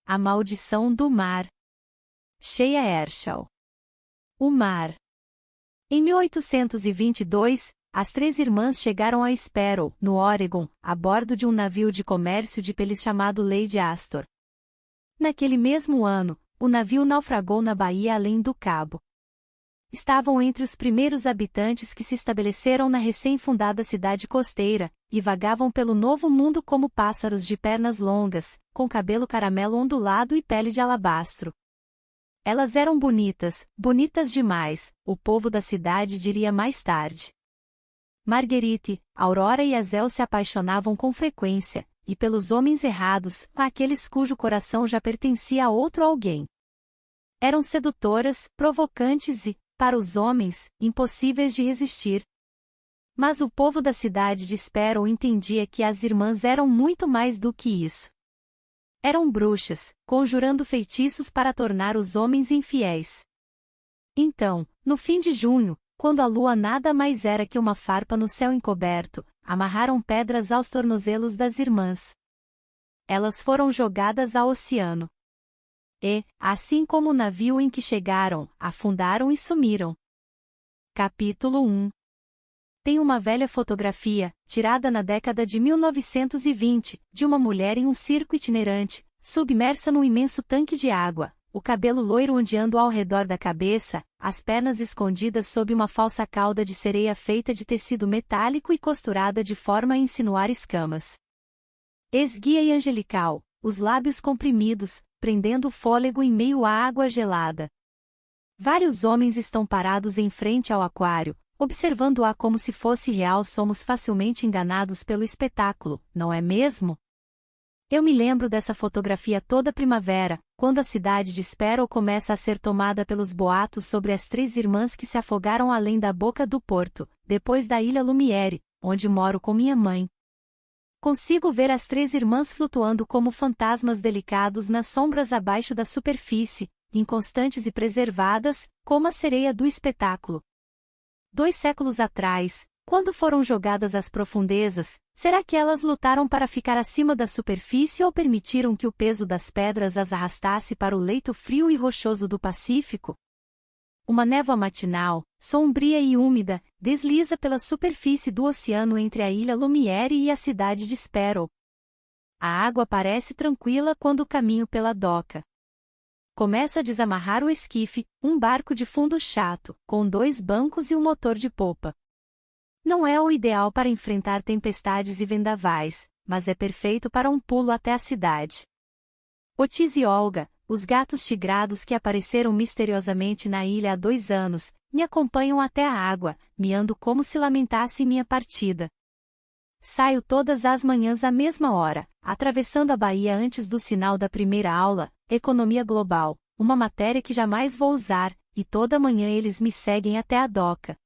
A maldição do mar. Shea Ershall. O mar. Em 1822, as três irmãs chegaram a Sparrow, no Oregon, a bordo de um navio de comércio de peles chamado Lady Astor. Naquele mesmo ano, o navio naufragou na baía além do Cabo. Estavam entre os primeiros habitantes que se estabeleceram na recém-fundada cidade costeira, e vagavam pelo novo mundo como pássaros de pernas longas, com cabelo caramelo ondulado e pele de alabastro. Elas eram bonitas, bonitas demais, o povo da cidade diria mais tarde. Marguerite, Aurora e Azel se apaixonavam com frequência, e pelos homens errados, aqueles cujo coração já pertencia a outro alguém. Eram sedutoras, provocantes e, para os homens, impossíveis de resistir. Mas o povo da cidade de Sparrow entendia que as irmãs eram muito mais do que isso. Eram bruxas, conjurando feitiços para tornar os homens infiéis. Então, no fim de junho, quando a lua nada mais era que uma farpa no céu encoberto, amarraram pedras aos tornozelos das irmãs. Elas foram jogadas ao oceano. E, assim como o navio em que chegaram, afundaram e sumiram. Capítulo 1. Tem uma velha fotografia, tirada na década de 1920, de uma mulher em um circo itinerante, submersa num imenso tanque de água, o cabelo loiro ondeando ao redor da cabeça, as pernas escondidas sob uma falsa cauda de sereia feita de tecido metálico e costurada de forma a insinuar escamas. Esguia e angelical, os lábios comprimidos, prendendo o fôlego em meio à água gelada. Vários homens estão parados em frente ao aquário, observando-a como se fosse real. Somos facilmente enganados pelo espetáculo, não é mesmo? Eu me lembro dessa fotografia toda primavera, quando a cidade de Sparrow começa a ser tomada pelos boatos sobre as três irmãs que se afogaram além da boca do porto, depois da Ilha Lumiere, onde moro com minha mãe. Consigo ver as três irmãs flutuando como fantasmas delicados nas sombras abaixo da superfície, inconstantes e preservadas, como a sereia do espetáculo. 2 séculos atrás, quando foram jogadas às profundezas, será que elas lutaram para ficar acima da superfície ou permitiram que o peso das pedras as arrastasse para o leito frio e rochoso do Pacífico? Uma névoa matinal, sombria e úmida, desliza pela superfície do oceano entre a Ilha Lumiere e a cidade de Sparrow. A água parece tranquila quando caminho pela doca. Começo a desamarrar o esquife, um barco de fundo chato, com 2 bancos e um motor de popa. Não é o ideal para enfrentar tempestades e vendavais, mas é perfeito para um pulo até a cidade. Otis e Olga, os gatos tigrados que apareceram misteriosamente na ilha há 2 anos, me acompanham até a água, miando como se lamentassem minha partida. Saio todas as manhãs à mesma hora, atravessando a baía antes do sinal da primeira aula, Economia Global, uma matéria que jamais vou usar, e toda manhã eles me seguem até a doca.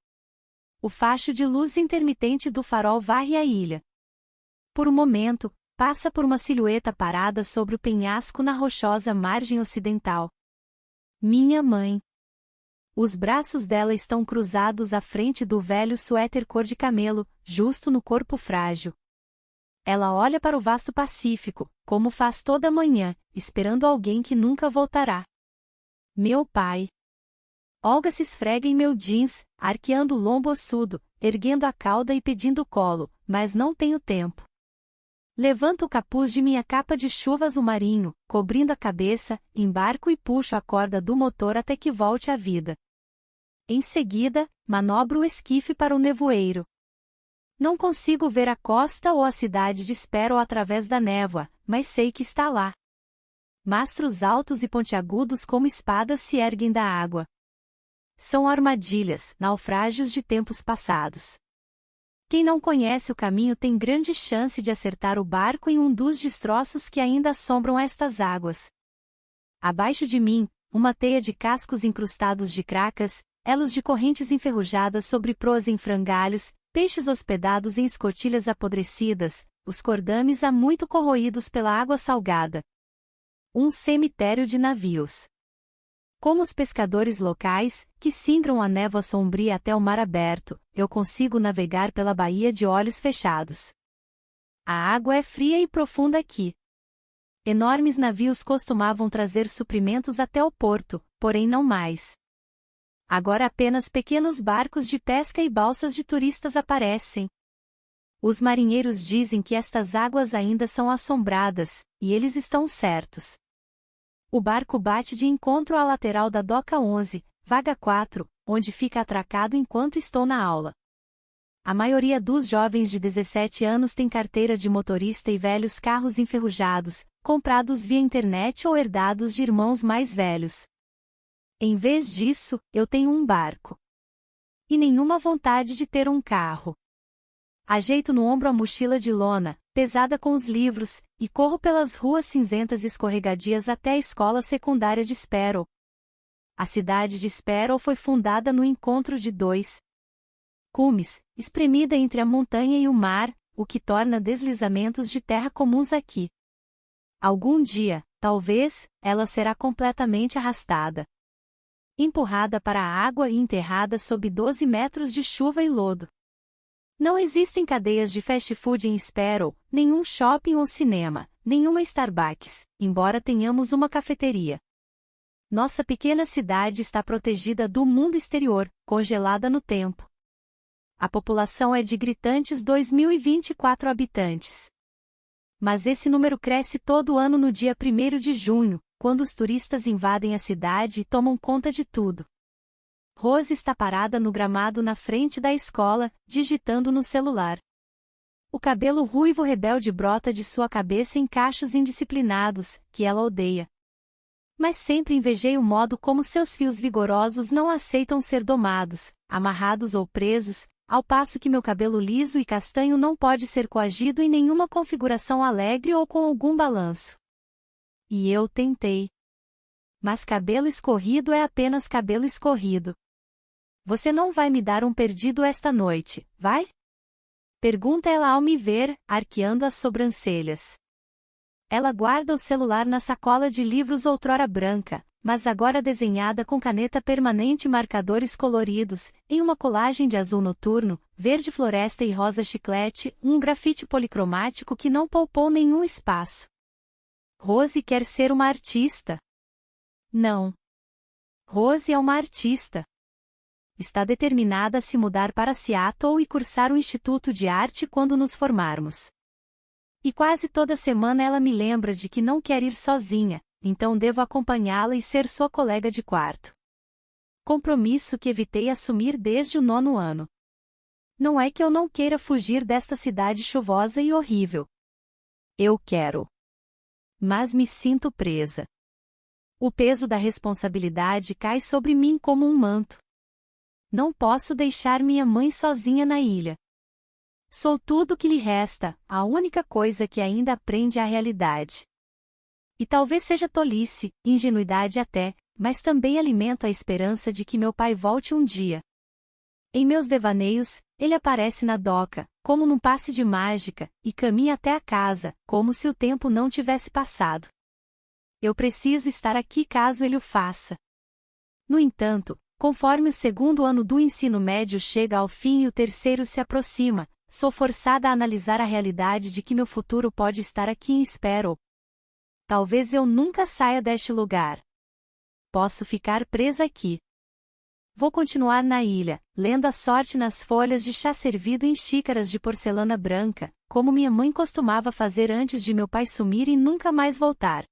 O facho de luz intermitente do farol varre a ilha. Por um momento, passa por uma silhueta parada sobre o penhasco na rochosa margem ocidental. Minha mãe. Os braços dela estão cruzados à frente do velho suéter cor de camelo, justo no corpo frágil. Ela olha para o vasto Pacífico, como faz toda manhã, esperando alguém que nunca voltará. Meu pai. Olga se esfrega em meu jeans, arqueando o lombo ossudo, erguendo a cauda e pedindo colo, mas não tenho tempo. Levanto o capuz de minha capa de chuva azul marinho, cobrindo a cabeça, embarco e puxo a corda do motor até que volte à vida. Em seguida, manobro o esquife para o nevoeiro. Não consigo ver a costa ou a cidade de Sparrow através da névoa, mas sei que está lá. Mastros altos e pontiagudos como espadas se erguem da água. São armadilhas, naufrágios de tempos passados. Quem não conhece o caminho tem grande chance de acertar o barco em um dos destroços que ainda assombram estas águas. Abaixo de mim, uma teia de cascos incrustados de cracas, elos de correntes enferrujadas sobre proas em frangalhos, peixes hospedados em escotilhas apodrecidas, os cordames há muito corroídos pela água salgada. Um cemitério de navios. Como os pescadores locais, que singram a névoa sombria até o mar aberto, eu consigo navegar pela baía de olhos fechados. A água é fria e profunda aqui. Enormes navios costumavam trazer suprimentos até o porto, porém não mais. Agora apenas pequenos barcos de pesca e balsas de turistas aparecem. Os marinheiros dizem que estas águas ainda são assombradas, e eles estão certos. O barco bate de encontro à lateral da Doca 11, vaga 4, onde fica atracado enquanto estou na aula. A maioria dos jovens de 17 anos tem carteira de motorista e velhos carros enferrujados, comprados via internet ou herdados de irmãos mais velhos. Em vez disso, eu tenho um barco. E nenhuma vontade de ter um carro. Ajeito no ombro a mochila de lona, pesada com os livros, e corro pelas ruas cinzentas e escorregadias até a escola secundária de Sparrow. A cidade de Sparrow foi fundada no encontro de dois cumes, espremida entre a montanha e o mar, o que torna deslizamentos de terra comuns aqui. Algum dia, talvez, ela será completamente arrastada. Empurrada para a água e enterrada sob 12 metros de chuva e lodo. Não existem cadeias de fast food em Sparrow, nenhum shopping ou cinema, nenhuma Starbucks, embora tenhamos uma cafeteria. Nossa pequena cidade está protegida do mundo exterior, congelada no tempo. A população é de gritantes 2.024 habitantes. Mas esse número cresce todo ano no dia 1º de junho, quando os turistas invadem a cidade e tomam conta de tudo. Rose está parada no gramado na frente da escola, digitando no celular. O cabelo ruivo rebelde brota de sua cabeça em cachos indisciplinados, que ela odeia. Mas sempre invejei o modo como seus fios vigorosos não aceitam ser domados, amarrados ou presos, ao passo que meu cabelo liso e castanho não pode ser coagido em nenhuma configuração alegre ou com algum balanço. E eu tentei. Mas cabelo escorrido é apenas cabelo escorrido. Você não vai me dar um perdido esta noite, vai? Pergunta ela ao me ver, arqueando as sobrancelhas. Ela guarda o celular na sacola de livros outrora branca, mas agora desenhada com caneta permanente e marcadores coloridos, em uma colagem de azul noturno, verde floresta e rosa chiclete, um grafite policromático que não poupou nenhum espaço. Rose quer ser uma artista. Não. Rose é uma artista. Está determinada a se mudar para Seattle e cursar o Instituto de Arte quando nos formarmos. E quase toda semana ela me lembra de que não quer ir sozinha, então devo acompanhá-la e ser sua colega de quarto. Compromisso que evitei assumir desde o 9º ano. Não é que eu não queira fugir desta cidade chuvosa e horrível. Eu quero. Mas me sinto presa. O peso da responsabilidade cai sobre mim como um manto. Não posso deixar minha mãe sozinha na ilha. Sou tudo o que lhe resta, a única coisa que ainda aprende a realidade. E talvez seja tolice, ingenuidade até, mas também alimento a esperança de que meu pai volte um dia. Em meus devaneios, ele aparece na doca, como num passe de mágica, e caminha até a casa, como se o tempo não tivesse passado. Eu preciso estar aqui caso ele o faça. No entanto, conforme o 2º ano do ensino médio chega ao fim e o 3º se aproxima, sou forçada a analisar a realidade de que meu futuro pode estar aqui em Sparrow. Talvez eu nunca saia deste lugar. Posso ficar presa aqui. Vou continuar na ilha, lendo a sorte nas folhas de chá servido em xícaras de porcelana branca, como minha mãe costumava fazer antes de meu pai sumir e nunca mais voltar.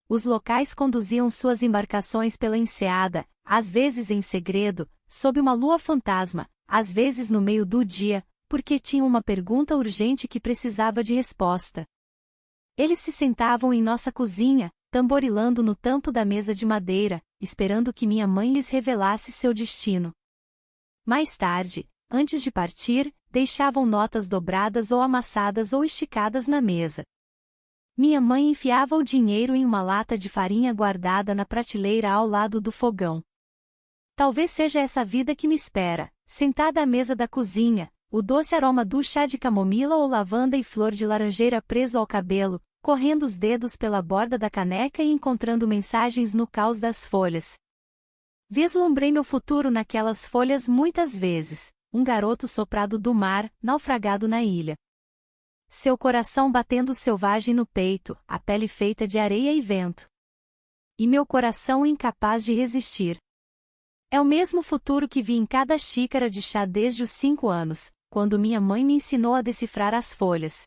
Os locais conduziam suas embarcações pela enseada, às vezes em segredo, sob uma lua fantasma, às vezes no meio do dia, porque tinham uma pergunta urgente que precisava de resposta. Eles se sentavam em nossa cozinha, tamborilando no tampo da mesa de madeira, esperando que minha mãe lhes revelasse seu destino. Mais tarde, antes de partir, deixavam notas dobradas ou amassadas ou esticadas na mesa. Minha mãe enfiava o dinheiro em uma lata de farinha guardada na prateleira ao lado do fogão. Talvez seja essa vida que me espera, sentada à mesa da cozinha, o doce aroma do chá de camomila ou lavanda e flor de laranjeira preso ao cabelo, correndo os dedos pela borda da caneca e encontrando mensagens no caos das folhas. Vislumbrei meu futuro naquelas folhas muitas vezes, um garoto soprado do mar, naufragado na ilha. Seu coração batendo selvagem no peito, a pele feita de areia e vento. E meu coração incapaz de resistir. É o mesmo futuro que vi em cada xícara de chá desde os 5 anos, quando minha mãe me ensinou a decifrar as folhas.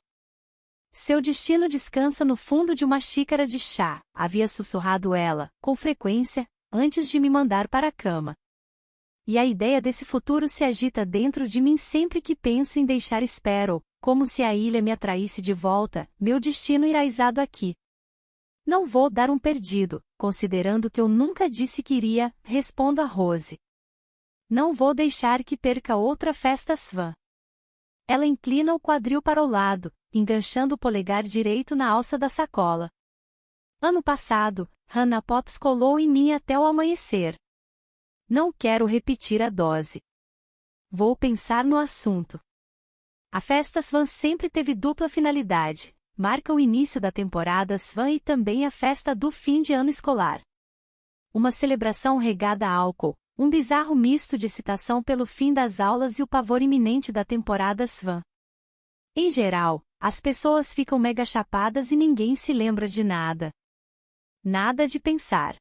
Seu destino descansa no fundo de uma xícara de chá, havia sussurrado ela, com frequência, antes de me mandar para a cama. E a ideia desse futuro se agita dentro de mim sempre que penso em deixar Sparrow, como se a ilha me atraísse de volta, meu destino enraizado aqui. Não vou dar um perdido, considerando que eu nunca disse que iria, respondo a Rose. Não vou deixar que perca outra festa Swan. Ela inclina o quadril para o lado, enganchando o polegar direito na alça da sacola. Ano passado, Hannah Potts colou em mim até o amanhecer. Não quero repetir a dose. Vou pensar no assunto. A festa Swan sempre teve dupla finalidade. Marca o início da temporada Swan e também a festa do fim de ano escolar. Uma celebração regada a álcool, um bizarro misto de excitação pelo fim das aulas e o pavor iminente da temporada Swan. Em geral, as pessoas ficam mega chapadas e ninguém se lembra de nada. Nada de pensar.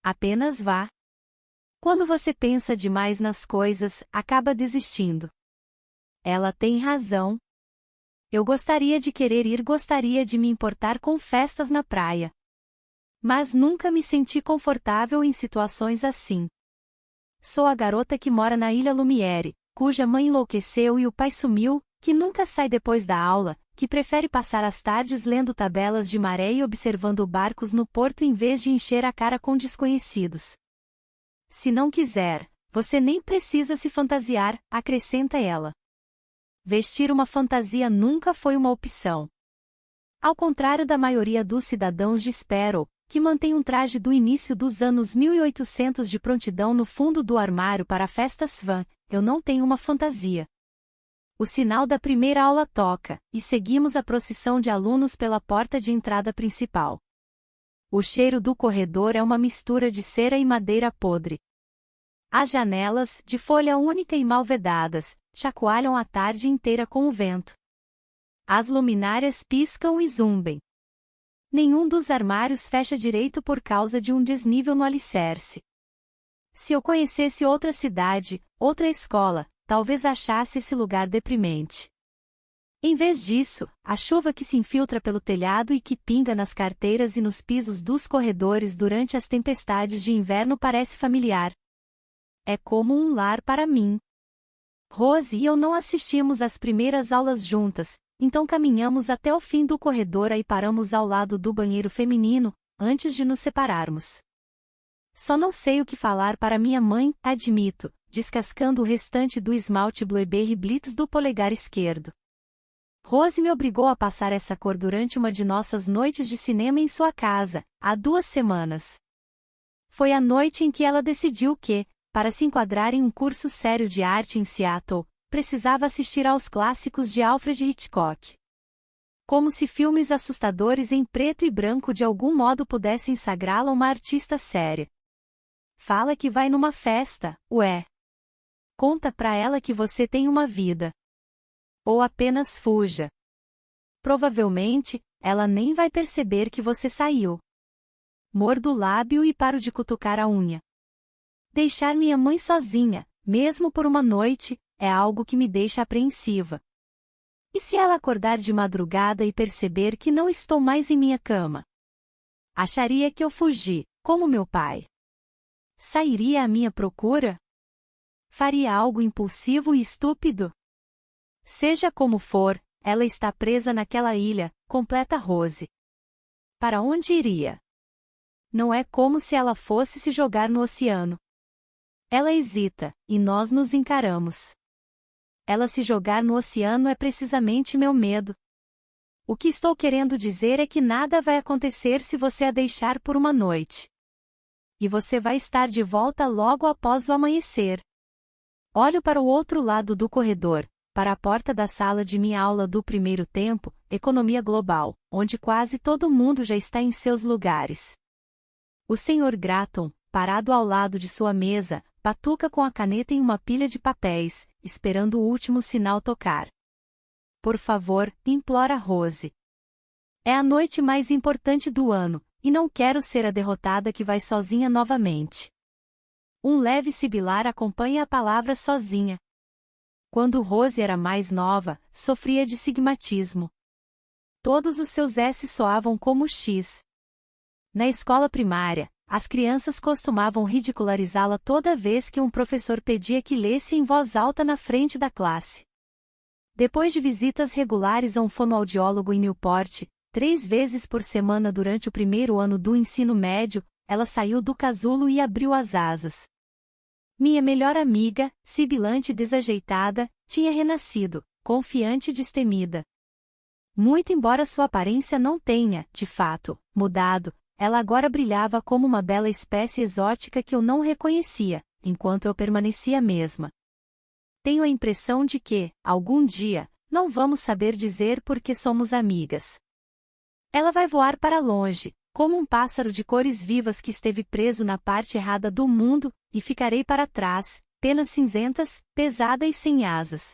Apenas vá. Quando você pensa demais nas coisas, acaba desistindo. Ela tem razão. Eu gostaria de querer ir, gostaria de me importar com festas na praia. Mas nunca me senti confortável em situações assim. Sou a garota que mora na Ilha Lumiere, cuja mãe enlouqueceu e o pai sumiu, que nunca sai depois da aula, que prefere passar as tardes lendo tabelas de maré e observando barcos no porto em vez de encher a cara com desconhecidos. Se não quiser, você nem precisa se fantasiar, acrescenta ela. Vestir uma fantasia nunca foi uma opção. Ao contrário da maioria dos cidadãos de Sparrow, que mantém um traje do início dos anos 1800 de prontidão no fundo do armário para a festa Swan, eu não tenho uma fantasia. O sinal da primeira aula toca, e seguimos a procissão de alunos pela porta de entrada principal. O cheiro do corredor é uma mistura de cera e madeira podre. As janelas, de folha única e mal vedadas, chacoalham a tarde inteira com o vento. As luminárias piscam e zumbem. Nenhum dos armários fecha direito por causa de um desnível no alicerce. Se eu conhecesse outra cidade, outra escola, talvez achasse esse lugar deprimente. Em vez disso, a chuva que se infiltra pelo telhado e que pinga nas carteiras e nos pisos dos corredores durante as tempestades de inverno parece familiar. É como um lar para mim. Rose e eu não assistimos às primeiras aulas juntas, então caminhamos até o fim do corredor e paramos ao lado do banheiro feminino, antes de nos separarmos. Só não sei o que falar para minha mãe, admito, descascando o restante do esmalte Blueberry Blitz do polegar esquerdo. Rose me obrigou a passar essa cor durante uma de nossas noites de cinema em sua casa, há 2 semanas. Foi a noite em que ela decidiu que, para se enquadrar em um curso sério de arte em Seattle, precisava assistir aos clássicos de Alfred Hitchcock. Como se filmes assustadores em preto e branco de algum modo pudessem sagrá-la uma artista séria. Fala que vai numa festa, ué. Conta pra ela que você tem uma vida. Ou apenas fuja. Provavelmente, ela nem vai perceber que você saiu. Mordo o lábio e paro de cutucar a unha. Deixar minha mãe sozinha, mesmo por uma noite, é algo que me deixa apreensiva. E se ela acordar de madrugada e perceber que não estou mais em minha cama? Acharia que eu fugi, como meu pai. Sairia à minha procura? Faria algo impulsivo e estúpido? Seja como for, ela está presa naquela ilha, completa Rose. Para onde iria? Não é como se ela fosse se jogar no oceano. Ela hesita, e nós nos encaramos. Ela se jogar no oceano é precisamente meu medo. O que estou querendo dizer é que nada vai acontecer se você a deixar por uma noite. E você vai estar de volta logo após o amanhecer. Olho para o outro lado do corredor, para a porta da sala de minha aula do primeiro tempo, Economia Global, onde quase todo mundo já está em seus lugares. O Sr. Gratton, parado ao lado de sua mesa, batuca com a caneta em uma pilha de papéis, esperando o último sinal tocar. por favor, implora Rose. É a noite mais importante do ano, e não quero ser a derrotada que vai sozinha novamente. Um leve sibilar acompanha a palavra sozinha. Quando Rose era mais nova, sofria de sigmatismo. Todos os seus S soavam como X. Na escola primária, as crianças costumavam ridicularizá-la toda vez que um professor pedia que lesse em voz alta na frente da classe. Depois de visitas regulares a um fonoaudiólogo em Newport, 3 vezes por semana durante o primeiro ano do ensino médio, ela saiu do casulo e abriu as asas. Minha melhor amiga, sibilante e desajeitada, tinha renascido, confiante e destemida. Muito embora sua aparência não tenha, de fato, mudado, ela agora brilhava como uma bela espécie exótica que eu não reconhecia, enquanto eu permanecia a mesma. Tenho a impressão de que, algum dia, não vamos saber dizer por que somos amigas. Ela vai voar para longe, como um pássaro de cores vivas que esteve preso na parte errada do mundo, e ficarei para trás, penas cinzentas, pesada e sem asas.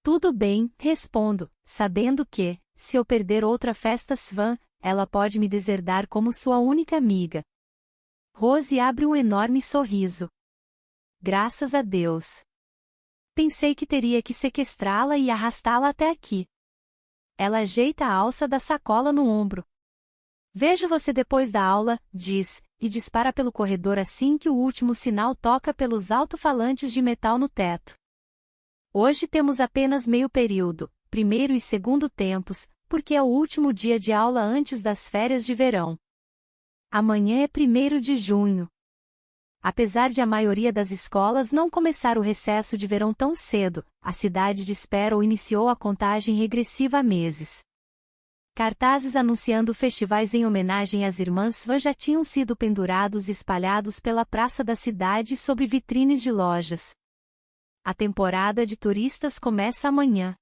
Tudo bem, respondo, sabendo que, se eu perder outra festa Svan, ela pode me deserdar como sua única amiga. Rose abre um enorme sorriso. Graças a Deus. Pensei que teria que sequestrá-la e arrastá-la até aqui. Ela ajeita a alça da sacola no ombro. Vejo você depois da aula, diz, e dispara pelo corredor assim que o último sinal toca pelos alto-falantes de metal no teto. Hoje temos apenas meio período, primeiro e segundo tempos, porque é o último dia de aula antes das férias de verão. Amanhã é 1º de junho. Apesar de a maioria das escolas não começar o recesso de verão tão cedo, a cidade de Sparrow iniciou a contagem regressiva há meses. Cartazes anunciando festivais em homenagem às irmãs Van já tinham sido pendurados e espalhados pela praça da cidade e sobre vitrines de lojas. A temporada de turistas começa amanhã.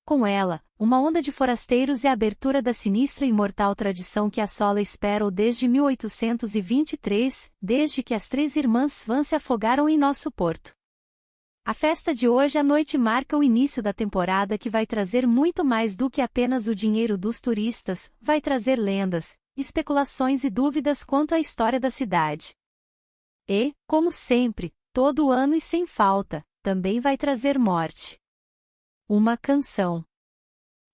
Com ela, uma onda de forasteiros e a abertura da sinistra e mortal tradição que assola Sparrow desde 1823, desde que as 3 irmãs Van se afogaram em nosso porto. A festa de hoje à noite marca o início da temporada que vai trazer muito mais do que apenas o dinheiro dos turistas, vai trazer lendas, especulações e dúvidas quanto à história da cidade. E, como sempre, todo ano e sem falta, também vai trazer morte. Uma canção.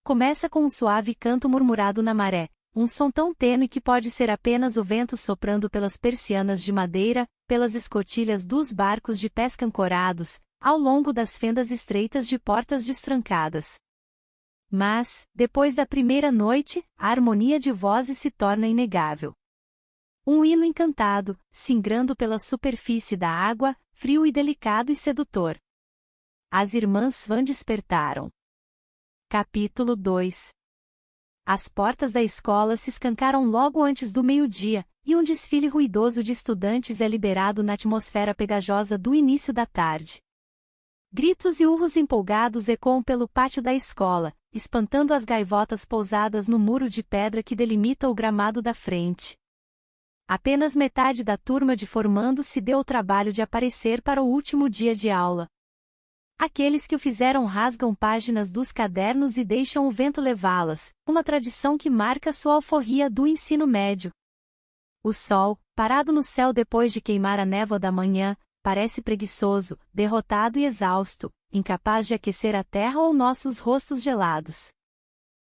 Começa com um suave canto murmurado na maré, um som tão tênue que pode ser apenas o vento soprando pelas persianas de madeira, pelas escotilhas dos barcos de pesca ancorados, ao longo das fendas estreitas de portas destrancadas. Mas, depois da primeira noite, a harmonia de vozes se torna inegável. Um hino encantado, singrando pela superfície da água, frio e delicado e sedutor. As irmãs Van despertaram. Capítulo 2. As portas da escola se escancaram logo antes do meio-dia, e um desfile ruidoso de estudantes é liberado na atmosfera pegajosa do início da tarde. Gritos e urros empolgados ecoam pelo pátio da escola, espantando as gaivotas pousadas no muro de pedra que delimita o gramado da frente. Apenas metade da turma de formandos se deu o trabalho de aparecer para o último dia de aula. Aqueles que o fizeram rasgam páginas dos cadernos e deixam o vento levá-las, uma tradição que marca sua alforria do ensino médio. O sol, parado no céu depois de queimar a névoa da manhã, parece preguiçoso, derrotado e exausto, incapaz de aquecer a terra ou nossos rostos gelados.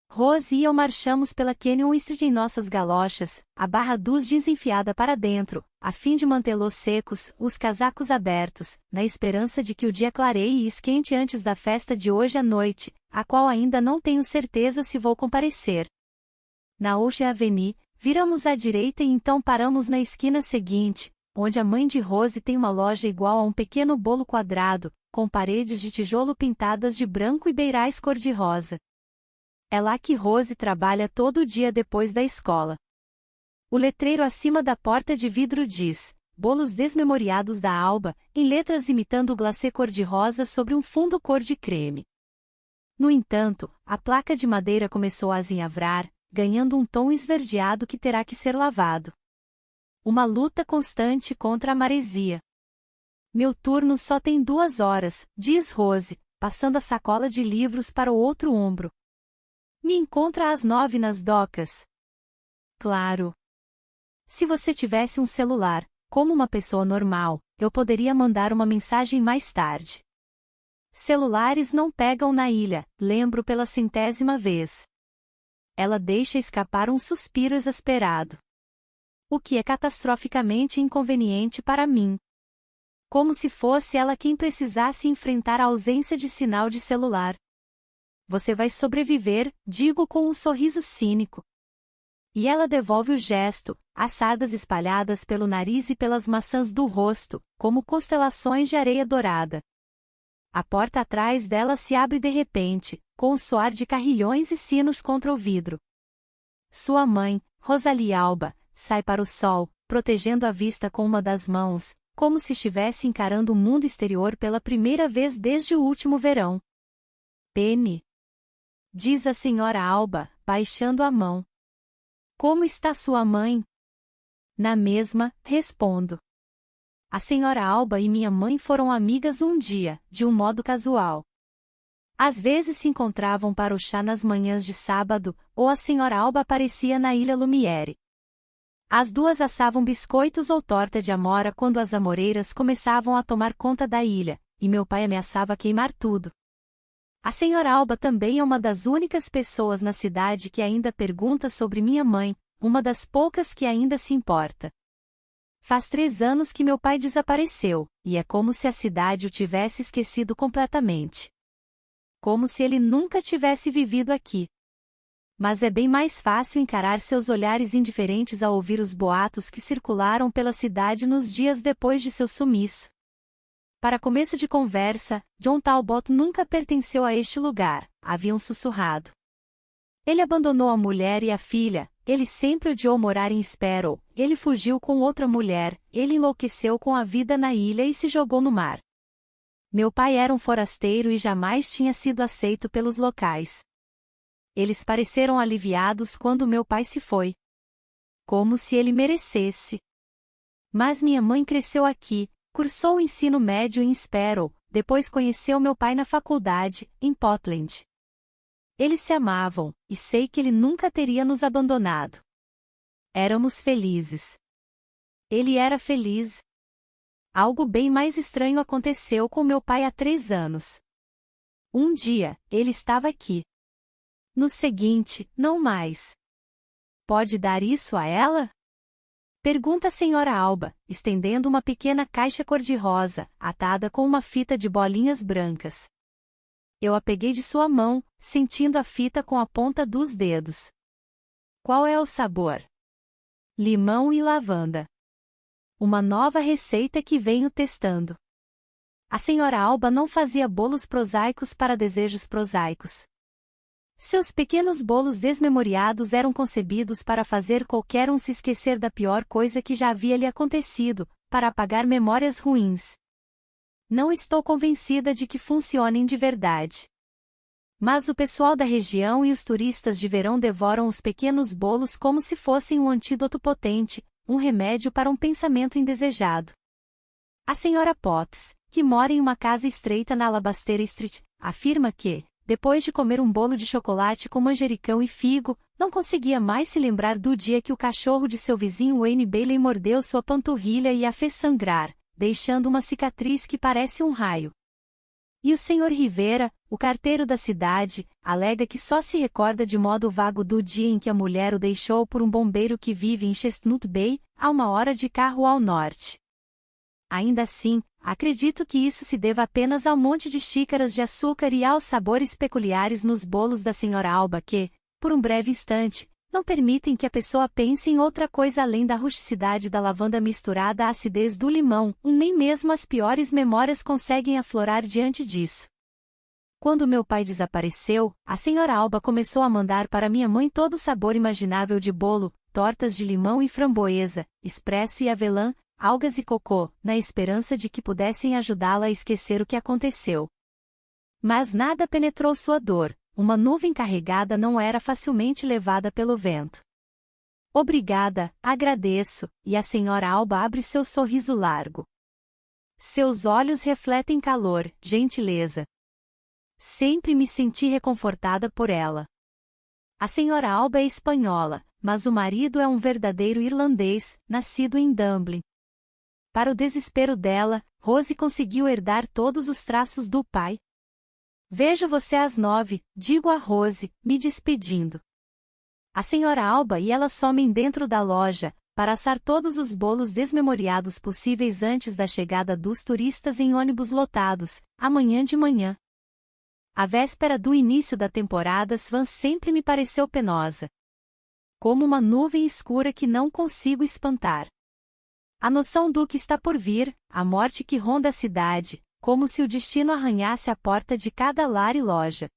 Rose e eu marchamos pela Canyon Street em nossas galochas, a barra dos jeans enfiada para dentro, a fim de mantê-los secos, os casacos abertos, na esperança de que o dia clareie e esquente antes da festa de hoje à noite, a qual ainda não tenho certeza se vou comparecer. Na Ocean Avenue, viramos à direita e então paramos na esquina seguinte, onde a mãe de Rose tem uma loja igual a um pequeno bolo quadrado, com paredes de tijolo pintadas de branco e beirais cor-de-rosa. É lá que Rose trabalha todo dia depois da escola. O letreiro acima da porta de vidro diz: bolos desmemoriados da Alba, em letras imitando o glacê cor-de-rosa sobre um fundo cor de creme. No entanto, a placa de madeira começou a azinhavrar, ganhando um tom esverdeado que terá que ser lavado. Uma luta constante contra a maresia. Meu turno só tem 2 horas, diz Rose, passando a sacola de livros para o outro ombro. Me encontra às 9 nas docas. Claro. Se você tivesse um celular, como uma pessoa normal, eu poderia mandar uma mensagem mais tarde. Celulares não pegam na ilha, lembro pela 100ª vez. Ela deixa escapar um suspiro exasperado. O que é catastroficamente inconveniente para mim. Como se fosse ela quem precisasse enfrentar a ausência de sinal de celular. Você vai sobreviver, digo com um sorriso cínico. E ela devolve o gesto, as sardas espalhadas pelo nariz e pelas maçãs do rosto, como constelações de areia dourada. A porta atrás dela se abre de repente, com o soar de carrilhões e sinos contra o vidro. Sua mãe, Rosalie Alba, sai para o sol, protegendo a vista com uma das mãos, como se estivesse encarando o mundo exterior pela primeira vez desde o último verão. Penny, diz a senhora Alba, baixando a mão. Como está sua mãe? Na mesma, respondo. A senhora Alba e minha mãe foram amigas um dia, de um modo casual. Às vezes se encontravam para o chá nas manhãs de sábado, ou a senhora Alba aparecia na Ilha Lumière. As duas assavam biscoitos ou torta de amora quando as amoreiras começavam a tomar conta da ilha, e meu pai ameaçava queimar tudo. A senhora Alba também é uma das únicas pessoas na cidade que ainda pergunta sobre minha mãe, uma das poucas que ainda se importa. Faz 3 anos que meu pai desapareceu, e é como se a cidade o tivesse esquecido completamente. Como se ele nunca tivesse vivido aqui. Mas é bem mais fácil encarar seus olhares indiferentes ao ouvir os boatos que circularam pela cidade nos dias depois de seu sumiço. Para começo de conversa, John Talbot nunca pertenceu a este lugar, haviam sussurrado. Ele abandonou a mulher e a filha, ele sempre odiou morar em Sparrow, ele fugiu com outra mulher, ele enlouqueceu com a vida na ilha e se jogou no mar. Meu pai era um forasteiro e jamais tinha sido aceito pelos locais. Eles pareceram aliviados quando meu pai se foi. Como se ele merecesse. Mas minha mãe cresceu aqui, cursou o ensino médio em Sparrow, depois conheceu meu pai na faculdade, em Portland. Eles se amavam, e sei que ele nunca teria nos abandonado. Éramos felizes. Ele era feliz. Algo bem mais estranho aconteceu com meu pai há 3 anos. Um dia, ele estava aqui. No seguinte, não mais. Pode dar isso a ela? Pergunta a senhora Alba, estendendo uma pequena caixa cor-de-rosa, atada com uma fita de bolinhas brancas. Eu a peguei de sua mão, sentindo a fita com a ponta dos dedos. Qual é o sabor? Limão e lavanda. Uma nova receita que venho testando. A senhora Alba não fazia bolos prosaicos para desejos prosaicos. Seus pequenos bolos desmemoriados eram concebidos para fazer qualquer um se esquecer da pior coisa que já havia lhe acontecido, para apagar memórias ruins. Não estou convencida de que funcionem de verdade. Mas o pessoal da região e os turistas de verão devoram os pequenos bolos como se fossem um antídoto potente, um remédio para um pensamento indesejado. A senhora Potts, que mora em uma casa estreita na Alabaster Street, afirma que, depois de comer um bolo de chocolate com manjericão e figo, não conseguia mais se lembrar do dia que o cachorro de seu vizinho Wayne Bailey mordeu sua panturrilha e a fez sangrar, deixando uma cicatriz que parece um raio. E o Sr. Rivera, o carteiro da cidade, alega que só se recorda de modo vago do dia em que a mulher o deixou por um bombeiro que vive em Chestnut Bay, a 1 hora de carro ao norte. Ainda assim, acredito que isso se deva apenas ao monte de xícaras de açúcar e aos sabores peculiares nos bolos da senhora Alba que, por um breve instante, não permitem que a pessoa pense em outra coisa além da rusticidade da lavanda misturada à acidez do limão, nem mesmo as piores memórias conseguem aflorar diante disso. Quando meu pai desapareceu, a senhora Alba começou a mandar para minha mãe todo o sabor imaginável de bolo, tortas de limão e framboesa, expresso e avelã, algas e cocô, na esperança de que pudessem ajudá-la a esquecer o que aconteceu. Mas nada penetrou sua dor, uma nuvem carregada não era facilmente levada pelo vento. Obrigada, agradeço, e a senhora Alba abre seu sorriso largo. Seus olhos refletem calor, gentileza. Sempre me senti reconfortada por ela. A senhora Alba é espanhola, mas o marido é um verdadeiro irlandês, nascido em Dublin. Para o desespero dela, Rose conseguiu herdar todos os traços do pai. Vejo você às 9, digo a Rose, me despedindo. A senhora Alba e ela somem dentro da loja, para assar todos os bolos desmemoriados possíveis antes da chegada dos turistas em ônibus lotados, amanhã de manhã. A véspera do início da temporada Svan sempre me pareceu penosa. Como uma nuvem escura que não consigo espantar. A noção do que está por vir, a morte que ronda a cidade, como se o destino arranhasse a porta de cada lar e loja.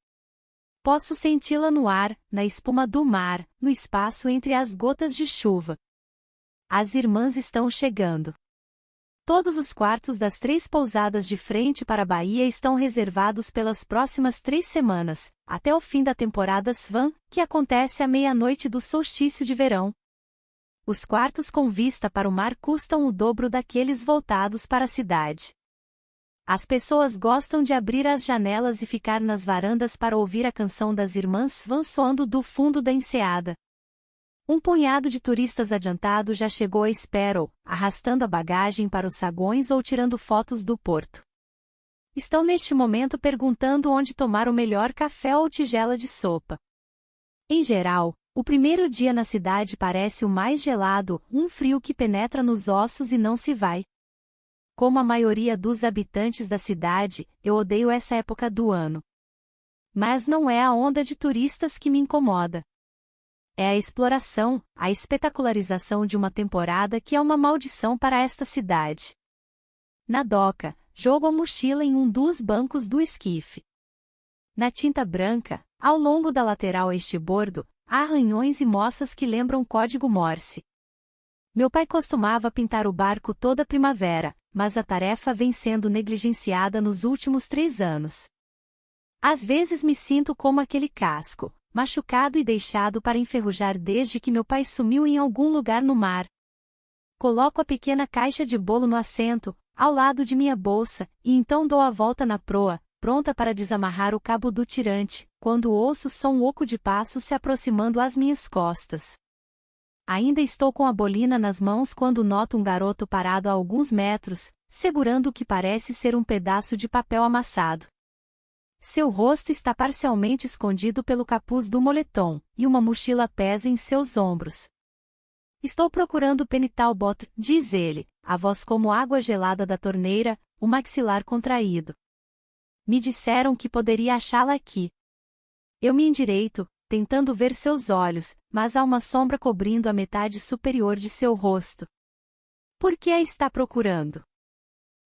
Posso senti-la no ar, na espuma do mar, no espaço entre as gotas de chuva. As irmãs estão chegando. Todos os quartos das 3 pousadas de frente para a Bahia estão reservados pelas próximas 3 semanas, até o fim da temporada Svan, que acontece à meia-noite do solstício de verão. Os quartos com vista para o mar custam o dobro daqueles voltados para a cidade. As pessoas gostam de abrir as janelas e ficar nas varandas para ouvir a canção das irmãs Svan soando do fundo da enseada. Um punhado de turistas adiantado já chegou a Sparrow, arrastando a bagagem para os saguões ou tirando fotos do porto. Estão neste momento perguntando onde tomar o melhor café ou tigela de sopa. Em geral, o primeiro dia na cidade parece o mais gelado, um frio que penetra nos ossos e não se vai. Como a maioria dos habitantes da cidade, eu odeio essa época do ano. Mas não é a onda de turistas que me incomoda. É a exploração, a espetacularização de uma temporada que é uma maldição para esta cidade. Na doca, jogo a mochila em um dos bancos do esquife. Na tinta branca, ao longo da lateral a este bordo, há arranhões e moças que lembram código Morse. Meu pai costumava pintar o barco toda primavera, mas a tarefa vem sendo negligenciada nos últimos 3 anos. Às vezes me sinto como aquele casco, machucado e deixado para enferrujar desde que meu pai sumiu em algum lugar no mar. Coloco a pequena caixa de bolo no assento, ao lado de minha bolsa, e então dou a volta na proa, pronta para desamarrar o cabo do tirante, quando ouço som oco de passos se aproximando às minhas costas. Ainda estou com a bolina nas mãos quando noto um garoto parado a alguns metros, segurando o que parece ser um pedaço de papel amassado. Seu rosto está parcialmente escondido pelo capuz do moletom, e uma mochila pesa em seus ombros. Estou procurando Penny Talbot, diz ele, a voz como água gelada da torneira, o maxilar contraído. Me disseram que poderia achá-la aqui. Eu me endireito, tentando ver seus olhos, mas há uma sombra cobrindo a metade superior de seu rosto. Por que a está procurando?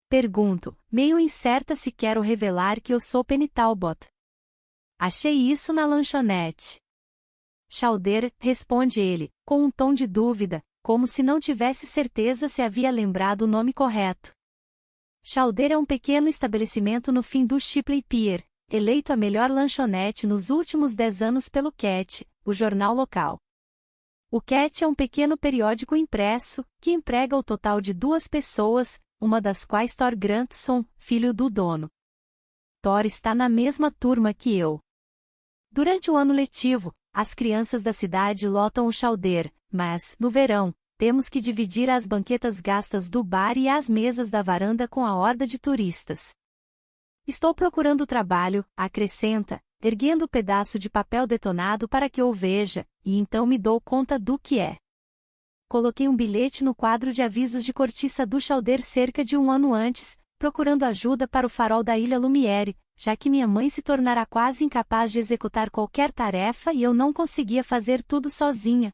Pergunto, meio incerta se quero revelar que eu sou Penny Talbot. Achei isso na lanchonete. Chalder, responde ele, com um tom de dúvida, como se não tivesse certeza se havia lembrado o nome correto. Chalder é um pequeno estabelecimento no fim do Shipley Pier, eleito a melhor lanchonete nos últimos 10 anos pelo Cat, o jornal local. O Cat é um pequeno periódico impresso, que emprega o total de 2 pessoas, uma das quais Thor Grantson, filho do dono. Thor está na mesma turma que eu. Durante o ano letivo, as crianças da cidade lotam o Chalder, mas, no verão, temos que dividir as banquetas gastas do bar e as mesas da varanda com a horda de turistas. Estou procurando trabalho, acrescenta, erguendo o pedaço de papel detonado para que eu veja, e então me dou conta do que é. Coloquei um bilhete no quadro de avisos de cortiça do Chalder cerca de 1 ano antes, procurando ajuda para o farol da Ilha Lumiere, já que minha mãe se tornara quase incapaz de executar qualquer tarefa e eu não conseguia fazer tudo sozinha.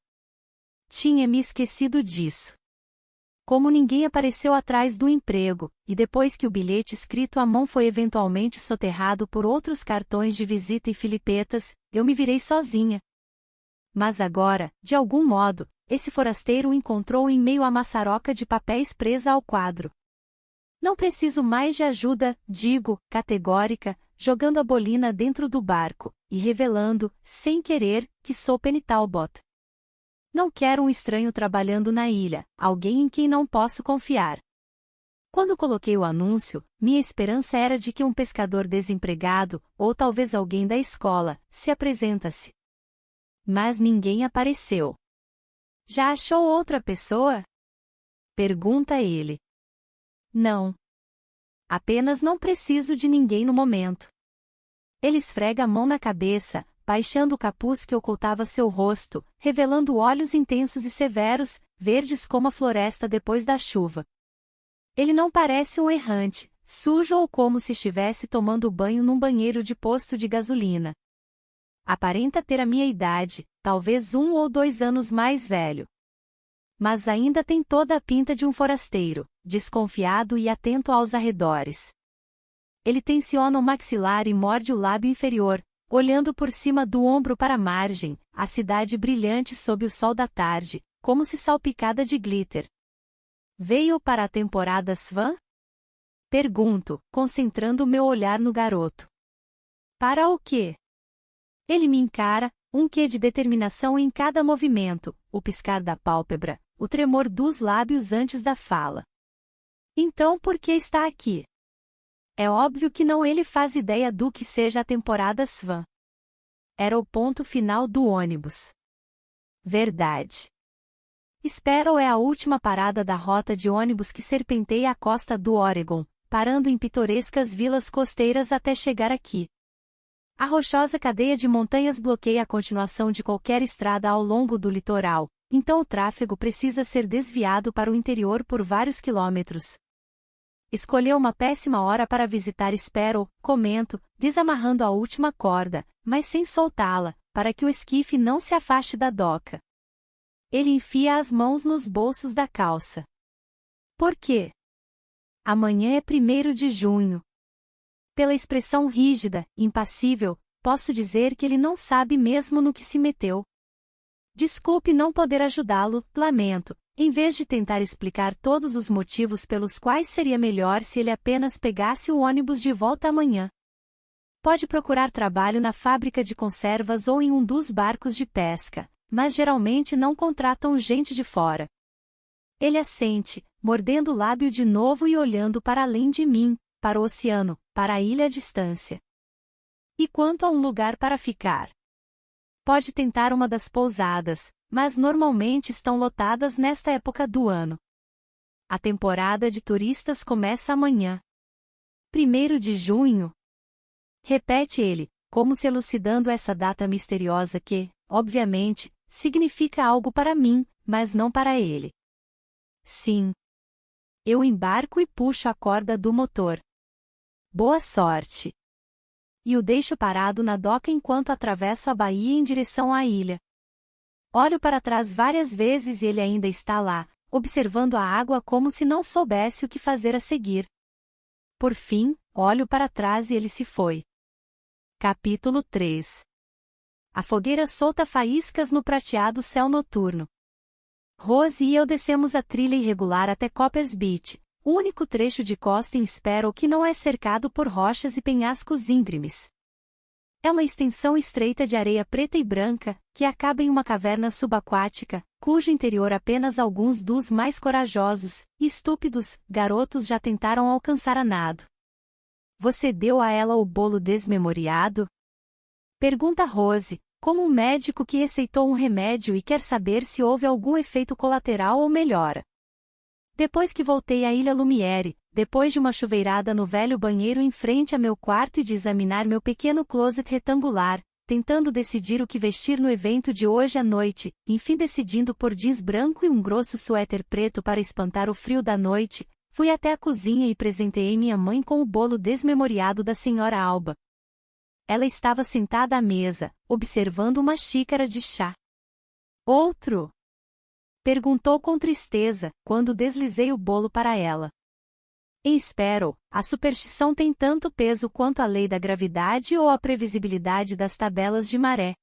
Tinha me esquecido disso. Como ninguém apareceu atrás do emprego, e depois que o bilhete escrito à mão foi eventualmente soterrado por outros cartões de visita e filipetas, eu me virei sozinha. Mas agora, de algum modo, esse forasteiro o encontrou em meio à maçaroca de papéis presa ao quadro. Não preciso mais de ajuda, digo, categórica, jogando a bolina dentro do barco, e revelando, sem querer, que sou Penny Talbot. Não quero um estranho trabalhando na ilha, alguém em quem não posso confiar. Quando coloquei o anúncio, minha esperança era de que um pescador desempregado, ou talvez alguém da escola, se apresentasse. Mas ninguém apareceu. Já achou outra pessoa? Pergunta ele. Não. Apenas não preciso de ninguém no momento. Ele esfrega a mão na cabeça, baixando o capuz que ocultava seu rosto, revelando olhos intensos e severos, verdes como a floresta depois da chuva. Ele não parece um errante, sujo ou como se estivesse tomando banho num banheiro de posto de gasolina. Aparenta ter a minha idade, talvez 1 ou 2 anos mais velho. Mas ainda tem toda a pinta de um forasteiro, desconfiado e atento aos arredores. Ele tensiona o maxilar e morde o lábio inferior, olhando por cima do ombro para a margem, a cidade brilhante sob o sol da tarde, como se salpicada de glitter. Veio para a temporada Swan? Pergunto, concentrando meu olhar no garoto. Para o quê? Ele me encara, um quê de determinação em cada movimento, o piscar da pálpebra, o tremor dos lábios antes da fala. Então por que está aqui? É óbvio que não ele faz ideia do que seja a temporada Swan. Era o ponto final do ônibus. Verdade. Sparrow é a última parada da rota de ônibus que serpenteia a costa do Oregon, parando em pitorescas vilas costeiras até chegar aqui. A rochosa cadeia de montanhas bloqueia a continuação de qualquer estrada ao longo do litoral, então o tráfego precisa ser desviado para o interior por vários quilômetros. Escolheu uma péssima hora para visitar Sparrow, comento, desamarrando a última corda, mas sem soltá-la, para que o esquife não se afaste da doca. Ele enfia as mãos nos bolsos da calça. Por quê? Amanhã é 1º de junho. Pela expressão rígida, impassível, posso dizer que ele não sabe mesmo no que se meteu. Desculpe não poder ajudá-lo, lamento, em vez de tentar explicar todos os motivos pelos quais seria melhor se ele apenas pegasse o ônibus de volta amanhã. Pode procurar trabalho na fábrica de conservas ou em um dos barcos de pesca, mas geralmente não contratam gente de fora. Ele assente, mordendo o lábio de novo e olhando para além de mim, para o oceano, para a ilha à distância. E quanto a um lugar para ficar? Pode tentar uma das pousadas, mas normalmente estão lotadas nesta época do ano. A temporada de turistas começa amanhã. 1º de junho? Repete ele, como se elucidando essa data misteriosa que, obviamente, significa algo para mim, mas não para ele. Sim. Eu embarco e puxo a corda do motor. Boa sorte. E o deixo parado na doca enquanto atravesso a baía em direção à ilha. Olho para trás várias vezes e ele ainda está lá, observando a água como se não soubesse o que fazer a seguir. Por fim, olho para trás e ele se foi. Capítulo 3. A fogueira solta faíscas no prateado céu noturno. Rose e eu descemos a trilha irregular até Coppers Beach, o único trecho de costa em Sparrow que não é cercado por rochas e penhascos íngremes. É uma extensão estreita de areia preta e branca, que acaba em uma caverna subaquática, cujo interior apenas alguns dos mais corajosos e estúpidos garotos já tentaram alcançar a nado. Você deu a ela o bolo desmemoriado? Pergunta Rose, como um médico que receitou um remédio e quer saber se houve algum efeito colateral ou melhora. Depois que voltei à Ilha Lumiere, depois de uma chuveirada no velho banheiro em frente a meu quarto e de examinar meu pequeno closet retangular, tentando decidir o que vestir no evento de hoje à noite, enfim decidindo por jeans branco e um grosso suéter preto para espantar o frio da noite, fui até a cozinha e presenteei minha mãe com o bolo desmemoriado da Sra. Alba. Ela estava sentada à mesa, observando uma xícara de chá. Outro? Perguntou com tristeza, quando deslizei o bolo para ela. Em Sparrow, a superstição tem tanto peso quanto a lei da gravidade ou a previsibilidade das tabelas de maré.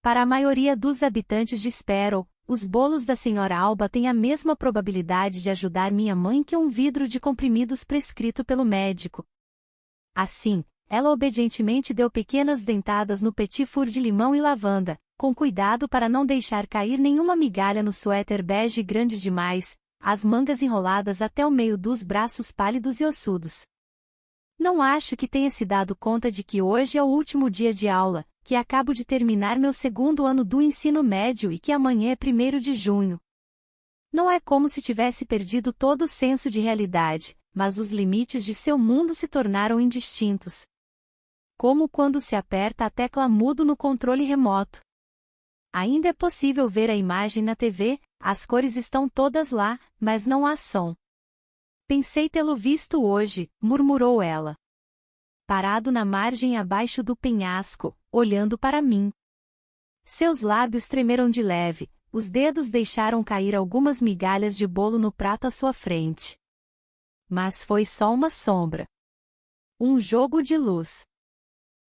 Para a maioria dos habitantes de Sparrow, os bolos da Sra. Alba têm a mesma probabilidade de ajudar minha mãe que um vidro de comprimidos prescrito pelo médico. Assim, ela obedientemente deu pequenas dentadas no petit four de limão e lavanda, com cuidado para não deixar cair nenhuma migalha no suéter bege grande demais, as mangas enroladas até o meio dos braços pálidos e ossudos. Não acho que tenha se dado conta de que hoje é o último dia de aula, que acabo de terminar meu segundo ano do ensino médio e que amanhã é 1º de junho. Não é como se tivesse perdido todo o senso de realidade, mas os limites de seu mundo se tornaram indistintos. Como quando se aperta a tecla mudo no controle remoto. Ainda é possível ver a imagem na TV, as cores estão todas lá, mas não há som. Pensei tê-lo visto hoje, murmurou ela. Parado na margem abaixo do penhasco, olhando para mim. Seus lábios tremeram de leve, os dedos deixaram cair algumas migalhas de bolo no prato à sua frente. Mas foi só uma sombra. Um jogo de luz.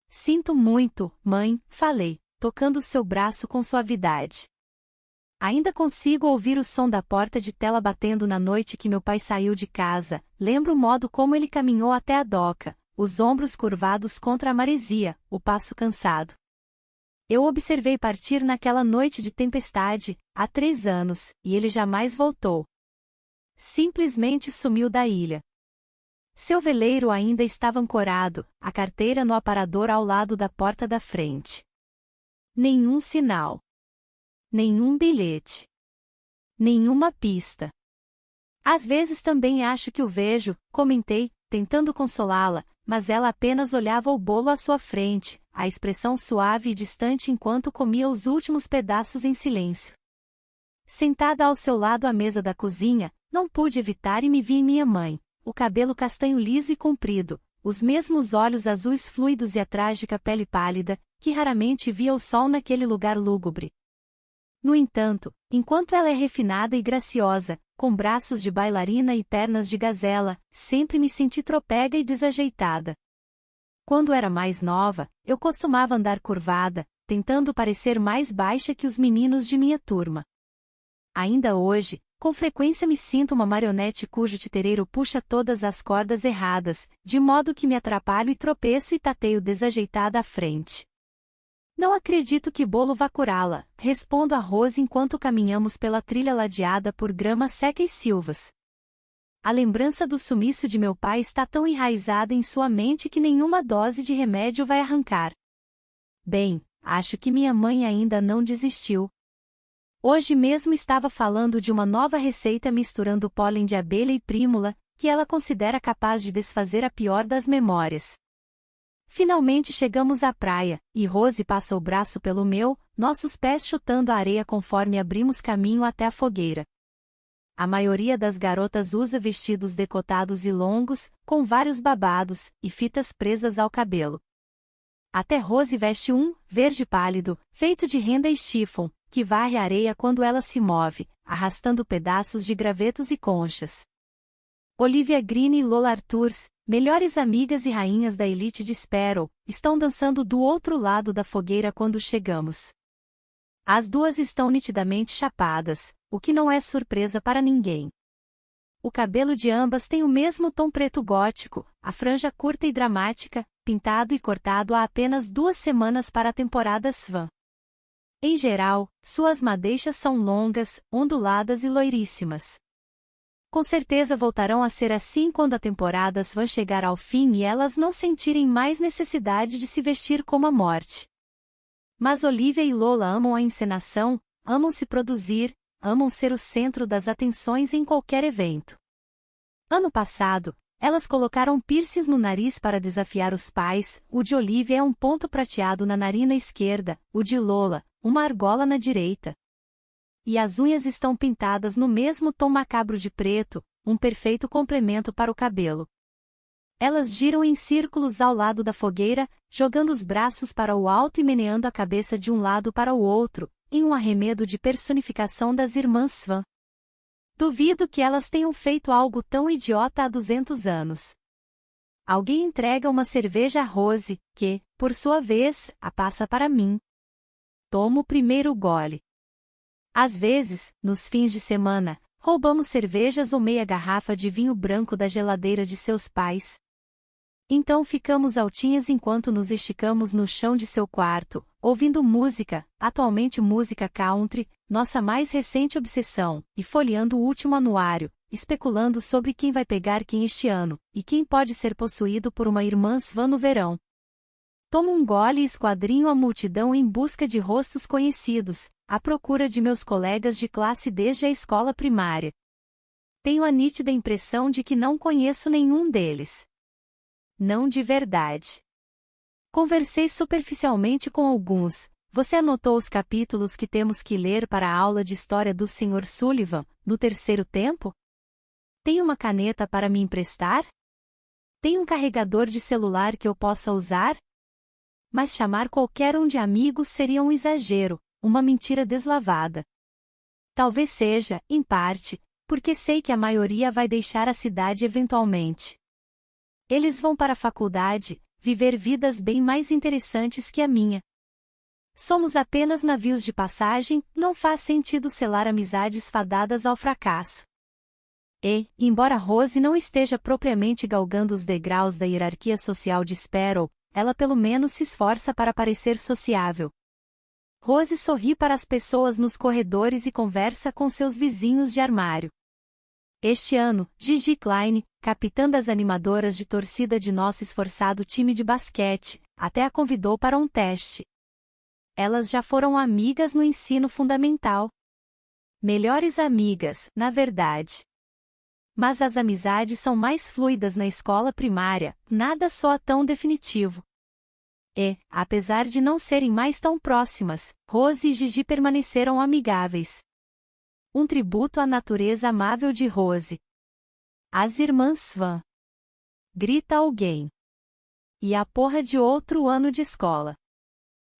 Sinto muito, mãe, falei, tocando seu braço com suavidade. Ainda consigo ouvir o som da porta de tela batendo na noite que meu pai saiu de casa, lembro o modo como ele caminhou até a doca, os ombros curvados contra a maresia, o passo cansado. Eu observei partir naquela noite de tempestade, há 3 anos, e ele jamais voltou. Simplesmente sumiu da ilha. Seu veleiro ainda estava ancorado, a carteira no aparador ao lado da porta da frente. Nenhum sinal. Nenhum bilhete. Nenhuma pista. Às vezes também acho que o vejo, comentei, tentando consolá-la, mas ela apenas olhava o bolo à sua frente, a expressão suave e distante enquanto comia os últimos pedaços em silêncio. Sentada ao seu lado à mesa da cozinha, não pude evitar e me vi em minha mãe, o cabelo castanho liso e comprido, os mesmos olhos azuis fluidos e a trágica pele pálida, que raramente via o sol naquele lugar lúgubre. No entanto, enquanto ela é refinada e graciosa, com braços de bailarina e pernas de gazela, sempre me senti tropega e desajeitada. Quando era mais nova, eu costumava andar curvada, tentando parecer mais baixa que os meninos de minha turma. Ainda hoje, com frequência me sinto uma marionete cujo titereiro puxa todas as cordas erradas, de modo que me atrapalho e tropeço e tateio desajeitada à frente. Não acredito que bolo vá curá-la, respondo a Rose enquanto caminhamos pela trilha ladeada por grama seca e silvas. A lembrança do sumiço de meu pai está tão enraizada em sua mente que nenhuma dose de remédio vai arrancar. Bem, acho que minha mãe ainda não desistiu. Hoje mesmo estava falando de uma nova receita misturando pólen de abelha e prímula, que ela considera capaz de desfazer a pior das memórias. Finalmente chegamos à praia, e Rose passa o braço pelo meu, nossos pés chutando a areia conforme abrimos caminho até a fogueira. A maioria das garotas usa vestidos decotados e longos, com vários babados, e fitas presas ao cabelo. Até Rose veste um, verde pálido, feito de renda e chiffon, que varre a areia quando ela se move, arrastando pedaços de gravetos e conchas. Olivia Green e Lola Arturs, melhores amigas e rainhas da elite de Sparrow, estão dançando do outro lado da fogueira quando chegamos. As duas estão nitidamente chapadas, o que não é surpresa para ninguém. O cabelo de ambas tem o mesmo tom preto gótico, a franja curta e dramática, pintado e cortado há apenas 2 semanas para a temporada Swan. Em geral, suas madeixas são longas, onduladas e loiríssimas. Com certeza voltarão a ser assim quando a temporada Swan chegar ao fim e elas não sentirem mais necessidade de se vestir como a morte. Mas Olivia e Lola amam a encenação, amam se produzir, amam ser o centro das atenções em qualquer evento. Ano passado, elas colocaram piercings no nariz para desafiar os pais, o de Olivia é um ponto prateado na narina esquerda, o de Lola, uma argola na direita. E as unhas estão pintadas no mesmo tom macabro de preto, um perfeito complemento para o cabelo. Elas giram em círculos ao lado da fogueira, jogando os braços para o alto e meneando a cabeça de um lado para o outro, em um arremedo de personificação das irmãs Swan. Duvido que elas tenham feito algo tão idiota há 200 anos. Alguém entrega uma cerveja a Rose, que, por sua vez, a passa para mim. Tomo o primeiro gole. Às vezes, nos fins de semana, roubamos cervejas ou meia garrafa de vinho branco da geladeira de seus pais. Então ficamos altinhas enquanto nos esticamos no chão de seu quarto, ouvindo música, atualmente música country, nossa mais recente obsessão, e folheando o último anuário, especulando sobre quem vai pegar quem este ano, e quem pode ser possuído por uma irmã Svan no verão. Tomo um gole e esquadrinho a multidão em busca de rostos conhecidos, à procura de meus colegas de classe desde a escola primária. Tenho a nítida impressão de que não conheço nenhum deles. Não de verdade. Conversei superficialmente com alguns. Você anotou os capítulos que temos que ler para a aula de história do Sr. Sullivan, no terceiro tempo? Tem uma caneta para me emprestar? Tem um carregador de celular que eu possa usar? Mas chamar qualquer um de amigos seria um exagero, uma mentira deslavada. Talvez seja, em parte, porque sei que a maioria vai deixar a cidade eventualmente. Eles vão para a faculdade, viver vidas bem mais interessantes que a minha. Somos apenas navios de passagem, não faz sentido selar amizades fadadas ao fracasso. E, embora Rose não esteja propriamente galgando os degraus da hierarquia social de Sparrow, ela pelo menos se esforça para parecer sociável. Rose sorri para as pessoas nos corredores e conversa com seus vizinhos de armário. Este ano, Gigi Klein, capitã das animadoras de torcida de nosso esforçado time de basquete, até a convidou para um teste. Elas já foram amigas no ensino fundamental. Melhores amigas, na verdade. Mas as amizades são mais fluidas na escola primária, nada soa tão definitivo. E, apesar de não serem mais tão próximas, Rose e Gigi permaneceram amigáveis. Um tributo à natureza amável de Rose. As irmãs Svan. Grita alguém. E a porra de outro ano de escola.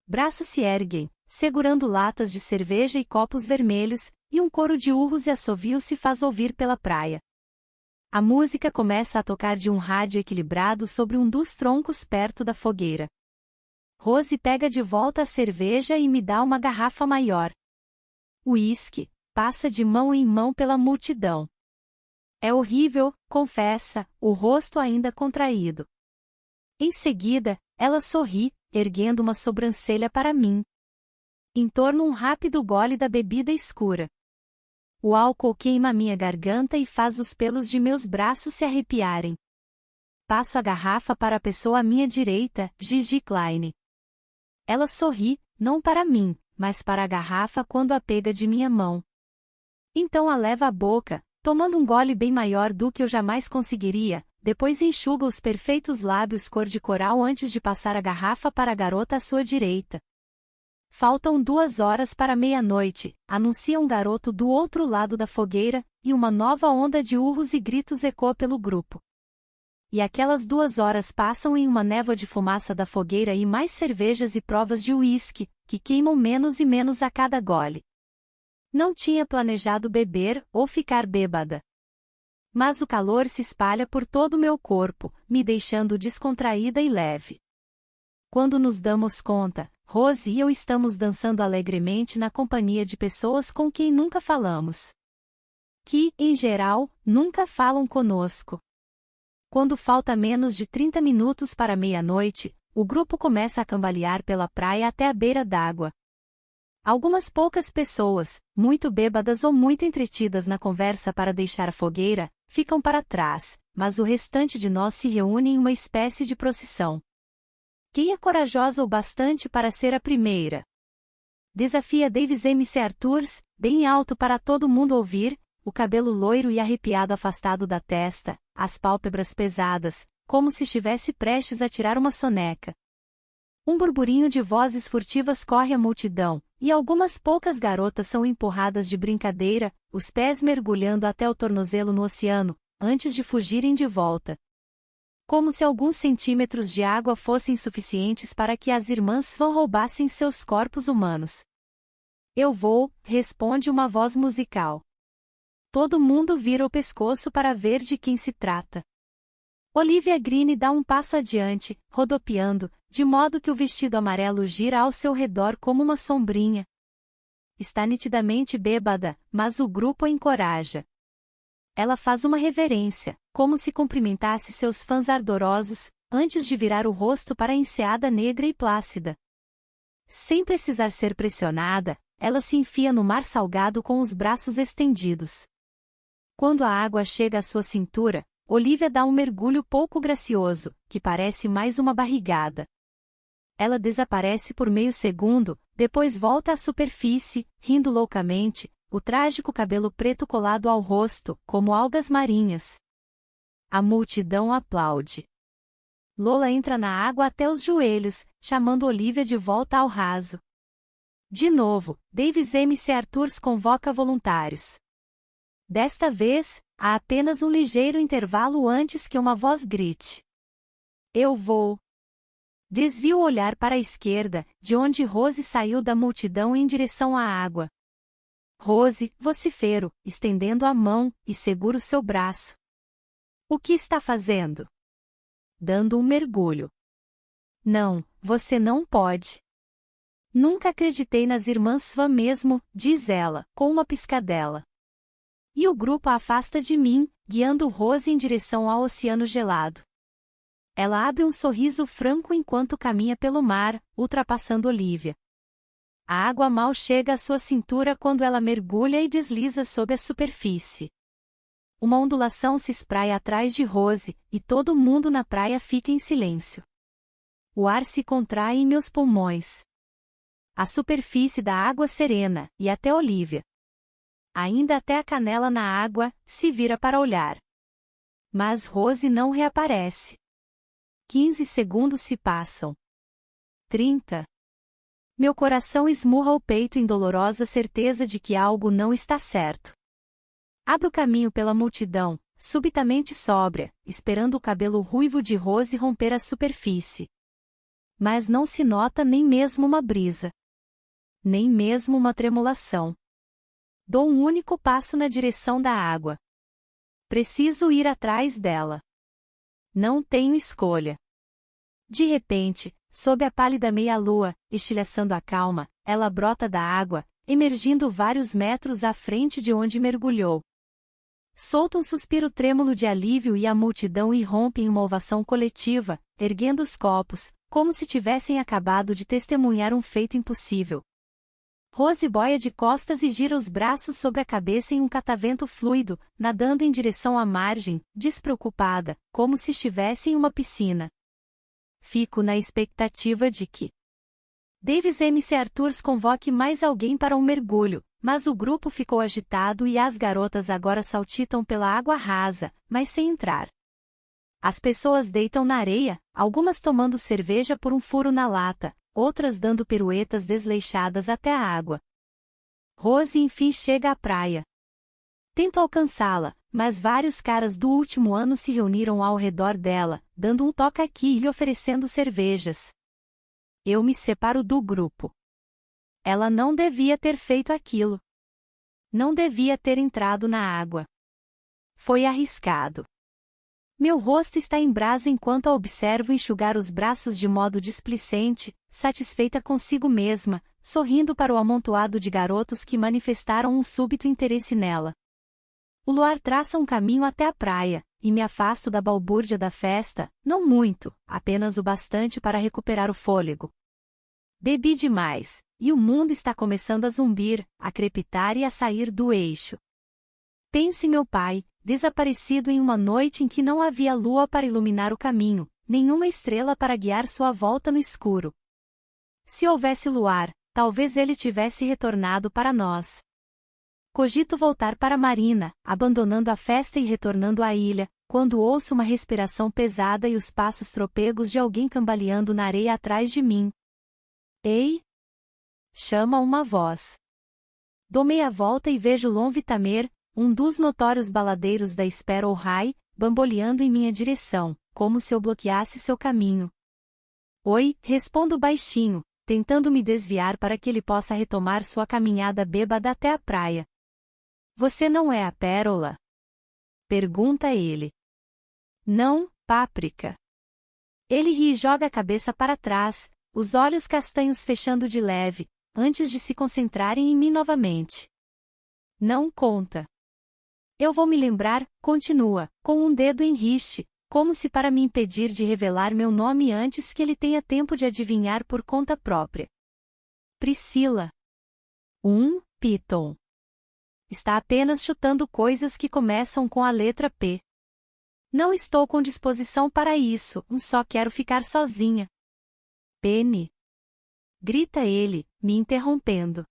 Braços se erguem, segurando latas de cerveja e copos vermelhos, e um coro de urros e assovios se faz ouvir pela praia. A música começa a tocar de um rádio equilibrado sobre um dos troncos perto da fogueira. Rose pega de volta a cerveja e me dá uma garrafa maior. O uísque passa de mão em mão pela multidão. É horrível, confessa, o rosto ainda contraído. Em seguida, ela sorri, erguendo uma sobrancelha para mim. Entorno um rápido gole da bebida escura. O álcool queima minha garganta e faz os pelos de meus braços se arrepiarem. Passo a garrafa para a pessoa à minha direita, Gigi Klein. Ela sorri, não para mim, mas para a garrafa quando a pega de minha mão. Então a leva à boca, tomando um gole bem maior do que eu jamais conseguiria, depois enxuga os perfeitos lábios cor de coral antes de passar a garrafa para a garota à sua direita. Faltam 2 horas para meia-noite, anuncia um garoto do outro lado da fogueira, e uma nova onda de urros e gritos ecoa pelo grupo. E aquelas 2 horas passam em uma névoa de fumaça da fogueira e mais cervejas e provas de uísque, que queimam menos e menos a cada gole. Não tinha planejado beber ou ficar bêbada. Mas o calor se espalha por todo o meu corpo, me deixando descontraída e leve. Quando nos damos conta, Rose e eu estamos dançando alegremente na companhia de pessoas com quem nunca falamos. Que, em geral, nunca falam conosco. Quando falta menos de 30 minutos para meia-noite, o grupo começa a cambalear pela praia até a beira d'água. Algumas poucas pessoas, muito bêbadas ou muito entretidas na conversa para deixar a fogueira, ficam para trás, mas o restante de nós se reúne em uma espécie de procissão. Quem é corajosa o bastante para ser a primeira? Desafia Davis MC Arthurs, bem alto para todo mundo ouvir, o cabelo loiro e arrepiado afastado da testa, as pálpebras pesadas, como se estivesse prestes a tirar uma soneca. Um burburinho de vozes furtivas corre a multidão, e algumas poucas garotas são empurradas de brincadeira, os pés mergulhando até o tornozelo no oceano, antes de fugirem de volta. Como se alguns centímetros de água fossem suficientes para que as irmãs Van roubassem seus corpos humanos. Eu vou, responde uma voz musical. Todo mundo vira o pescoço para ver de quem se trata. Olivia Green dá um passo adiante, rodopiando, de modo que o vestido amarelo gira ao seu redor como uma sombrinha. Está nitidamente bêbada, mas o grupo a encoraja. Ela faz uma reverência, como se cumprimentasse seus fãs ardorosos, antes de virar o rosto para a enseada negra e plácida. Sem precisar ser pressionada, ela se enfia no mar salgado com os braços estendidos. Quando a água chega à sua cintura, Olivia dá um mergulho pouco gracioso, que parece mais uma barrigada. Ela desaparece por meio segundo, depois volta à superfície, rindo loucamente, o trágico cabelo preto colado ao rosto, como algas marinhas. A multidão aplaude. Lola entra na água até os joelhos, chamando Olivia de volta ao raso. De novo, Davis MC Arthurs convoca voluntários. Desta vez, há apenas um ligeiro intervalo antes que uma voz grite: "Eu vou!" Desvia o olhar para a esquerda, de onde Rose saiu da multidão em direção à água. Rose, vocifero, estendendo a mão, e segura o seu braço. "O que está fazendo?" "Dando um mergulho." "Não, você não pode." "Nunca acreditei nas irmãs Swan mesmo", diz ela, com uma piscadela. E o grupo a afasta de mim, guiando Rose em direção ao oceano gelado. Ela abre um sorriso franco enquanto caminha pelo mar, ultrapassando Olivia. A água mal chega à sua cintura quando ela mergulha e desliza sob a superfície. Uma ondulação se espraia atrás de Rose, e todo mundo na praia fica em silêncio. O ar se contrai em meus pulmões. A superfície da água serena, e até Olivia, ainda até a canela na água, se vira para olhar. Mas Rose não reaparece. 15 segundos se passam. 30. Meu coração esmurra o peito em dolorosa certeza de que algo não está certo. Abro caminho pela multidão, subitamente sóbria, esperando o cabelo ruivo de Rose romper a superfície. Mas não se nota nem mesmo uma brisa. Nem mesmo uma tremulação. Dou um único passo na direção da água. Preciso ir atrás dela. Não tenho escolha. De repente, sob a pálida meia-lua, estilhaçando a calma, ela brota da água, emergindo vários metros à frente de onde mergulhou. Solta um suspiro trêmulo de alívio e a multidão irrompe em uma ovação coletiva, erguendo os copos, como se tivessem acabado de testemunhar um feito impossível. Rose boia de costas e gira os braços sobre a cabeça em um catavento fluido, nadando em direção à margem, despreocupada, como se estivesse em uma piscina. Fico na expectativa de que Davis MC Arthurs convoque mais alguém para um mergulho, mas o grupo ficou agitado e as garotas agora saltitam pela água rasa, mas sem entrar. As pessoas deitam na areia, algumas tomando cerveja por um furo na lata, outras dando piruetas desleixadas até a água. Rose enfim chega à praia. Tento alcançá-la, mas vários caras do último ano se reuniram ao redor dela, dando um toque aqui e lhe oferecendo cervejas. Eu me separo do grupo. Ela não devia ter feito aquilo. Não devia ter entrado na água. Foi arriscado. Meu rosto está em brasa enquanto a observo enxugar os braços de modo displicente, satisfeita consigo mesma, sorrindo para o amontoado de garotos que manifestaram um súbito interesse nela. O luar traça um caminho até a praia, e me afasto da balbúrdia da festa, não muito, apenas o bastante para recuperar o fôlego. Bebi demais, e o mundo está começando a zumbir, a crepitar e a sair do eixo. Pense meu pai, desaparecido em uma noite em que não havia lua para iluminar o caminho, nenhuma estrela para guiar sua volta no escuro. Se houvesse luar, talvez ele tivesse retornado para nós. Cogito voltar para Marina, abandonando a festa e retornando à ilha, quando ouço uma respiração pesada e os passos tropegos de alguém cambaleando na areia atrás de mim. Ei! Chama uma voz. Dou meia volta e vejo Lon Vitamer, um dos notórios baladeiros da Sparrow High, bamboleando em minha direção, como se eu bloqueasse seu caminho. Oi, respondo baixinho, tentando me desviar para que ele possa retomar sua caminhada bêbada até a praia. Você não é a Pérola? Pergunta ele. Não, Páprica. Ele ri e joga a cabeça para trás, os olhos castanhos fechando de leve, antes de se concentrarem em mim novamente. Não conta. Eu vou me lembrar, continua, com um dedo em riste, como se para me impedir de revelar meu nome antes que ele tenha tempo de adivinhar por conta própria. Priscila. Python. Está apenas chutando coisas que começam com a letra P. Não estou com disposição para isso, só quero ficar sozinha. Penny. Grita ele, me interrompendo.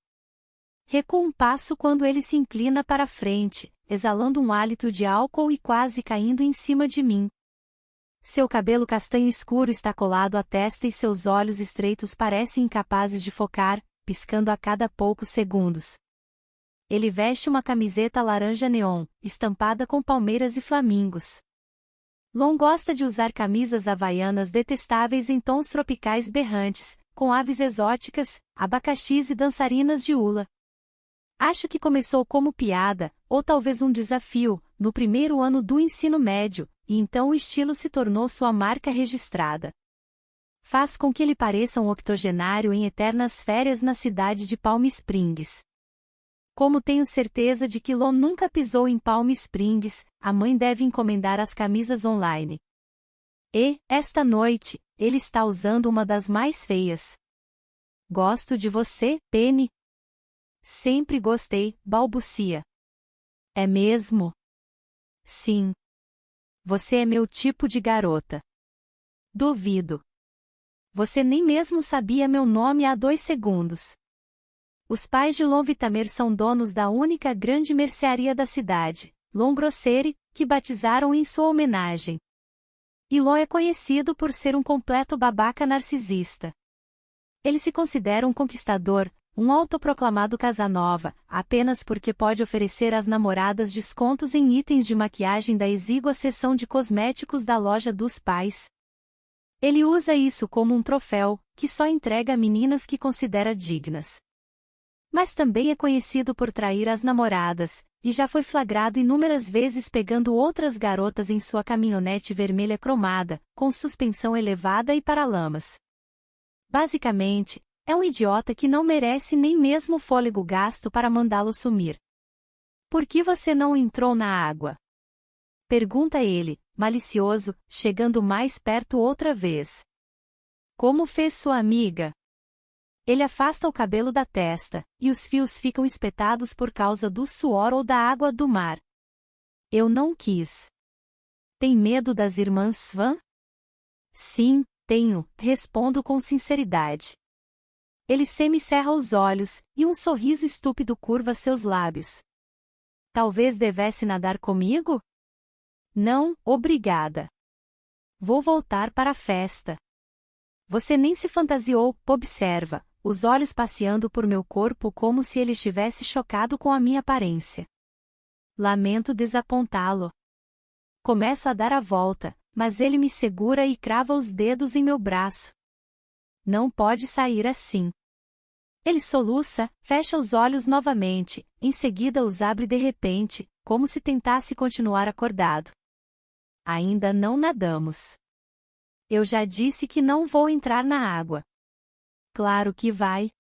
Recuo um passo quando ele se inclina para a frente, exalando um hálito de álcool e quase caindo em cima de mim. Seu cabelo castanho escuro está colado à testa e seus olhos estreitos parecem incapazes de focar, piscando a cada poucos segundos. Ele veste uma camiseta laranja neon, estampada com palmeiras e flamingos. Lon gosta de usar camisas havaianas detestáveis em tons tropicais berrantes, com aves exóticas, abacaxis e dançarinas de hula. Acho que começou como piada, ou talvez um desafio, no primeiro ano do ensino médio, e então o estilo se tornou sua marca registrada. Faz com que ele pareça um octogenário em eternas férias na cidade de Palm Springs. Como tenho certeza de que Lon nunca pisou em Palm Springs, a mãe deve encomendar as camisas online. E, esta noite, ele está usando uma das mais feias. Gosto de você, Penny. Sempre gostei, balbucia. É mesmo? Sim. Você é meu tipo de garota. Duvido. Você nem mesmo sabia meu nome há 2 segundos. Os pais de Lon Vitamer são donos da única grande mercearia da cidade, Lon Grocery, que batizaram em sua homenagem. E Lon é conhecido por ser um completo babaca narcisista. Ele se considera um conquistador, um autoproclamado Casanova, apenas porque pode oferecer às namoradas descontos em itens de maquiagem da exígua seção de cosméticos da loja dos pais. Ele usa isso como um troféu, que só entrega a meninas que considera dignas. Mas também é conhecido por trair as namoradas, e já foi flagrado inúmeras vezes pegando outras garotas em sua caminhonete vermelha cromada, com suspensão elevada e paralamas. Basicamente, é um idiota que não merece nem mesmo o fôlego gasto para mandá-lo sumir. Por que você não entrou na água? Pergunta ele, malicioso, chegando mais perto outra vez. Como fez sua amiga? Ele afasta o cabelo da testa, e os fios ficam espetados por causa do suor ou da água do mar. Eu não quis. Tem medo das irmãs Swan? Sim, tenho, respondo com sinceridade. Ele semicerra os olhos, e um sorriso estúpido curva seus lábios. Talvez devesse nadar comigo? Não, obrigada. Vou voltar para a festa. Você nem se fantasiou, observa, os olhos passeando por meu corpo como se ele estivesse chocado com a minha aparência. Lamento desapontá-lo. Começo a dar a volta, mas ele me segura e crava os dedos em meu braço. Não pode sair assim. Ele soluça, fecha os olhos novamente, em seguida os abre de repente, como se tentasse continuar acordado. Ainda não nadamos. Eu já disse que não vou entrar na água. Claro que vai.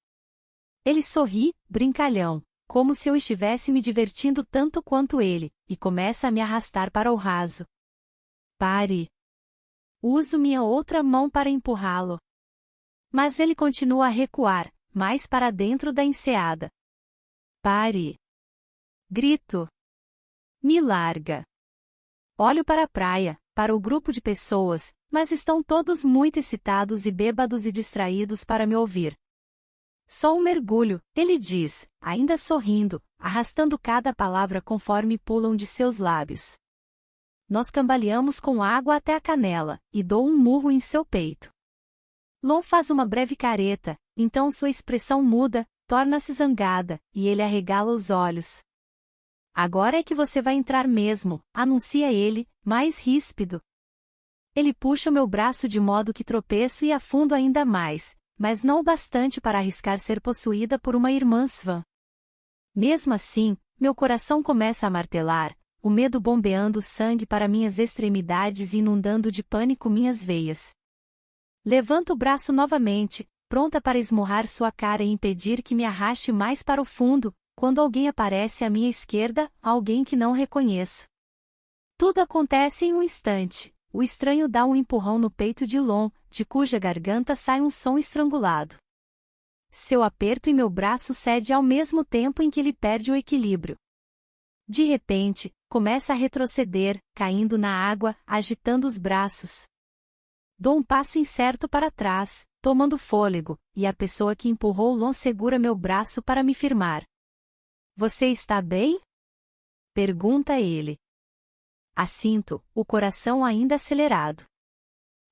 Ele sorri, brincalhão, como se eu estivesse me divertindo tanto quanto ele, e começa a me arrastar para o raso. Pare. Uso minha outra mão para empurrá-lo. Mas ele continua a recuar, mais para dentro da enseada. Pare. Grito. Me larga. Olho para a praia, para o grupo de pessoas, mas estão todos muito excitados e bêbados e distraídos para me ouvir. Só um mergulho, ele diz, ainda sorrindo, arrastando cada palavra conforme pulam de seus lábios. Nós cambaleamos com água até a canela, e dou um murro em seu peito. Lon faz uma breve careta, então sua expressão muda, torna-se zangada, e ele arregala os olhos. Agora é que você vai entrar mesmo, anuncia ele, mais ríspido. Ele puxa o meu braço de modo que tropeço e afundo ainda mais, mas não o bastante para arriscar ser possuída por uma irmã Swan. Mesmo assim, meu coração começa a martelar, o medo bombeando sangue para minhas extremidades e inundando de pânico minhas veias. Levanto o braço novamente, pronta para esmurrar sua cara e impedir que me arraste mais para o fundo, quando alguém aparece à minha esquerda, alguém que não reconheço. Tudo acontece em um instante. O estranho dá um empurrão no peito de Lon, de cuja garganta sai um som estrangulado. seu aperto e meu braço cede ao mesmo tempo em que ele perde o equilíbrio. De repente, começa a retroceder, caindo na água, agitando os braços. Dou um passo incerto para trás, tomando fôlego, e a pessoa que empurrou Lon segura meu braço para me firmar. Você está bem? Pergunta ele. Assinto, o coração ainda acelerado.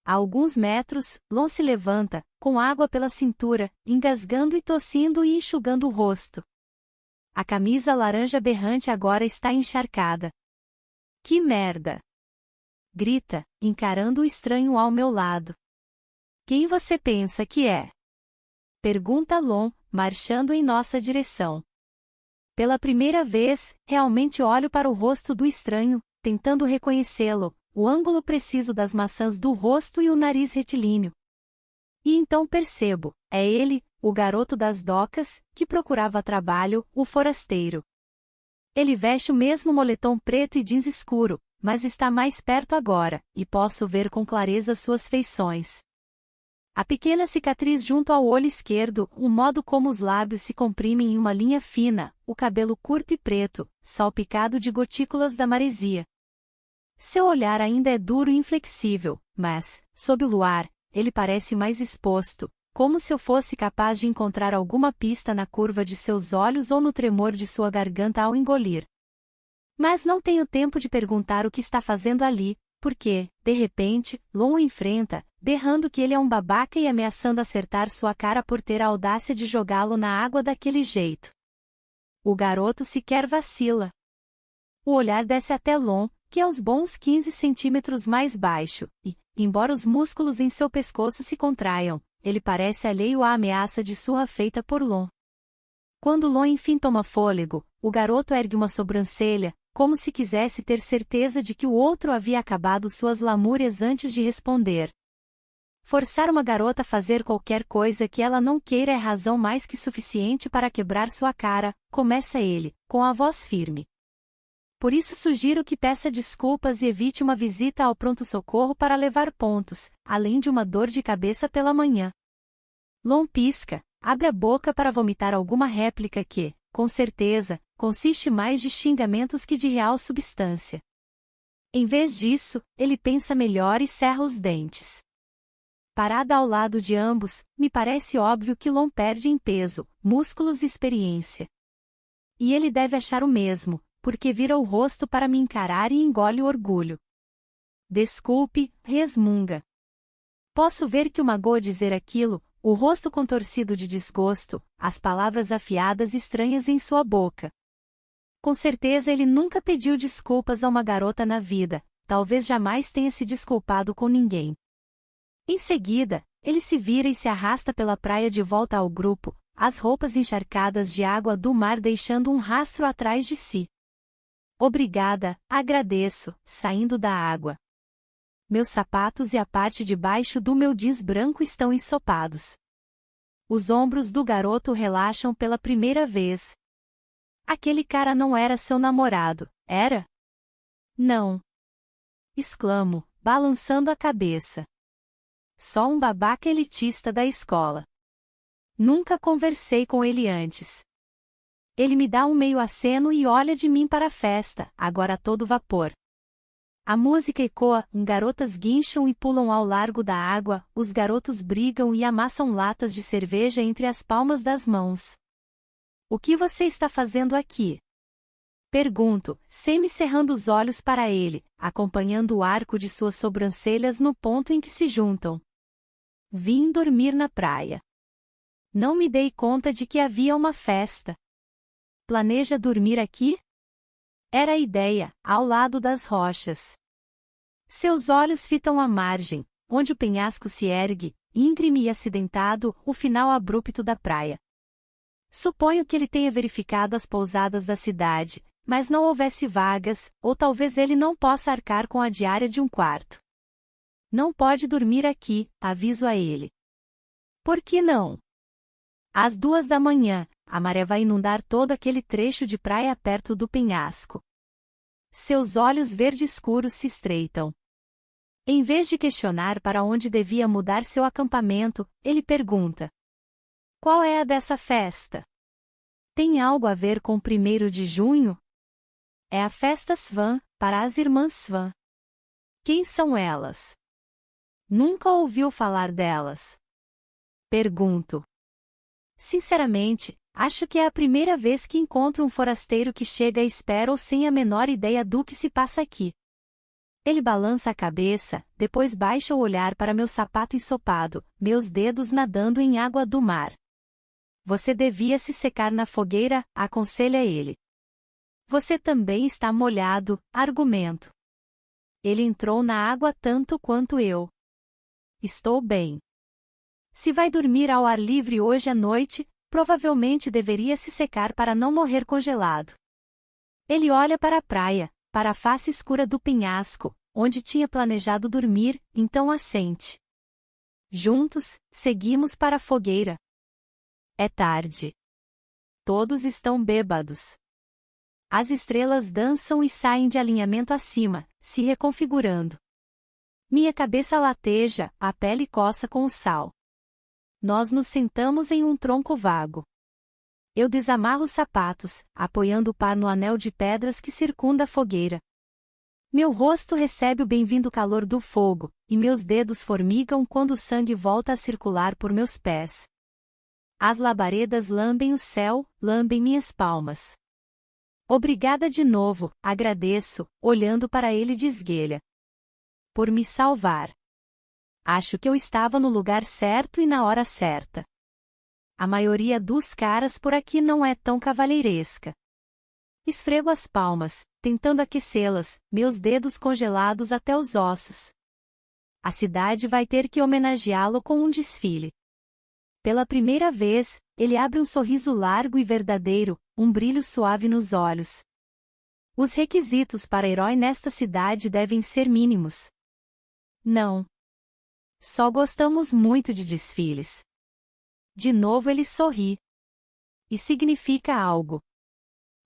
A alguns metros, Lon se levanta, com água pela cintura, engasgando e tossindo e enxugando o rosto. A camisa laranja berrante agora está encharcada. Que merda! Grita, encarando o estranho ao meu lado. Quem você pensa que é? Pergunta Lon, marchando em nossa direção. Pela primeira vez, realmente olho para o rosto do estranho, tentando reconhecê-lo, o ângulo preciso das maçãs do rosto e o nariz retilíneo. E então percebo, é ele, o garoto das docas, que procurava trabalho, o forasteiro. Ele veste o mesmo moletom preto e jeans escuro, mas está mais perto agora, e posso ver com clareza suas feições. A pequena cicatriz junto ao olho esquerdo, o modo como os lábios se comprimem em uma linha fina, o cabelo curto e preto, salpicado de gotículas da maresia. Seu olhar ainda é duro e inflexível, mas, sob o luar, ele parece mais exposto, como se eu fosse capaz de encontrar alguma pista na curva de seus olhos ou no tremor de sua garganta ao engolir. Mas não tenho tempo de perguntar o que está fazendo ali, porque, de repente, Lon o enfrenta, berrando que ele é um babaca e ameaçando acertar sua cara por ter a audácia de jogá-lo na água daquele jeito. O garoto sequer vacila. O olhar desce até Lon, que é uns bons 15 centímetros mais baixo, e, embora os músculos em seu pescoço se contraiam, ele parece alheio à ameaça de surra feita por Lon. Quando Lon enfim toma fôlego, o garoto ergue uma sobrancelha, como se quisesse ter certeza de que o outro havia acabado suas lamúrias antes de responder. Forçar uma garota a fazer qualquer coisa que ela não queira é razão mais que suficiente para quebrar sua cara, começa ele, com a voz firme. Por isso sugiro que peça desculpas e evite uma visita ao pronto-socorro para levar pontos, além de uma dor de cabeça pela manhã. Lon pisca, abre a boca para vomitar alguma réplica que, com certeza, consiste mais de xingamentos que de real substância. Em vez disso, ele pensa melhor e cerra os dentes. Parada ao lado de ambos, me parece óbvio que Lon perde em peso, músculos e experiência. E ele deve achar o mesmo, porque vira o rosto para me encarar e engole o orgulho. Desculpe, resmunga. Posso ver que o magoa dizer aquilo, o rosto contorcido de desgosto, as palavras afiadas e estranhas em sua boca. Com certeza ele nunca pediu desculpas a uma garota na vida, talvez jamais tenha se desculpado com ninguém. Em seguida, ele se vira e se arrasta pela praia de volta ao grupo, as roupas encharcadas de água do mar deixando um rastro atrás de si. Obrigada, agradeço, saindo da água. Meus sapatos e a parte de baixo do meu jeans branco estão ensopados. Os ombros do garoto relaxam pela primeira vez. Aquele cara não era seu namorado, era? Não. Exclamo, balançando a cabeça. Só um babaca elitista da escola. Nunca conversei com ele antes. Ele me dá um meio aceno e olha de mim para a festa, agora a todo vapor. A música ecoa, garotas guincham e pulam ao largo da água, os garotos brigam e amassam latas de cerveja entre as palmas das mãos. O que você está fazendo aqui? Pergunto, semi-cerrando os olhos para ele, acompanhando o arco de suas sobrancelhas no ponto em que se juntam. Vim dormir na praia. Não me dei conta de que havia uma festa. Planeja dormir aqui? Era a ideia, ao lado das rochas. Seus olhos fitam a margem, onde o penhasco se ergue, íngreme e acidentado, o final abrupto da praia. Suponho que ele tenha verificado as pousadas da cidade, mas não houvesse vagas, ou talvez ele não possa arcar com a diária de um quarto. Não pode dormir aqui, aviso a ele. Por que não? Às 2 da manhã, a maré vai inundar todo aquele trecho de praia perto do penhasco. Seus olhos verde escuros se estreitam. Em vez de questionar para onde devia mudar seu acampamento, ele pergunta: Qual é a dessa festa? Tem algo a ver com o 1º de junho? É a festa Svan, para as irmãs Svan. Quem são elas? Nunca ouviu falar delas. Pergunto. Sinceramente, acho que é a primeira vez que encontro um forasteiro que chega a Sparrow sem a menor ideia do que se passa aqui. Ele balança a cabeça, depois baixa o olhar para meu sapato ensopado, meus dedos nadando em água do mar. Você devia se secar na fogueira, aconselha ele. Você também está molhado, argumento. Ele entrou na água tanto quanto eu. Estou bem. Se vai dormir ao ar livre hoje à noite, provavelmente deveria se secar para não morrer congelado. Ele olha para a praia, para a face escura do penhasco, onde tinha planejado dormir, então assente. Juntos, seguimos para a fogueira. É tarde. Todos estão bêbados. As estrelas dançam e saem de alinhamento acima, se reconfigurando. Minha cabeça lateja, a pele coça com o sal. Nós nos sentamos em um tronco vago. Eu desamarro os sapatos, apoiando o par no anel de pedras que circunda a fogueira. Meu rosto recebe o bem-vindo calor do fogo, e meus dedos formigam quando o sangue volta a circular por meus pés. As labaredas lambem o céu, lambem minhas palmas. Obrigada de novo, agradeço, olhando para ele de esguelha. Por me salvar. Acho que eu estava no lugar certo e na hora certa. A maioria dos caras por aqui não é tão cavalheiresca. Esfrego as palmas, tentando aquecê-las, meus dedos congelados até os ossos. A cidade vai ter que homenageá-lo com um desfile. Pela primeira vez, ele abre um sorriso largo e verdadeiro, um brilho suave nos olhos. Os requisitos para herói nesta cidade devem ser mínimos. Não. Só gostamos muito de desfiles. De novo ele sorri. E significa algo.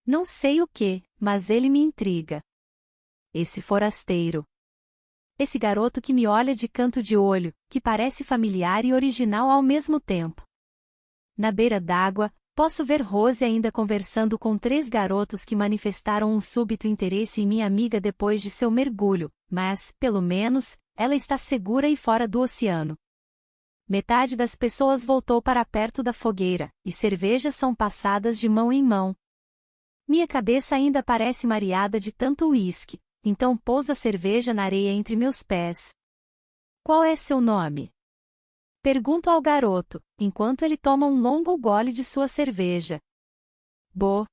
Não sei o que, mas ele me intriga. Esse forasteiro. Esse garoto que me olha de canto de olho, que parece familiar e original ao mesmo tempo. Na beira d'água, posso ver Rose ainda conversando com 3 garotos que manifestaram um súbito interesse em minha amiga depois de seu mergulho, mas, pelo menos, ela está segura e fora do oceano. Metade das pessoas voltou para perto da fogueira, e cervejas são passadas de mão em mão. Minha cabeça ainda parece mareada de tanto uísque, então pouso a cerveja na areia entre meus pés. Qual é seu nome? Pergunto ao garoto, enquanto ele toma um longo gole de sua cerveja. Bo.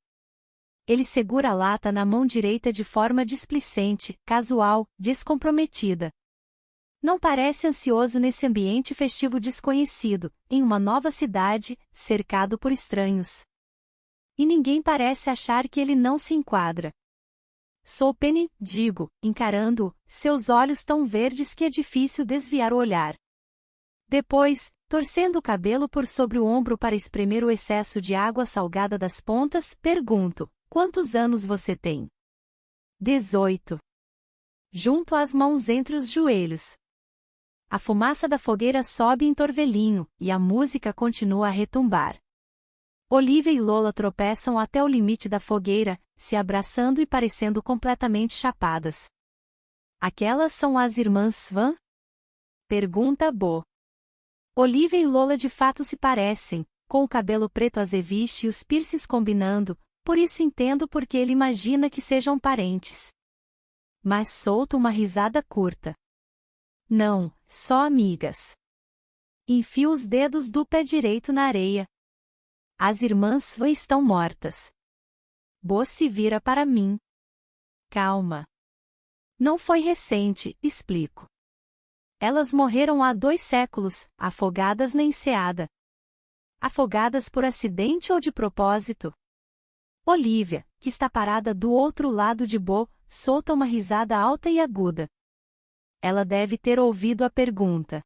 Ele segura a lata na mão direita de forma displicente, casual, descomprometida. Não parece ansioso nesse ambiente festivo desconhecido, em uma nova cidade, cercado por estranhos. E ninguém parece achar que ele não se enquadra. Sou Penny, digo, encarando-o, seus olhos tão verdes que é difícil desviar o olhar. Depois, torcendo o cabelo por sobre o ombro para espremer o excesso de água salgada das pontas, pergunto, quantos anos você tem? 18. Junto as mãos entre os joelhos. A fumaça da fogueira sobe em torvelinho, e a música continua a retumbar. Olivia e Lola tropeçam até o limite da fogueira, se abraçando e parecendo completamente chapadas. Aquelas são as irmãs Svan? Pergunta Bo. Olivia e Lola de fato se parecem, com o cabelo preto azeviche e os piercings combinando, por isso entendo porque ele imagina que sejam parentes. Mas solto uma risada curta. Não, só amigas. Enfio os dedos do pé direito na areia. As irmãs Svan estão mortas. Bo se vira para mim. Calma. Não foi recente, explico. Elas morreram há 2 séculos, afogadas na enseada. Afogadas por acidente ou de propósito? Olivia, que está parada do outro lado de Bo, solta uma risada alta e aguda. Ela deve ter ouvido a pergunta.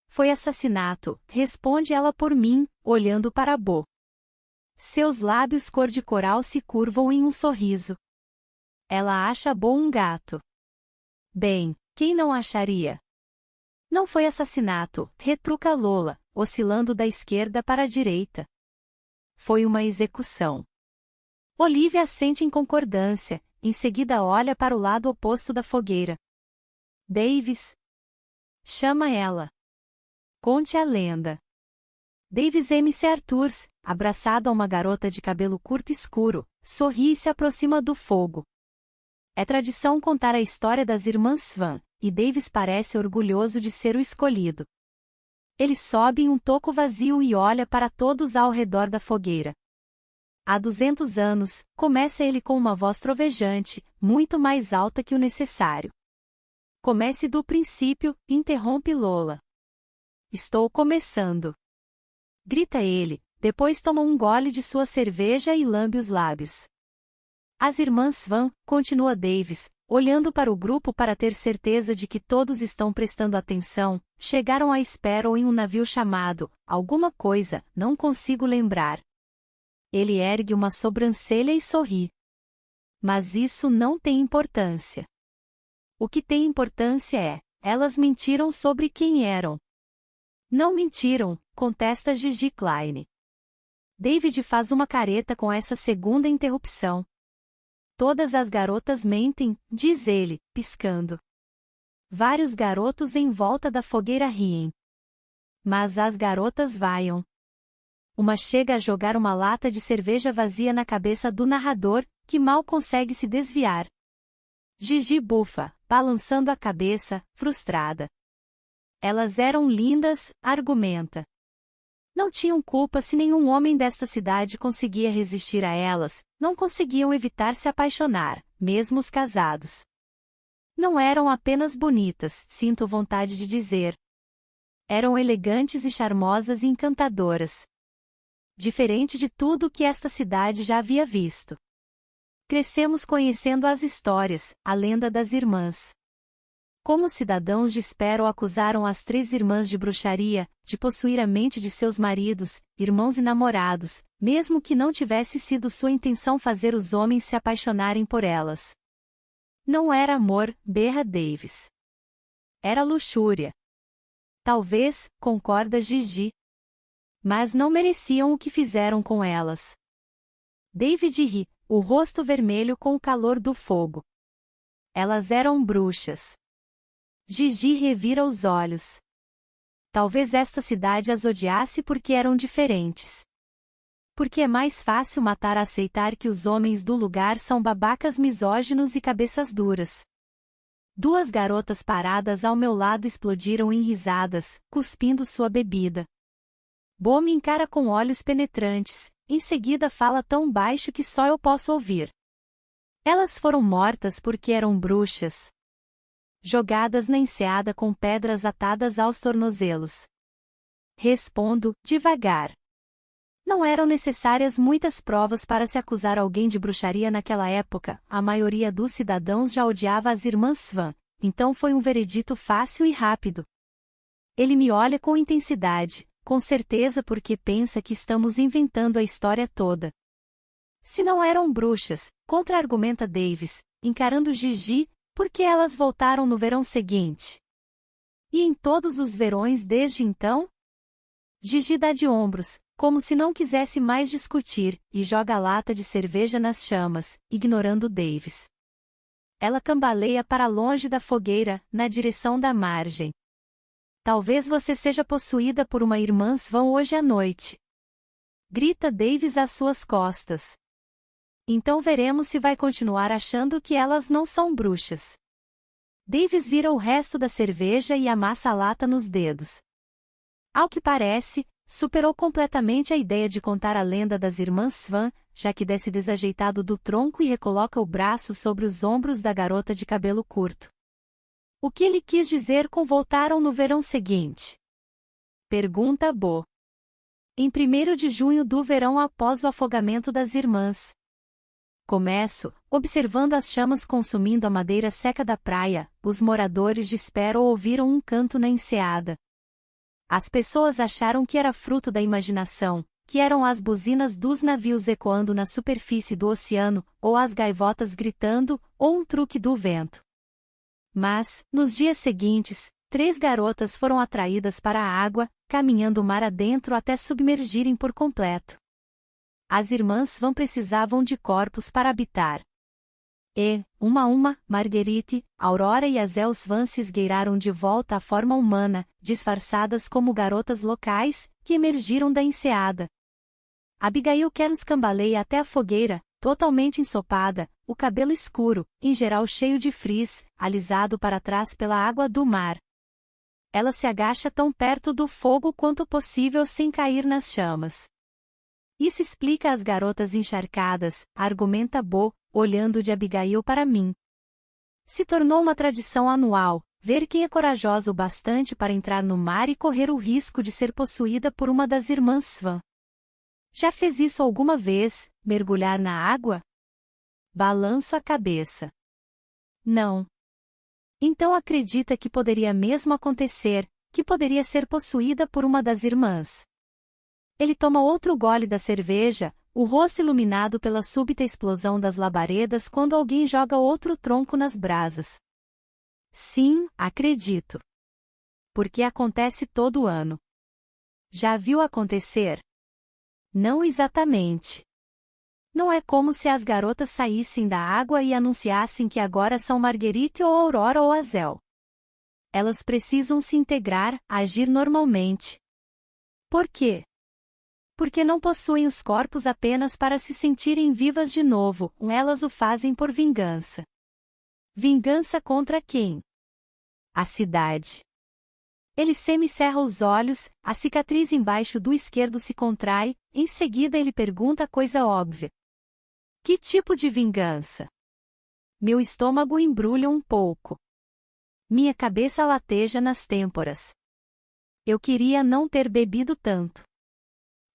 Foi assassinato, responde ela por mim, olhando para Bo. Seus lábios cor de coral se curvam em um sorriso. Ela acha Bo um gato. Bem, quem não acharia? Não foi assassinato, retruca Lola, oscilando da esquerda para a direita. Foi uma execução. Olivia assente em concordância, em seguida olha para o lado oposto da fogueira. Davis. Chama ela. Conte a lenda. Davis M.C. Arthurs, abraçado a uma garota de cabelo curto escuro, sorri e se aproxima do fogo. É tradição contar a história das irmãs Swan, e Davis parece orgulhoso de ser o escolhido. Ele sobe em um toco vazio e olha para todos ao redor da fogueira. Há 200 anos, começa ele com uma voz trovejante, muito mais alta que o necessário. Comece do princípio, interrompe Lola. Estou começando. Grita ele, depois toma um gole de sua cerveja e lambe os lábios. As irmãs Swan, continua Davis, olhando para o grupo para ter certeza de que todos estão prestando atenção, chegaram a Sparrow em um navio chamado, alguma coisa, não consigo lembrar. Ele ergue uma sobrancelha e sorri. Mas isso não tem importância. O que tem importância é, elas mentiram sobre quem eram. Não mentiram, contesta Gigi Klein. David faz uma careta com essa segunda interrupção. Todas as garotas mentem, diz ele, piscando. Vários garotos em volta da fogueira riem. Mas as garotas vaiam. Uma chega a jogar uma lata de cerveja vazia na cabeça do narrador, que mal consegue se desviar. Gigi bufa, balançando a cabeça, frustrada. Elas eram lindas, argumenta. Não tinham culpa se nenhum homem desta cidade conseguia resistir a elas, não conseguiam evitar se apaixonar, mesmo os casados. Não eram apenas bonitas, sinto vontade de dizer. Eram elegantes e charmosas e encantadoras. Diferente de tudo que esta cidade já havia visto. Crescemos conhecendo as histórias, a lenda das irmãs. Como os cidadãos de Sparrow acusaram as 3 irmãs de bruxaria, de possuir a mente de seus maridos, irmãos e namorados, mesmo que não tivesse sido sua intenção fazer os homens se apaixonarem por elas. Não era amor, berra Davis. Era luxúria. Talvez, concorda Gigi. Mas não mereciam o que fizeram com elas. David ri, o rosto vermelho com o calor do fogo. Elas eram bruxas. Gigi revira os olhos. Talvez esta cidade as odiasse porque eram diferentes. Porque é mais fácil matar a aceitar que os homens do lugar são babacas misóginos e cabeças duras. 2 garotas paradas ao meu lado explodiram em risadas, cuspindo sua bebida. Bo me encara com olhos penetrantes, em seguida fala tão baixo que só eu posso ouvir. Elas foram mortas porque eram bruxas. Jogadas na enseada com pedras atadas aos tornozelos. Respondo, devagar. Não eram necessárias muitas provas para se acusar alguém de bruxaria naquela época, a maioria dos cidadãos já odiava as irmãs Swan, então foi um veredito fácil e rápido. Ele me olha com intensidade, com certeza porque pensa que estamos inventando a história toda. Se não eram bruxas, contra-argumenta Davis, encarando Gigi, por que elas voltaram no verão seguinte? E em todos os verões desde então? Gigi dá de ombros, como se não quisesse mais discutir, e joga a lata de cerveja nas chamas, ignorando Davis. Ela cambaleia para longe da fogueira, na direção da margem. Talvez você seja possuída por uma irmã Swan hoje à noite. Grita Davis às suas costas. Então veremos se vai continuar achando que elas não são bruxas. Davis vira o resto da cerveja e amassa a lata nos dedos. Ao que parece, superou completamente a ideia de contar a lenda das irmãs Swan, já que desce desajeitado do tronco e recoloca o braço sobre os ombros da garota de cabelo curto. O que ele quis dizer com voltaram no verão seguinte? Pergunta Bo. Em 1º de junho do verão após o afogamento das irmãs. Começo, observando as chamas consumindo a madeira seca da praia, os moradores de Sparrow ouviram um canto na enseada. As pessoas acharam que era fruto da imaginação, que eram as buzinas dos navios ecoando na superfície do oceano, ou as gaivotas gritando, ou um truque do vento. Mas, nos dias seguintes, 3 garotas foram atraídas para a água, caminhando mar adentro até submergirem por completo. As irmãs Swan precisavam de corpos para habitar. E, uma a uma, Marguerite, Aurora e Azel Swan se esgueiraram de volta à forma humana, disfarçadas como garotas locais, que emergiram da enseada. Abigail Cairns cambaleia até a fogueira, totalmente ensopada, o cabelo escuro, em geral cheio de frizz, alisado para trás pela água do mar. Ela se agacha tão perto do fogo quanto possível sem cair nas chamas. Isso explica as garotas encharcadas, argumenta Bo, olhando de Abigail para mim. Se tornou uma tradição anual, ver quem é corajosa o bastante para entrar no mar e correr o risco de ser possuída por uma das irmãs Swan. Já fez isso alguma vez, mergulhar na água? Balanço a cabeça. Não. Então acredita que poderia mesmo acontecer, que poderia ser possuída por uma das irmãs. Ele toma outro gole da cerveja, o rosto iluminado pela súbita explosão das labaredas quando alguém joga outro tronco nas brasas. Sim, acredito. Porque acontece todo ano. Já viu acontecer? Não exatamente. Não é como se as garotas saíssem da água e anunciassem que agora são Marguerite ou Aurora ou Azel. Elas precisam se integrar, agir normalmente. Por quê? Porque não possuem os corpos apenas para se sentirem vivas de novo, elas o fazem por vingança. Vingança contra quem? A cidade. Ele semicerra os olhos, a cicatriz embaixo do esquerdo se contrai, em seguida ele pergunta a coisa óbvia. Que tipo de vingança? Meu estômago embrulha um pouco. Minha cabeça lateja nas têmporas. Eu queria não ter bebido tanto.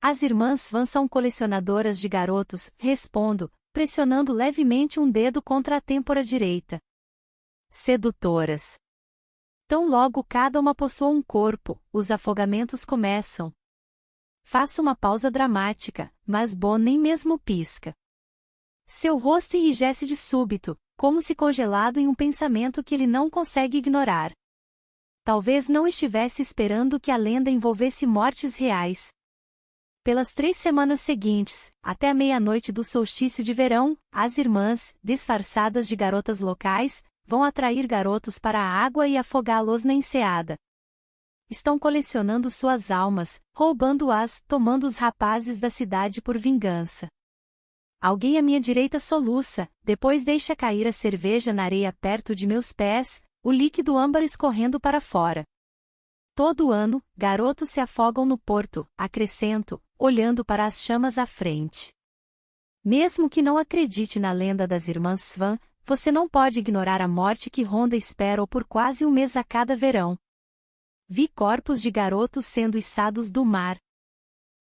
As irmãs Swan são colecionadoras de garotos, respondo, pressionando levemente um dedo contra a têmpora direita. Sedutoras. Tão logo cada uma possua um corpo, os afogamentos começam. Faço uma pausa dramática, mas Bo nem mesmo pisca. Seu rosto enrijece de súbito, como se congelado em um pensamento que ele não consegue ignorar. Talvez não estivesse esperando que a lenda envolvesse mortes reais. Pelas 3 semanas seguintes, até a meia-noite do solstício de verão, as irmãs, disfarçadas de garotas locais, vão atrair garotos para a água e afogá-los na enseada. Estão colecionando suas almas, roubando-as, tomando os rapazes da cidade por vingança. Alguém à minha direita soluça, depois deixa cair a cerveja na areia perto de meus pés, o líquido âmbar escorrendo para fora. Todo ano, garotos se afogam no porto, acrescento, olhando para as chamas à frente. Mesmo que não acredite na lenda das irmãs Swan, você não pode ignorar a morte que ronda Sparrow por quase um mês a cada verão. Vi corpos de garotos sendo içados do mar.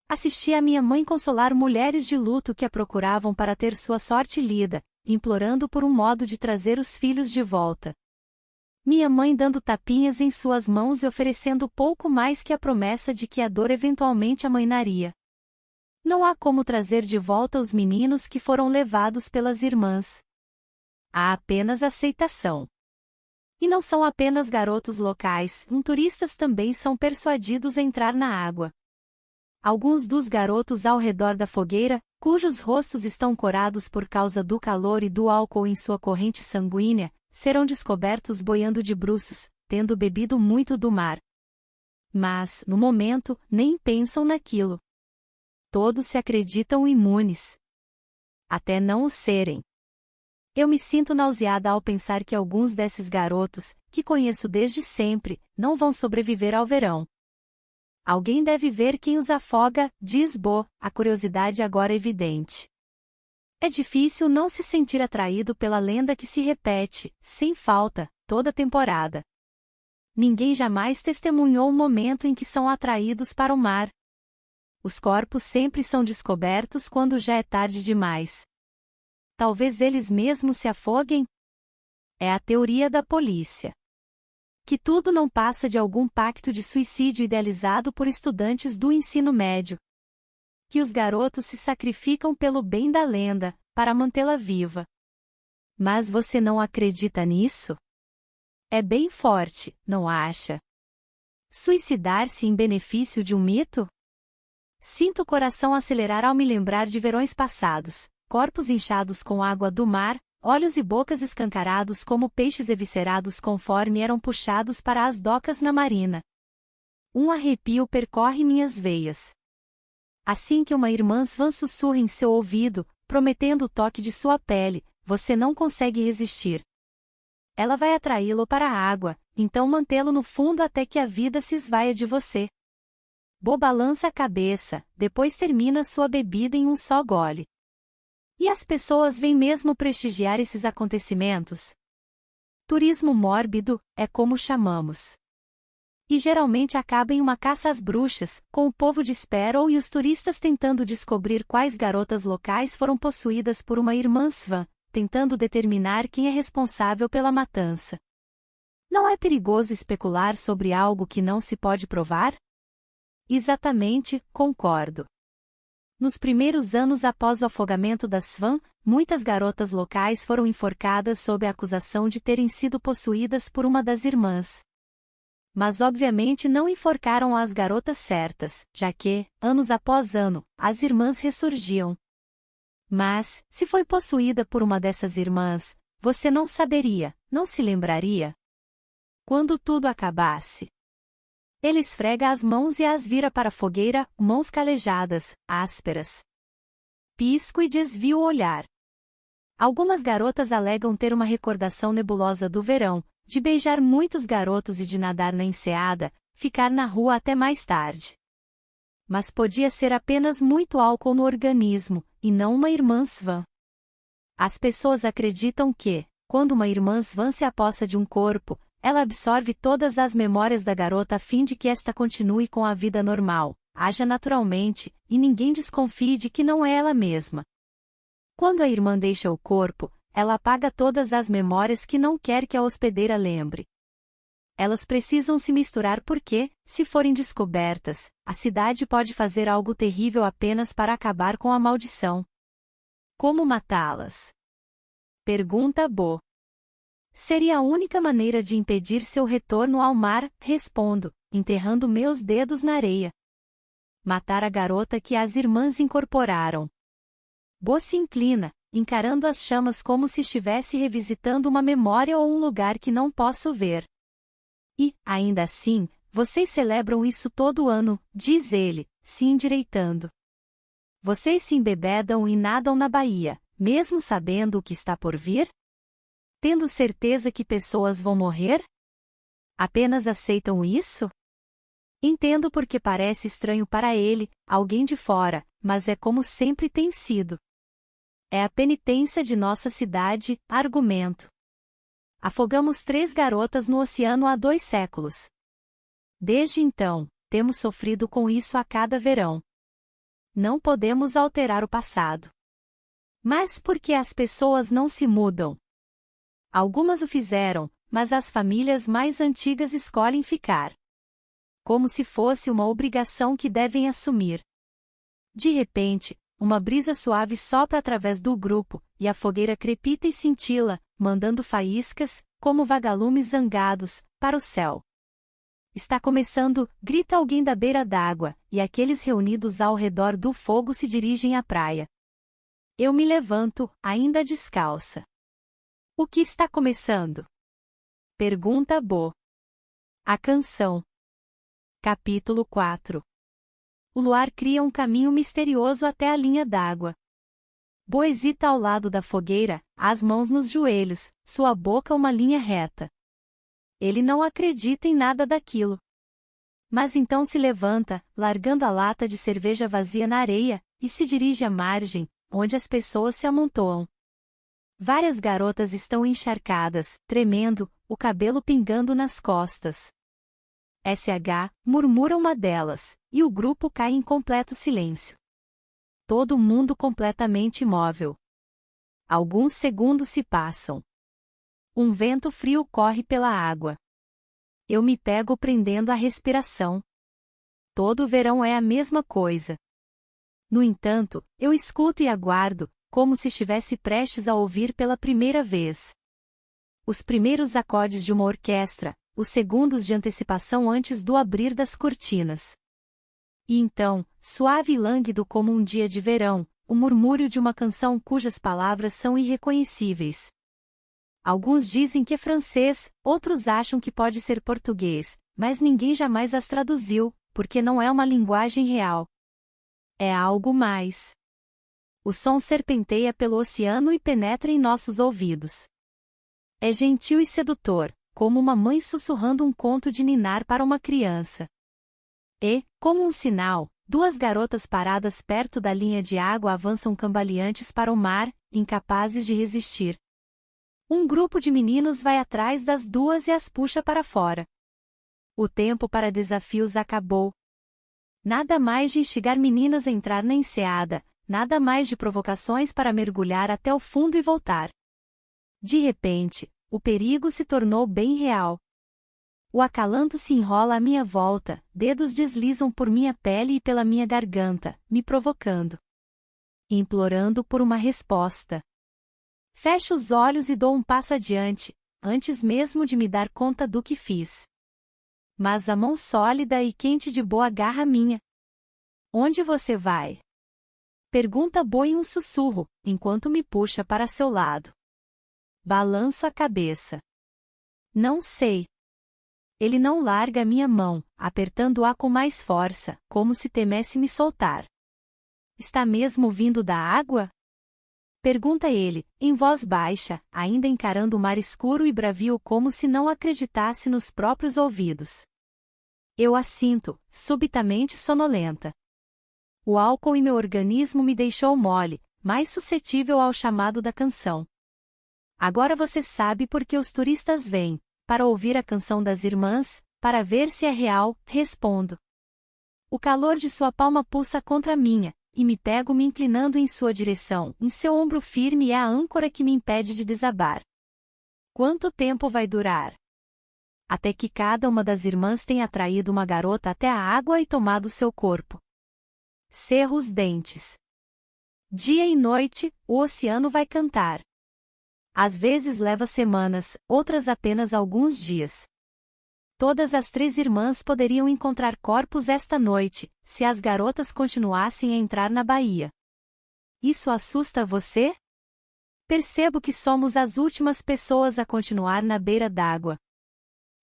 Assisti a minha mãe consolar mulheres de luto que a procuravam para ter sua sorte lida, implorando por um modo de trazer os filhos de volta. Minha mãe dando tapinhas em suas mãos e oferecendo pouco mais que a promessa de que a dor eventualmente amainaria. Não há como trazer de volta os meninos que foram levados pelas irmãs. Há apenas aceitação. E não são apenas garotos locais, turistas também são persuadidos a entrar na água. Alguns dos garotos ao redor da fogueira, cujos rostos estão corados por causa do calor e do álcool em sua corrente sanguínea, serão descobertos boiando de bruços, tendo bebido muito do mar. Mas, no momento, nem pensam naquilo. Todos se acreditam imunes. Até não o serem. Eu me sinto nauseada ao pensar que alguns desses garotos, que conheço desde sempre, não vão sobreviver ao verão. Alguém deve ver quem os afoga, diz Bo, a curiosidade agora evidente. É difícil não se sentir atraído pela lenda que se repete, sem falta, toda temporada. Ninguém jamais testemunhou o momento em que são atraídos para o mar. Os corpos sempre são descobertos quando já é tarde demais. Talvez eles mesmos se afoguem? É a teoria da polícia. Que tudo não passa de algum pacto de suicídio idealizado por estudantes do ensino médio. Que os garotos se sacrificam pelo bem da lenda, para mantê-la viva. Mas você não acredita nisso? É bem forte, não acha? Suicidar-se em benefício de um mito? Sinto o coração acelerar ao me lembrar de verões passados, corpos inchados com água do mar, olhos e bocas escancarados como peixes eviscerados conforme eram puxados para as docas na marina. Um arrepio percorre minhas veias. Assim que uma irmã Svan sussurra em seu ouvido, prometendo o toque de sua pele, você não consegue resistir. Ela vai atraí-lo para a água, então mantê-lo no fundo até que a vida se esvaia de você. Bo balança a cabeça, depois termina sua bebida em um só gole. E as pessoas vêm mesmo prestigiar esses acontecimentos? Turismo mórbido, é como chamamos. E geralmente acaba em uma caça às bruxas, com o povo de Sparrow e os turistas tentando descobrir quais garotas locais foram possuídas por uma irmã Svan, tentando determinar quem é responsável pela matança. Não é perigoso especular sobre algo que não se pode provar? Exatamente, concordo. Nos primeiros anos após o afogamento da Svan, muitas garotas locais foram enforcadas sob a acusação de terem sido possuídas por uma das irmãs. Mas obviamente não enforcaram as garotas certas, já que, anos após ano, as irmãs ressurgiam. Mas, se foi possuída por uma dessas irmãs, você não saberia, não se lembraria? Quando tudo acabasse. Ele esfrega as mãos e as vira para a fogueira, mãos calejadas, ásperas. Pisco e desvio o olhar. Algumas garotas alegam ter uma recordação nebulosa do verão, de beijar muitos garotos e de nadar na enseada, ficar na rua até mais tarde. Mas podia ser apenas muito álcool no organismo, e não uma irmã Svan. As pessoas acreditam que, quando uma irmã Svan se apossa de um corpo, ela absorve todas as memórias da garota a fim de que esta continue com a vida normal, haja naturalmente, e ninguém desconfie de que não é ela mesma. Quando a irmã deixa o corpo, ela apaga todas as memórias que não quer que a hospedeira lembre. Elas precisam se misturar porque, se forem descobertas, a cidade pode fazer algo terrível apenas para acabar com a maldição. Como matá-las? Pergunta Bo. Seria a única maneira de impedir seu retorno ao mar, respondo, enterrando meus dedos na areia. Matar a garota que as irmãs incorporaram. Bo se inclina, encarando as chamas como se estivesse revisitando uma memória ou um lugar que não posso ver. E, ainda assim, vocês celebram isso todo ano, diz ele, se endireitando. Vocês se embebedam e nadam na baía, mesmo sabendo o que está por vir? Tendo certeza que pessoas vão morrer? Apenas aceitam isso? Entendo porque parece estranho para ele, alguém de fora, mas é como sempre tem sido. É a penitência de nossa cidade, argumento. Afogamos 3 garotas no oceano há 2 séculos. Desde então, temos sofrido com isso a cada verão. Não podemos alterar o passado. Mas por que as pessoas não se mudam? Algumas o fizeram, mas as famílias mais antigas escolhem ficar. Como se fosse uma obrigação que devem assumir. De repente, uma brisa suave sopra através do grupo, e a fogueira crepita e cintila, mandando faíscas, como vagalumes zangados, para o céu. Está começando, grita alguém da beira d'água, e aqueles reunidos ao redor do fogo se dirigem à praia. Eu me levanto, ainda descalça. O que está começando? Pergunta Bo. A canção. Capítulo 4. O luar cria um caminho misterioso até a linha d'água. Bo hesita ao lado da fogueira, as mãos nos joelhos, sua boca uma linha reta. Ele não acredita em nada daquilo. Mas então se levanta, largando a lata de cerveja vazia na areia, e se dirige à margem, onde as pessoas se amontoam. Várias garotas estão encharcadas, tremendo, o cabelo pingando nas costas. SH, murmura uma delas, e o grupo cai em completo silêncio. Todo mundo completamente imóvel. Alguns segundos se passam. Um vento frio corre pela água. Eu me pego prendendo a respiração. Todo verão é a mesma coisa. No entanto, eu escuto e aguardo, como se estivesse prestes a ouvir pela primeira vez. Os primeiros acordes de uma orquestra, os segundos de antecipação antes do abrir das cortinas. E então, suave e lânguido como um dia de verão, o murmúrio de uma canção cujas palavras são irreconhecíveis. Alguns dizem que é francês, outros acham que pode ser português, mas ninguém jamais as traduziu, porque não é uma linguagem real. É algo mais. O som serpenteia pelo oceano e penetra em nossos ouvidos. É gentil e sedutor, como uma mãe sussurrando um conto de ninar para uma criança. E, como um sinal, duas garotas paradas perto da linha de água avançam cambaleantes para o mar, incapazes de resistir. Um grupo de meninos vai atrás das duas e as puxa para fora. O tempo para desafios acabou. Nada mais de instigar meninas a entrar na enseada, nada mais de provocações para mergulhar até o fundo e voltar. De repente, o perigo se tornou bem real. O acalanto se enrola à minha volta, dedos deslizam por minha pele e pela minha garganta, me provocando. Implorando por uma resposta. Fecho os olhos e dou um passo adiante, antes mesmo de me dar conta do que fiz. Mas a mão sólida e quente de Bo agarra minha. Onde você vai? Pergunta Bo em um sussurro, enquanto me puxa para seu lado. Balanço a cabeça. Não sei. Ele não larga minha mão, apertando-a com mais força, como se temesse me soltar. Está mesmo vindo da água? Pergunta ele, em voz baixa, ainda encarando o mar escuro e bravio como se não acreditasse nos próprios ouvidos. Eu assinto, subitamente sonolenta. O álcool em meu organismo me deixou mole, mais suscetível ao chamado da canção. Agora você sabe por que os turistas vêm, para ouvir a canção das irmãs, para ver se é real, respondo. O calor de sua palma pulsa contra a minha, e me pego me inclinando em sua direção, em seu ombro firme é a âncora que me impede de desabar. Quanto tempo vai durar? Até que cada uma das irmãs tenha traído uma garota até a água e tomado seu corpo. Cerro os dentes. Dia e noite, o oceano vai cantar. Às vezes leva semanas, outras apenas alguns dias. Todas as três irmãs poderiam encontrar corpos esta noite, se as garotas continuassem a entrar na baía. Isso assusta você? Percebo que somos as últimas pessoas a continuar na beira d'água.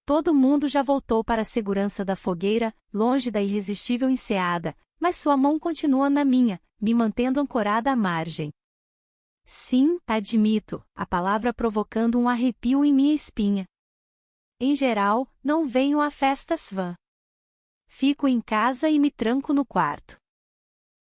Todo mundo já voltou para a segurança da fogueira, longe da irresistível enseada, mas sua mão continua na minha, me mantendo ancorada à margem. Sim, admito, a palavra provocando um arrepio em minha espinha. Em geral, não venho a festas van. Fico em casa e me tranco no quarto.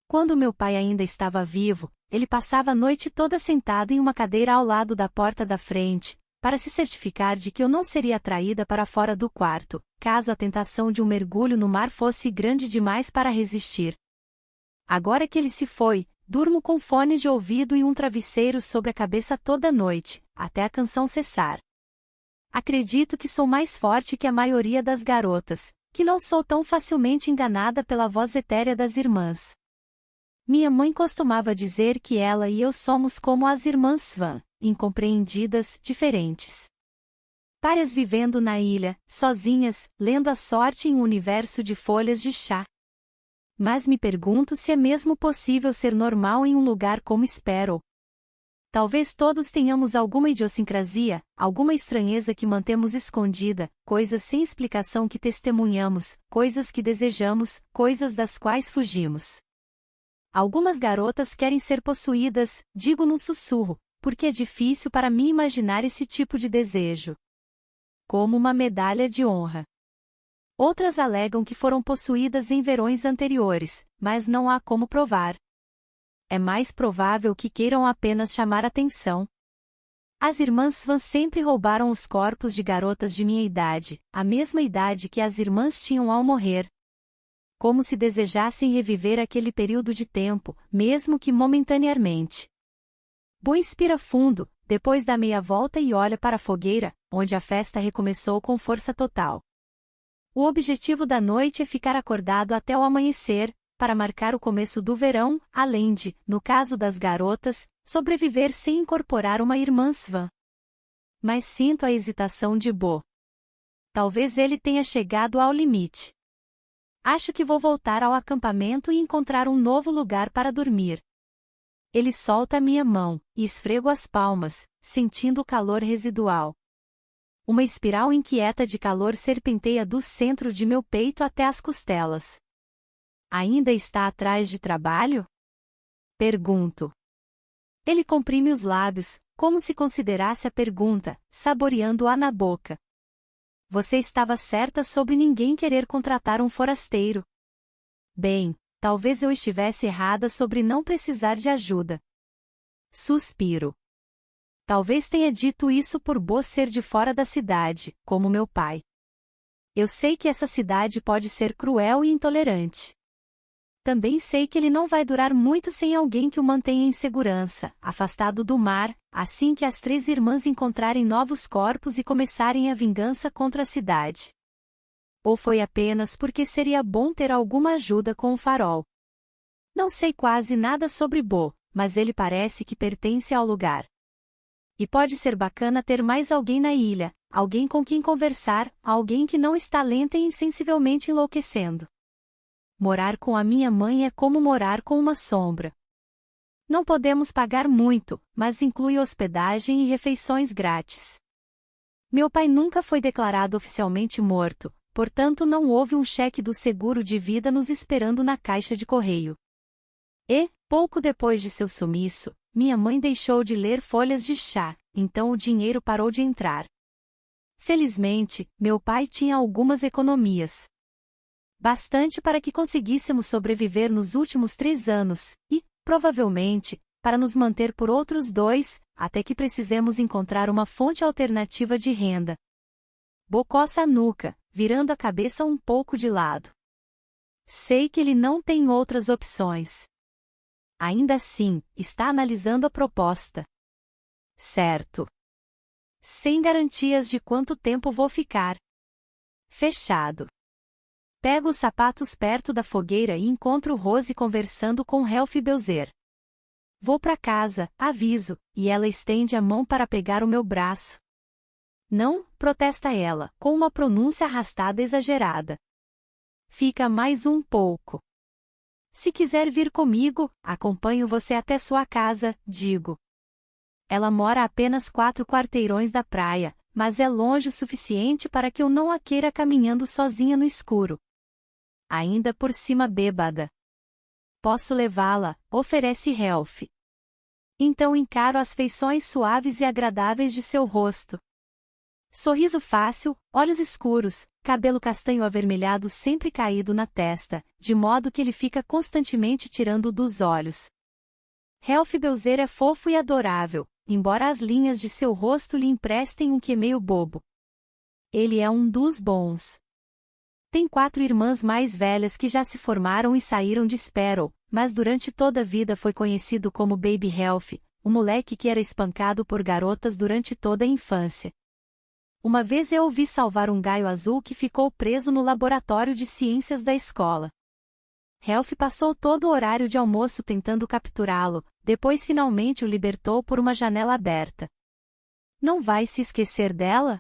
Quando meu pai ainda estava vivo, ele passava a noite toda sentado em uma cadeira ao lado da porta da frente, para se certificar de que eu não seria atraída para fora do quarto, caso a tentação de um mergulho no mar fosse grande demais para resistir. Agora que ele se foi, durmo com fones de ouvido e um travesseiro sobre a cabeça toda noite, até a canção cessar. Acredito que sou mais forte que a maioria das garotas, que não sou tão facilmente enganada pela voz etérea das irmãs. Minha mãe costumava dizer que ela e eu somos como as irmãs Swan, incompreendidas, diferentes. Párias vivendo na ilha, sozinhas, lendo a sorte em um universo de folhas de chá. Mas me pergunto se é mesmo possível ser normal em um lugar como Sparrow. Talvez todos tenhamos alguma idiosincrasia, alguma estranheza que mantemos escondida, coisas sem explicação que testemunhamos, coisas que desejamos, coisas das quais fugimos. Algumas garotas querem ser possuídas, digo num sussurro, porque é difícil para mim imaginar esse tipo de desejo. Como uma medalha de honra. Outras alegam que foram possuídas em verões anteriores, mas não há como provar. É mais provável que queiram apenas chamar atenção. As irmãs Swan sempre roubaram os corpos de garotas de minha idade, a mesma idade que as irmãs tinham ao morrer. Como se desejassem reviver aquele período de tempo, mesmo que momentaneamente. Bo inspira fundo, depois dá meia volta e olha para a fogueira, onde a festa recomeçou com força total. O objetivo da noite é ficar acordado até o amanhecer, para marcar o começo do verão, além de, no caso das garotas, sobreviver sem incorporar uma irmã Swan. Mas sinto a hesitação de Bo. Talvez ele tenha chegado ao limite. Acho que vou voltar ao acampamento e encontrar um novo lugar para dormir. Ele solta minha mão, e esfrego as palmas, sentindo o calor residual. Uma espiral inquieta de calor serpenteia do centro de meu peito até as costelas. Ainda está atrás de trabalho? Pergunto. Ele comprime os lábios, como se considerasse a pergunta, saboreando-a na boca. Você estava certa sobre ninguém querer contratar um forasteiro. Bem, talvez eu estivesse errada sobre não precisar de ajuda. Suspiro. Talvez tenha dito isso por Bo ser de fora da cidade, como meu pai. Eu sei que essa cidade pode ser cruel e intolerante. Também sei que ele não vai durar muito sem alguém que o mantenha em segurança, afastado do mar, assim que as 3 irmãs encontrarem novos corpos e começarem a vingança contra a cidade. Ou foi apenas porque seria bom ter alguma ajuda com o farol. Não sei quase nada sobre Bo, mas ele parece que pertence ao lugar. E pode ser bacana ter mais alguém na ilha, alguém com quem conversar, alguém que não está lenta e insensivelmente enlouquecendo. Morar com a minha mãe é como morar com uma sombra. Não podemos pagar muito, mas inclui hospedagem e refeições grátis. Meu pai nunca foi declarado oficialmente morto, portanto não houve um cheque do seguro de vida nos esperando na caixa de correio. E, pouco depois de seu sumiço, minha mãe deixou de ler folhas de chá, então o dinheiro parou de entrar. Felizmente, meu pai tinha algumas economias. Bastante para que conseguíssemos sobreviver nos últimos 3 anos, e, provavelmente, para nos manter por outros 2, até que precisemos encontrar uma fonte alternativa de renda. Bo coça a nuca, virando a cabeça um pouco de lado. Sei que ele não tem outras opções. Ainda assim, está analisando a proposta. Certo. Sem garantias de quanto tempo vou ficar. Fechado. Pego os sapatos perto da fogueira e encontro Rose conversando com Helfibelzer. Vou para casa, aviso, e ela estende a mão para pegar o meu braço. Não, protesta ela, com uma pronúncia arrastada exagerada. Fica mais um pouco. Se quiser vir comigo, acompanho você até sua casa, digo. Ela mora a apenas 4 quarteirões da praia, mas é longe o suficiente para que eu não a queira caminhando sozinha no escuro. Ainda por cima bêbada. Posso levá-la, oferece Helf. Então encaro as feições suaves e agradáveis de seu rosto. Sorriso fácil, olhos escuros, cabelo castanho avermelhado sempre caído na testa, de modo que ele fica constantemente tirando dos olhos. Helfibelzer é fofo e adorável, embora as linhas de seu rosto lhe emprestem um quê meio bobo. Ele é um dos bons. Tem 4 irmãs mais velhas que já se formaram e saíram de Sparrow, mas durante toda a vida foi conhecido como Baby Helf, o moleque que era espancado por garotas durante toda a infância. Uma vez eu o vi salvar um gaio azul que ficou preso no laboratório de ciências da escola. Helf passou todo o horário de almoço tentando capturá-lo, depois finalmente o libertou por uma janela aberta. Não vai se esquecer dela?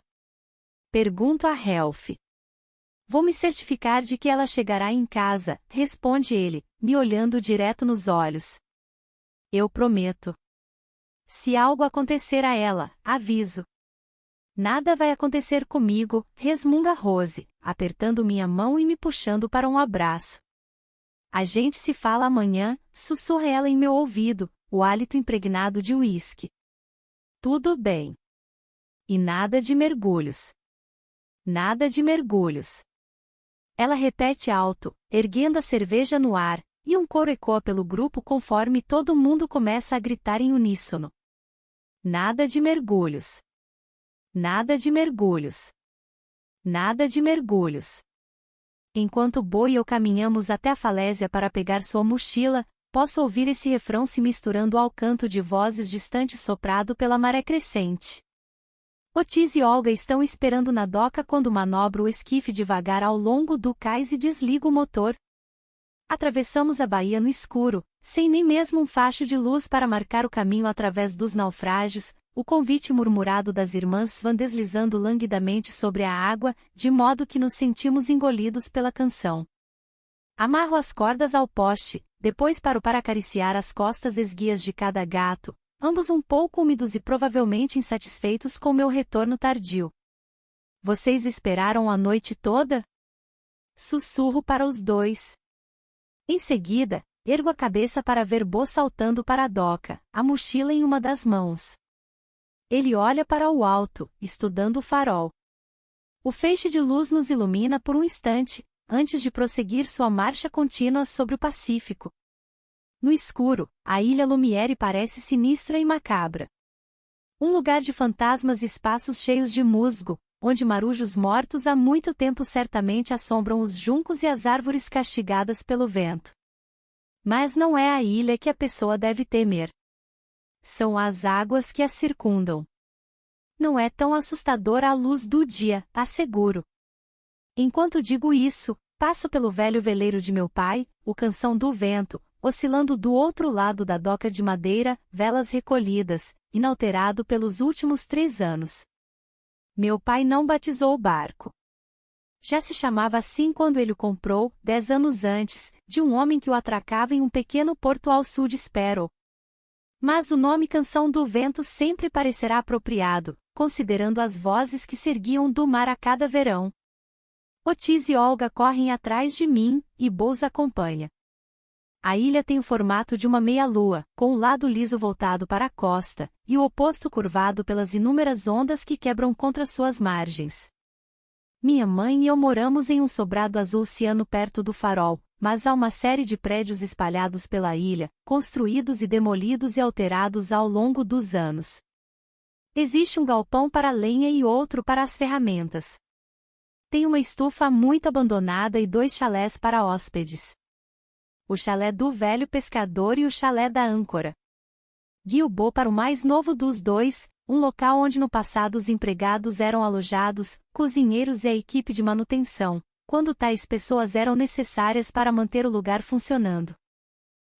Pergunto a Helf. Vou me certificar de que ela chegará em casa, responde ele, me olhando direto nos olhos. Eu prometo. Se algo acontecer a ela, aviso. Nada vai acontecer comigo, resmunga Rose, apertando minha mão e me puxando para um abraço. A gente se fala amanhã, sussurra ela em meu ouvido, o hálito impregnado de uísque. Tudo bem. E nada de mergulhos. Nada de mergulhos. Ela repete alto, erguendo a cerveja no ar, e um coro ecoa pelo grupo conforme todo mundo começa a gritar em uníssono. Nada de mergulhos. Nada de mergulhos. Nada de mergulhos. Enquanto Bo e eu caminhamos até a falésia para pegar sua mochila, posso ouvir esse refrão se misturando ao canto de vozes distantes soprado pela maré crescente. Otis e Olga estão esperando na doca quando manobro o esquife devagar ao longo do cais e desligo o motor. Atravessamos a baía no escuro, sem nem mesmo um facho de luz para marcar o caminho através dos naufrágios, o convite murmurado das irmãs vão deslizando languidamente sobre a água, de modo que nos sentimos engolidos pela canção. Amarro as cordas ao poste, depois paro para acariciar as costas esguias de cada gato, ambos um pouco úmidos e provavelmente insatisfeitos com meu retorno tardio. Vocês esperaram a noite toda? Sussurro para os dois. Em seguida, ergo a cabeça para ver Bo saltando para a doca, a mochila em uma das mãos. Ele olha para o alto, estudando o farol. O feixe de luz nos ilumina por um instante, antes de prosseguir sua marcha contínua sobre o Pacífico. No escuro, a ilha Lumiere parece sinistra e macabra. Um lugar de fantasmas e espaços cheios de musgo, onde marujos mortos há muito tempo certamente assombram os juncos e as árvores castigadas pelo vento. Mas não é a ilha que a pessoa deve temer. São as águas que a circundam. Não é tão assustadora a luz do dia, asseguro. Enquanto digo isso, passo pelo velho veleiro de meu pai, o Canção do Vento, oscilando do outro lado da doca de madeira, velas recolhidas, inalterado pelos últimos 3 anos. Meu pai não batizou o barco. Já se chamava assim quando ele o comprou, 10 anos antes, de um homem que o atracava em um pequeno porto ao sul de Sparrow. Mas o nome Canção do Vento sempre parecerá apropriado, considerando as vozes que se erguiam do mar a cada verão. Otis e Olga correm atrás de mim, e Bo os acompanha. A ilha tem o formato de uma meia-lua, com o lado liso voltado para a costa, e o oposto curvado pelas inúmeras ondas que quebram contra suas margens. Minha mãe e eu moramos em um sobrado azul ciano perto do farol, mas há uma série de prédios espalhados pela ilha, construídos e demolidos e alterados ao longo dos anos. Existe um galpão para lenha e outro para as ferramentas. Tem uma estufa muito abandonada e 2 chalés para hóspedes. O chalé do velho pescador e o chalé da âncora. Guio Bo para o mais novo dos dois, um local onde no passado os empregados eram alojados, cozinheiros e a equipe de manutenção, quando tais pessoas eram necessárias para manter o lugar funcionando.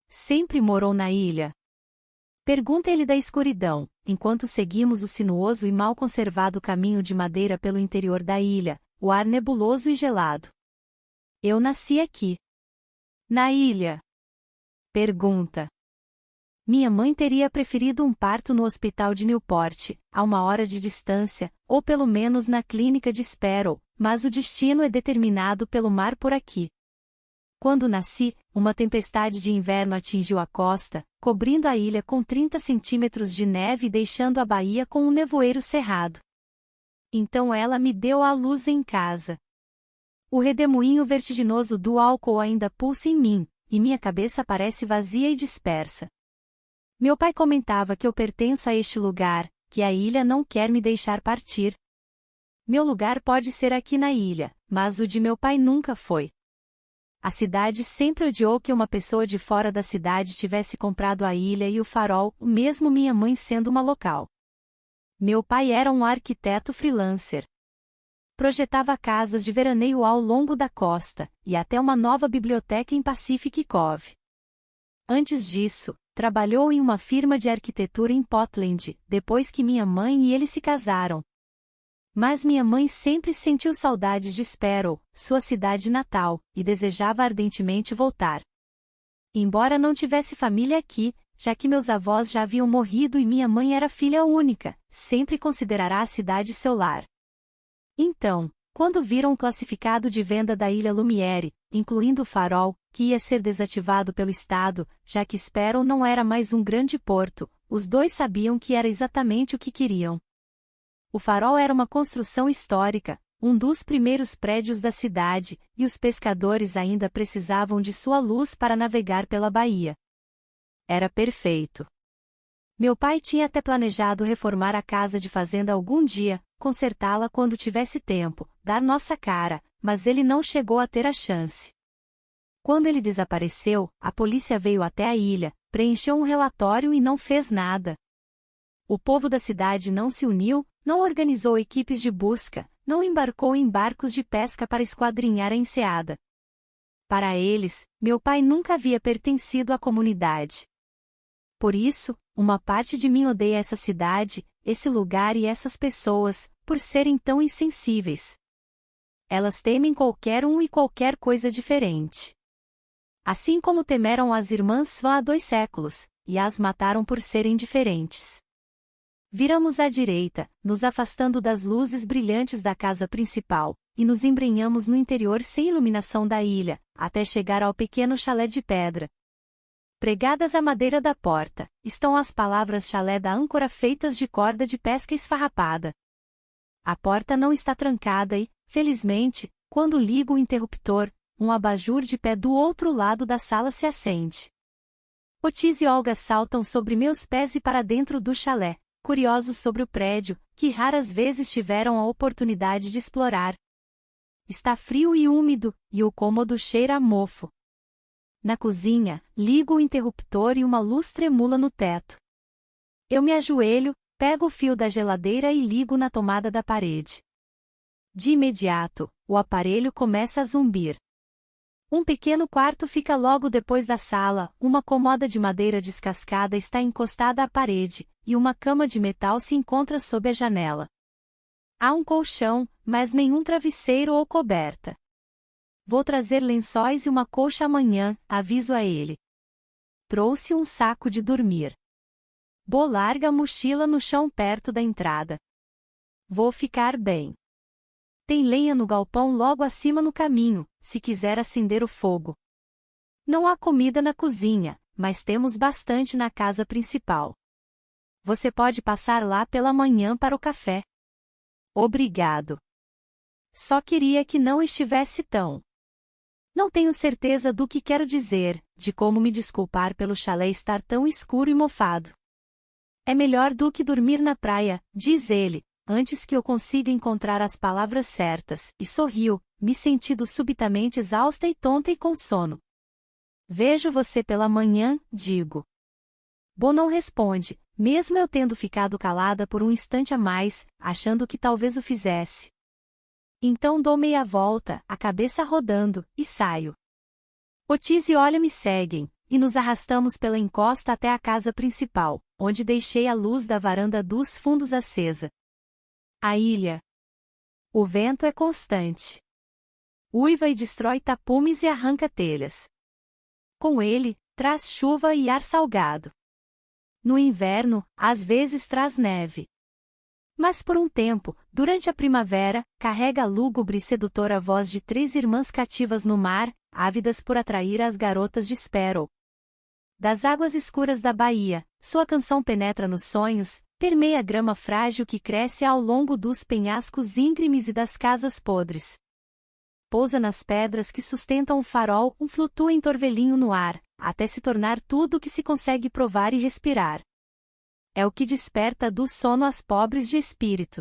Sempre morou na ilha? Pergunta ele da escuridão, enquanto seguimos o sinuoso e mal conservado caminho de madeira pelo interior da ilha, o ar nebuloso e gelado. Eu nasci aqui. Na ilha? Pergunta. Minha mãe teria preferido um parto no hospital de Newport, a 1 hora de distância, ou pelo menos na clínica de Sparrow, mas o destino é determinado pelo mar por aqui. Quando nasci, uma tempestade de inverno atingiu a costa, cobrindo a ilha com 30 centímetros de neve e deixando a baía com um nevoeiro cerrado. Então ela me deu à luz em casa. O redemoinho vertiginoso do álcool ainda pulsa em mim, e minha cabeça parece vazia e dispersa. Meu pai comentava que eu pertenço a este lugar, que a ilha não quer me deixar partir. Meu lugar pode ser aqui na ilha, mas o de meu pai nunca foi. A cidade sempre odiou que uma pessoa de fora da cidade tivesse comprado a ilha e o farol, mesmo minha mãe sendo uma local. Meu pai era um arquiteto freelancer. Projetava casas de veraneio ao longo da costa, e até uma nova biblioteca em Pacific Cove. Antes disso, trabalhou em uma firma de arquitetura em Portland, depois que minha mãe e ele se casaram. Mas minha mãe sempre sentiu saudades de Sparrow, sua cidade natal, e desejava ardentemente voltar. Embora não tivesse família aqui, já que meus avós já haviam morrido e minha mãe era filha única, sempre considerará a cidade seu lar. Então, quando viram o classificado de venda da Ilha Lumiere, incluindo o farol, que ia ser desativado pelo Estado, já que Sparrow não era mais um grande porto, os dois sabiam que era exatamente o que queriam. O farol era uma construção histórica, um dos primeiros prédios da cidade, e os pescadores ainda precisavam de sua luz para navegar pela baía. Era perfeito. Meu pai tinha até planejado reformar a casa de fazenda algum dia, consertá-la quando tivesse tempo, dar nossa cara, mas ele não chegou a ter a chance. Quando ele desapareceu, a polícia veio até a ilha, preencheu um relatório e não fez nada. O povo da cidade não se uniu, não organizou equipes de busca, não embarcou em barcos de pesca para esquadrinhar a enseada. Para eles, meu pai nunca havia pertencido à comunidade. Por isso, uma parte de mim odeia essa cidade, esse lugar e essas pessoas, por serem tão insensíveis. Elas temem qualquer um e qualquer coisa diferente. Assim como temeram as irmãs Van há 2 séculos, e as mataram por serem diferentes. Viramos à direita, nos afastando das luzes brilhantes da casa principal, e nos embrenhamos no interior sem iluminação da ilha, até chegar ao pequeno chalé de pedra. Pregadas à madeira da porta, estão as palavras chalé da âncora feitas de corda de pesca esfarrapada. A porta não está trancada e, felizmente, quando ligo o interruptor, um abajur de pé do outro lado da sala se acende. Otis e Olga saltam sobre meus pés e para dentro do chalé, curiosos sobre o prédio, que raras vezes tiveram a oportunidade de explorar. Está frio e úmido, e o cômodo cheira a mofo. Na cozinha, ligo o interruptor e uma luz tremula no teto. Eu me ajoelho, pego o fio da geladeira e ligo na tomada da parede. De imediato, o aparelho começa a zumbir. Um pequeno quarto fica logo depois da sala, uma cômoda de madeira descascada está encostada à parede, e uma cama de metal se encontra sob a janela. Há um colchão, mas nenhum travesseiro ou coberta. Vou trazer lençóis e uma colcha amanhã, aviso a ele. Trouxe um saco de dormir. Bo larga a mochila no chão perto da entrada. Vou ficar bem. Tem lenha no galpão logo acima no caminho, se quiser acender o fogo. Não há comida na cozinha, mas temos bastante na casa principal. Você pode passar lá pela manhã para o café. Obrigado. Só queria que não estivesse tão. Não tenho certeza do que quero dizer, de como me desculpar pelo chalé estar tão escuro e mofado. É melhor do que dormir na praia, diz ele, antes que eu consiga encontrar as palavras certas, e sorriu, me sentindo subitamente exausta e tonta e com sono. Vejo você pela manhã, digo. Bo não responde, mesmo eu tendo ficado calada por um instante a mais, achando que talvez o fizesse. Então dou meia volta, a cabeça rodando, e saio. Otis e Olga me seguem, e nos arrastamos pela encosta até a casa principal, onde deixei a luz da varanda dos fundos acesa. A ilha. O vento é constante. Uiva e destrói tapumes e arranca telhas. Com ele, traz chuva e ar salgado. No inverno, às vezes traz neve. Mas por um tempo, durante a primavera, carrega a lúgubre e sedutora voz de 3 irmãs cativas no mar, ávidas por atrair as garotas de Sparrow. Das águas escuras da baía, sua canção penetra nos sonhos, permeia a grama frágil que cresce ao longo dos penhascos íngremes e das casas podres. Pousa nas pedras que sustentam o farol, flutua em torvelinho no ar, até se tornar tudo o que se consegue provar e respirar. É o que desperta do sono as pobres de espírito.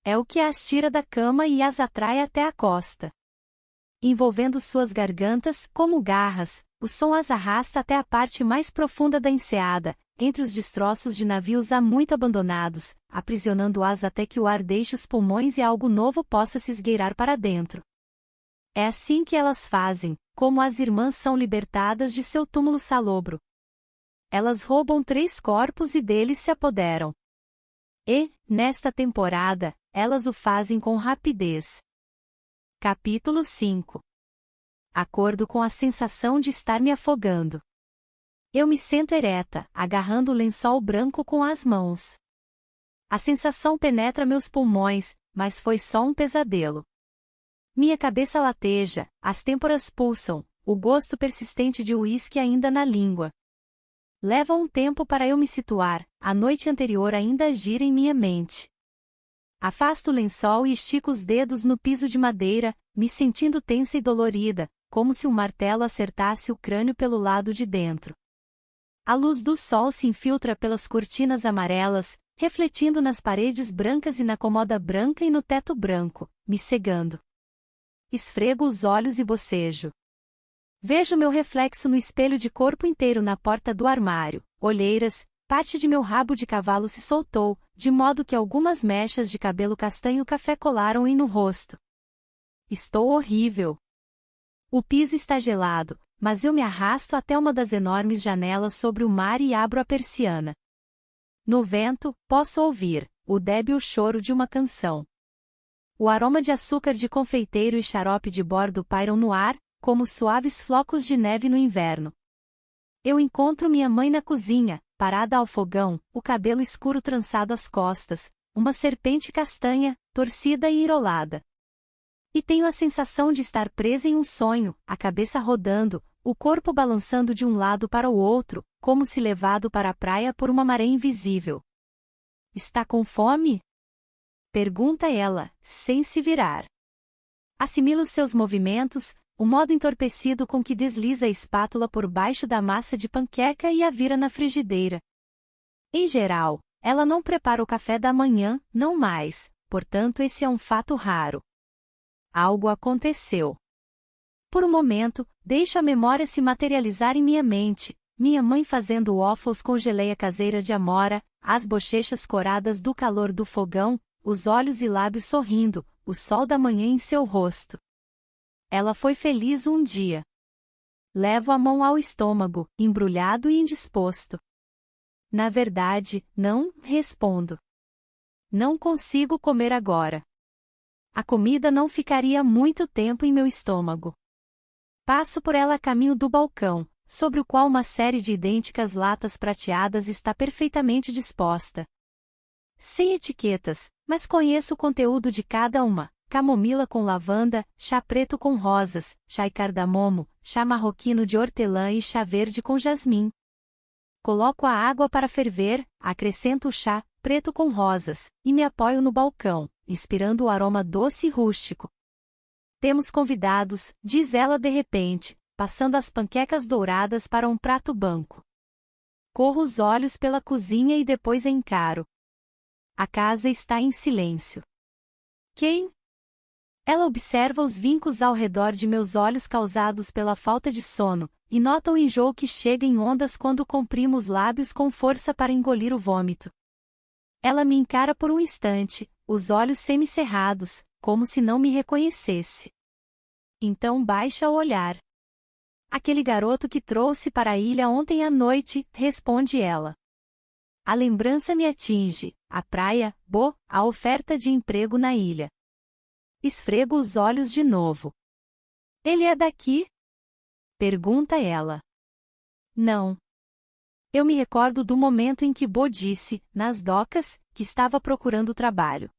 É o que as tira da cama e as atrai até a costa. Envolvendo suas gargantas, como garras, o som as arrasta até a parte mais profunda da enseada, entre os destroços de navios há muito abandonados, aprisionando-as até que o ar deixe os pulmões e algo novo possa se esgueirar para dentro. É assim que elas fazem, como as irmãs são libertadas de seu túmulo salobro. Elas roubam 3 corpos e deles se apoderam. E, nesta temporada, elas o fazem com rapidez. Capítulo 5. Acordo com a sensação de estar me afogando. Eu me sento ereta, agarrando o lençol branco com as mãos. A sensação penetra meus pulmões, mas foi só um pesadelo. Minha cabeça lateja, as têmporas pulsam, o gosto persistente de uísque ainda na língua. Leva um tempo para eu me situar, a noite anterior ainda gira em minha mente. Afasto o lençol e estico os dedos no piso de madeira, me sentindo tensa e dolorida, como se um martelo acertasse o crânio pelo lado de dentro. A luz do sol se infiltra pelas cortinas amarelas, refletindo nas paredes brancas e na cômoda branca e no teto branco, me cegando. Esfrego os olhos e bocejo. Vejo meu reflexo no espelho de corpo inteiro na porta do armário, olheiras, parte de meu rabo de cavalo se soltou, de modo que algumas mechas de cabelo castanho café colaram no rosto. Estou horrível. O piso está gelado, mas eu me arrasto até uma das enormes janelas sobre o mar e abro a persiana. No vento, posso ouvir o débil choro de uma canção. O aroma de açúcar de confeiteiro e xarope de bordo pairam no ar, como suaves flocos de neve no inverno. Eu encontro minha mãe na cozinha, parada ao fogão, o cabelo escuro trançado às costas, uma serpente castanha, torcida e enrolada. E tenho a sensação de estar presa em um sonho, a cabeça rodando, o corpo balançando de um lado para o outro, como se levado para a praia por uma maré invisível. Está com fome? Pergunta ela, sem se virar. Assimila os seus movimentos, o modo entorpecido com que desliza a espátula por baixo da massa de panqueca e a vira na frigideira. Em geral, ela não prepara o café da manhã, não mais, portanto esse é um fato raro. Algo aconteceu. Por um momento, deixo a memória se materializar em minha mente, minha mãe fazendo waffles com geleia caseira de amora, as bochechas coradas do calor do fogão, os olhos e lábios sorrindo, o sol da manhã em seu rosto. Ela foi feliz um dia. Levo a mão ao estômago, embrulhado e indisposto. Na verdade, não, respondo. Não consigo comer agora. A comida não ficaria muito tempo em meu estômago. Passo por ela a caminho do balcão, sobre o qual uma série de idênticas latas prateadas está perfeitamente disposta. Sem etiquetas, mas conheço o conteúdo de cada uma: camomila com lavanda, chá preto com rosas, chá e cardamomo, chá marroquino de hortelã e chá verde com jasmim. Coloco a água para ferver, acrescento o chá preto com rosas, e me apoio no balcão, inspirando o aroma doce e rústico. Temos convidados, diz ela de repente, passando as panquecas douradas para um prato banco. Corro os olhos pela cozinha e depois a encaro. A casa está em silêncio. Quem? Ela observa os vincos ao redor de meus olhos causados pela falta de sono, e nota o enjoo que chega em ondas quando comprimo os lábios com força para engolir o vômito. Ela me encara por um instante, os olhos semicerrados, como se não me reconhecesse. Então baixa o olhar. Aquele garoto que trouxe para a ilha ontem à noite, responde ela. A lembrança me atinge, a praia, a oferta de emprego na ilha. Esfrego os olhos de novo. Ele é daqui? Pergunta ela. Não. Eu me recordo do momento em que Bo disse, nas docas, que estava procurando trabalho.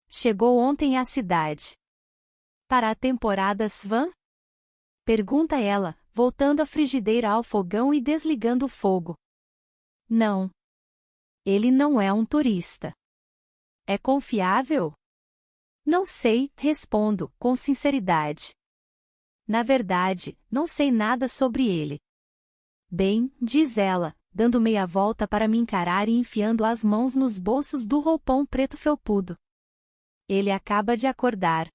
Chegou ontem à cidade. Para a temporada Svan? Pergunta ela, voltando a frigideira ao fogão e desligando o fogo. Não. Ele não é um turista. É confiável? Não sei, respondo, com sinceridade. Na verdade, não sei nada sobre ele. Bem, diz ela, dando meia volta para me encarar e enfiando as mãos nos bolsos do roupão preto felpudo. Ele acaba de acordar.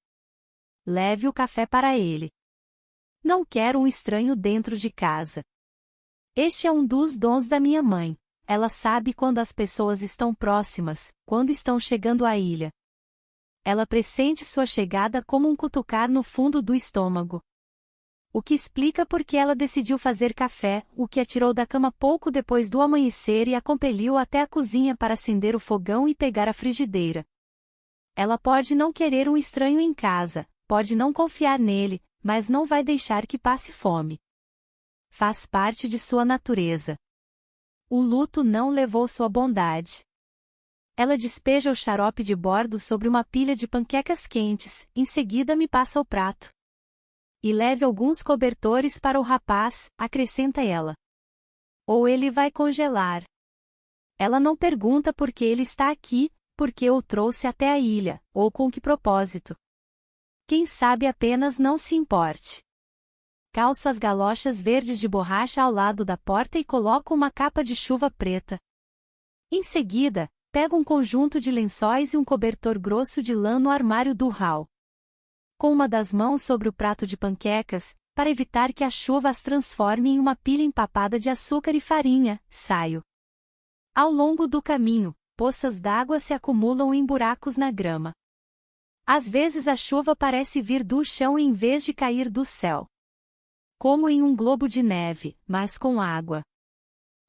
Leve o café para ele. Não quero um estranho dentro de casa. Este é um dos dons da minha mãe. Ela sabe quando as pessoas estão próximas, quando estão chegando à ilha. Ela pressente sua chegada como um cutucar no fundo do estômago. O que explica por que ela decidiu fazer café, o que a tirou da cama pouco depois do amanhecer e a compeliu até a cozinha para acender o fogão e pegar a frigideira. Ela pode não querer um estranho em casa, pode não confiar nele, mas não vai deixar que passe fome. Faz parte de sua natureza. O luto não levou sua bondade. Ela despeja o xarope de bordo sobre uma pilha de panquecas quentes, em seguida me passa o prato. E leve alguns cobertores para o rapaz, acrescenta ela. Ou ele vai congelar. Ela não pergunta por que ele está aqui, por que o trouxe até a ilha, ou com que propósito. Quem sabe apenas não se importe. Calço as galochas verdes de borracha ao lado da porta e coloco uma capa de chuva preta. Em seguida, pego um conjunto de lençóis e um cobertor grosso de lã no armário do hall. Com uma das mãos sobre o prato de panquecas, para evitar que a chuva as transforme em uma pilha empapada de açúcar e farinha, saio. Ao longo do caminho, poças d'água se acumulam em buracos na grama. Às vezes a chuva parece vir do chão em vez de cair do céu. Como em um globo de neve, mas com água.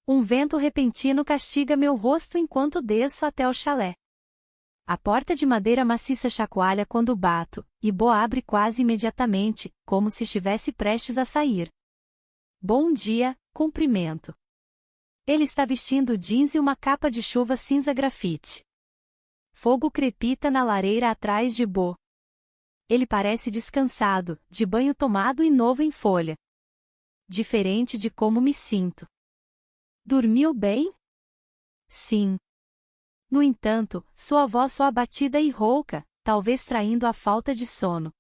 Um vento repentino castiga meu rosto enquanto desço até o chalé. A porta de madeira maciça chacoalha quando bato, e Bo abre quase imediatamente, como se estivesse prestes a sair. Bom dia, cumprimento. Ele está vestindo jeans e uma capa de chuva cinza grafite. Fogo crepita na lareira atrás de Bo. Ele parece descansado, de banho tomado e novo em folha. Diferente de como me sinto. Dormiu bem? Sim. No entanto, sua voz soa abatida e rouca, talvez traindo a falta de sono.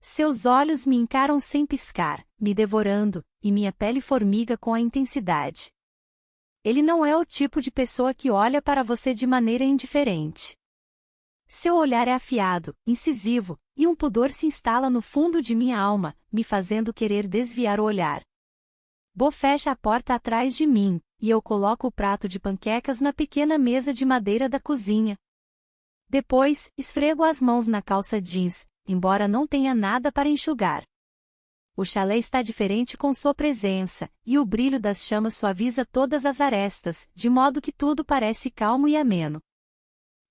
Seus olhos me encaram sem piscar, me devorando, e minha pele formiga com a intensidade. Ele não é o tipo de pessoa que olha para você de maneira indiferente. Seu olhar é afiado, incisivo, e um pudor se instala no fundo de minha alma, me fazendo querer desviar o olhar. Bo fecha a porta atrás de mim, e eu coloco o prato de panquecas na pequena mesa de madeira da cozinha. Depois, esfrego as mãos na calça jeans, embora não tenha nada para enxugar. O chalé está diferente com sua presença, e o brilho das chamas suaviza todas as arestas, de modo que tudo parece calmo e ameno.